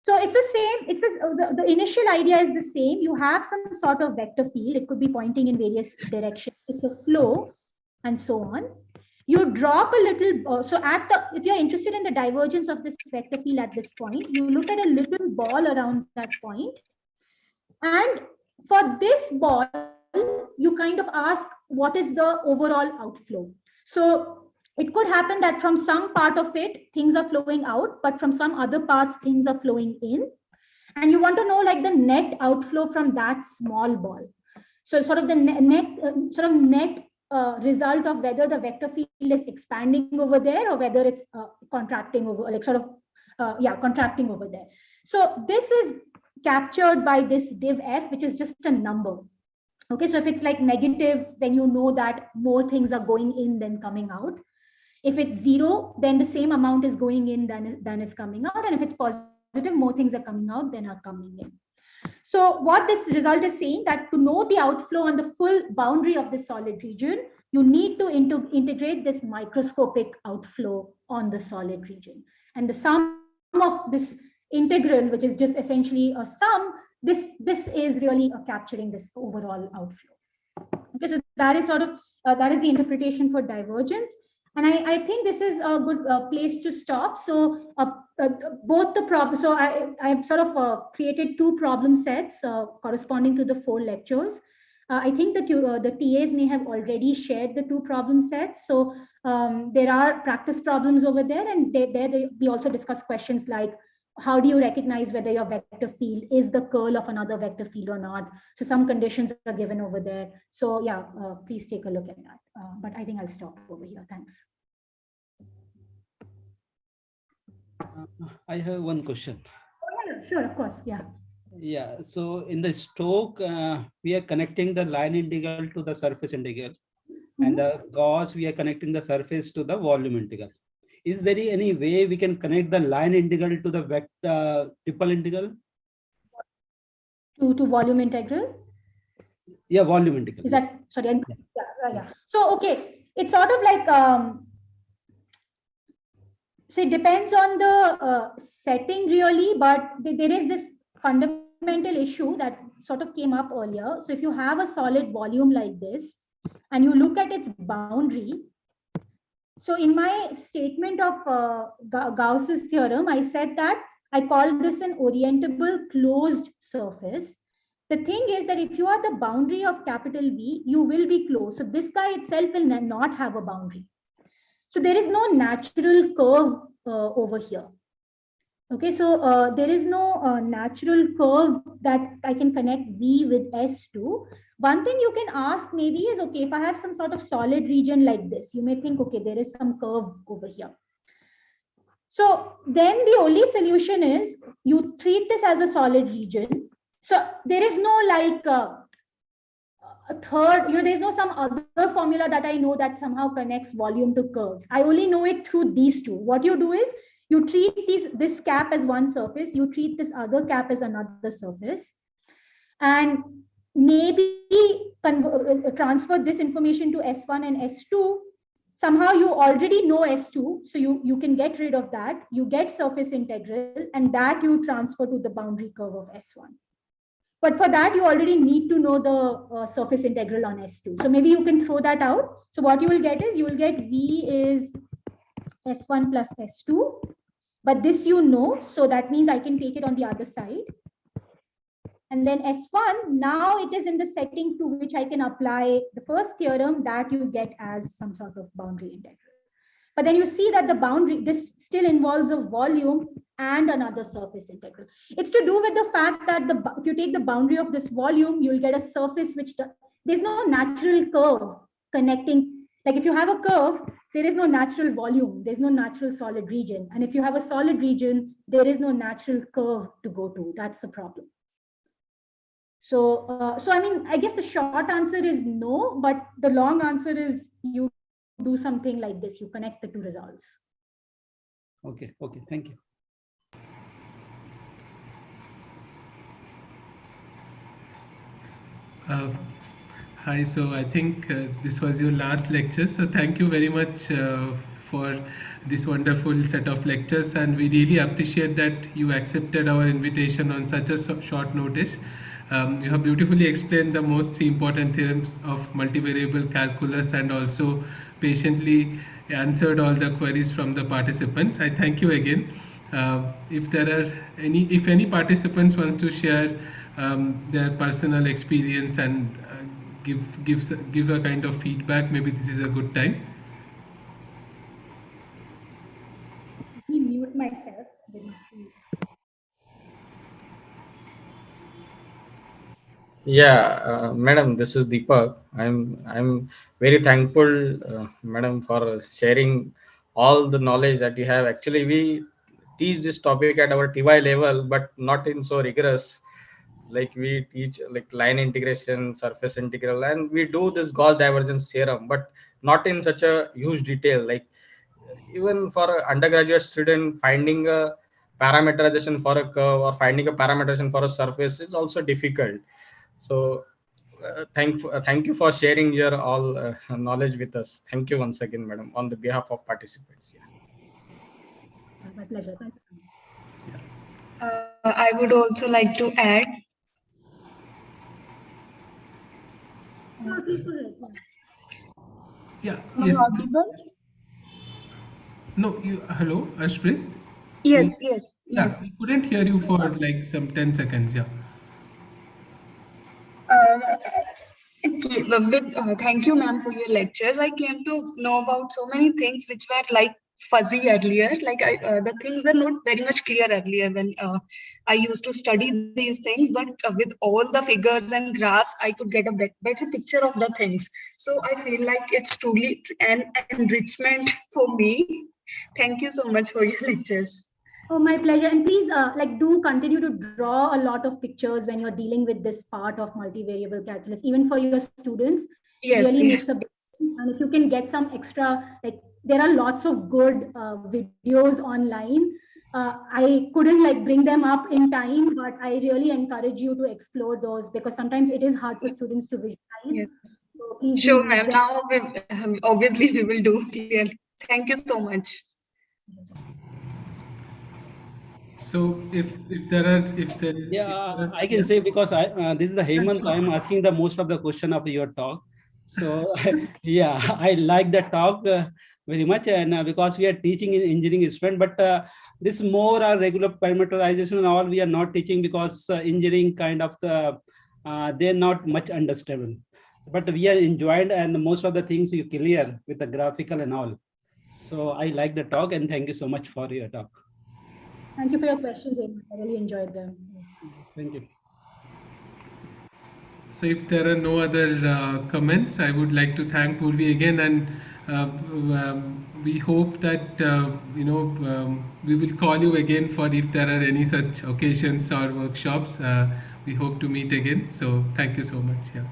So it's the same. The initial idea is the same. You have some sort of vector field. It could be pointing in various directions. It's a flow and so on. You drop a little, so if you're interested in the divergence of this vector field at this point, you look at a little ball around that point. And for this ball, you kind of ask, what is the overall outflow? So it could happen that from some part of it, things are flowing out, but from some other parts, things are flowing in. And you want to know like the net outflow from that small ball. So sort of the net result of whether the vector field is expanding over there or whether it's contracting over, like contracting over there. So this is captured by this div F, which is just a number. Okay, so if it's like negative, then you know that more things are going in than coming out. If it's 0, then the same amount is going in than is coming out. And if it's positive, more things are coming out than are coming in. So what this result is saying, that to know the outflow on the full boundary of the solid region, you need to integrate this microscopic outflow on the solid region. And the sum of this integral, which is just essentially a sum, this is really capturing this overall outflow. Okay, so that is sort of, that is the interpretation for divergence. And I think this is a good place to stop. So both the problems, so I've sort of created 2 problem sets corresponding to the 4 lectures. I think that the TAs may have already shared the 2 problem sets. So there are practice problems over there, and we also discuss questions like, how do you recognize whether your vector field is the curl of another vector field or not? So some conditions are given over there. So yeah, please take a look at that. But I think I'll stop over here. Thanks. I have one question. Sure, of course. Yeah. Yeah. So in the Stoke, we are connecting the line integral to the surface integral, and the Gauss, we are connecting the surface to the volume integral. Is there any way we can connect the line integral to the vector triple integral? To volume integral? Yeah, volume integral. Is that, sorry, yeah. So, okay, it's sort of like, so it depends on the setting really, but there is this fundamental issue that sort of came up earlier. So if you have a solid volume like this, and you look at its boundary, so in my statement of Gauss's theorem, I said that I call this an orientable closed surface. The thing is that if you are the boundary of capital V, you will be closed. So this guy itself will not have a boundary. So there is no natural curve over here. Okay, so there is no natural curve that I can connect V with S to. One thing you can ask maybe is, okay, if I have some sort of solid region like this, you may think, okay, there is some curve over here. So then the only solution is you treat this as a solid region. So there is no like a third, there's no some other formula that I know that somehow connects volume to curves. I only know it through these 2. What you do is you treat this cap as one surface, you treat this other cap as another surface. And maybe transfer this information to S1 and S2. Somehow you already know S2, so you can get rid of that. You get surface integral, and that you transfer to the boundary curve of S1. But for that, you already need to know the surface integral on S2. So maybe you can throw that out. So what you will get is, you will get V is S1 plus S2. But this you know, so that means I can take it on the other side. And then S1, now it is in the setting to which I can apply the first theorem that you get as some sort of boundary integral. But then you see that the boundary, this still involves a volume and another surface integral. It's to do with the fact that if you take the boundary of this volume, you'll get a surface which there's no natural curve connecting. Like if you have a curve, there is no natural volume, there's no natural solid region. And if you have a solid region, there is no natural curve to go to. That's the problem. So, I mean, I guess the short answer is no, but the long answer is you do something like this, you connect the two results. Okay, thank you. Hi, so I think this was your last lecture. So thank you very much for this wonderful set of lectures, and we really appreciate that you accepted our invitation on such a short notice. You have beautifully explained the most three important theorems of multivariable calculus and also patiently answered all the queries from the participants. I thank you again. If any participants wants to share their personal experience and give a kind of feedback, maybe this is a good time. Let me mute myself. Yeah, madam, this is Deepak. I'm very thankful, madam, for sharing all the knowledge that you have. Actually, we teach this topic at our TY level, but not in so rigorous. Like we teach like line integration, surface integral, and we do this Gauss divergence theorem, but not in such a huge detail. Like even for an undergraduate student, finding a parameterization for a curve or finding a parameterization for a surface is also difficult. So thank you for sharing your all knowledge with us. Thank you once again, madam, on the behalf of participants. Yeah. My pleasure. Thank you. I would also like to add. Please go ahead. Yeah. Am I Yes. audible? No. Hello, Ashprit. Yes. Yeah. We couldn't hear you for like some 10 seconds. Yeah. Thank you, ma'am, for your lectures. I came to know about so many things which were like fuzzy earlier. Like the things were not very much clear earlier when I used to study these things. But with all the figures and graphs, I could get a better picture of the things. So I feel like it's truly an enrichment for me. Thank you so much for your lectures. Oh, my pleasure. And please, do continue to draw a lot of pictures when you're dealing with this part of multivariable calculus, even for your students. Yes, really makes a big difference. And if you can get some extra, there are lots of good videos online. I couldn't bring them up in time, but I really encourage you to explore those because sometimes it is hard for students to visualize. Yes. So please sure, ma'am. Now, obviously, we will do clear. Thank you so much. So if there is I can say because this is the Hemant. I am asking the most of the question of your talk. So yeah, I like the talk very much, and because we are teaching in engineering student, but this more regular parameterization and all we are not teaching because engineering kind of they're not much understandable. But we are enjoyed, and most of the things you clear with the graphical and all. So I like the talk, and thank you so much for your talk. Thank you for your questions, Hemant. I really enjoyed them. Thank you. So if there are no other comments, I would like to thank Purvi again, and we hope that we will call you again for if there are any such occasions or workshops. We hope to meet again. So thank you so much. Yeah.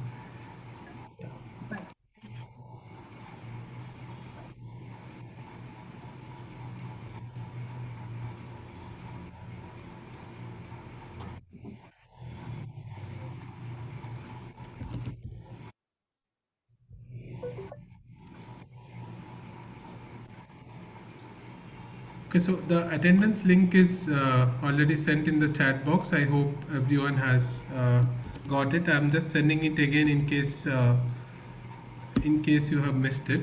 Okay, so the attendance link is already sent in the chat box. I hope everyone has got it. I'm just sending it again in case you have missed it.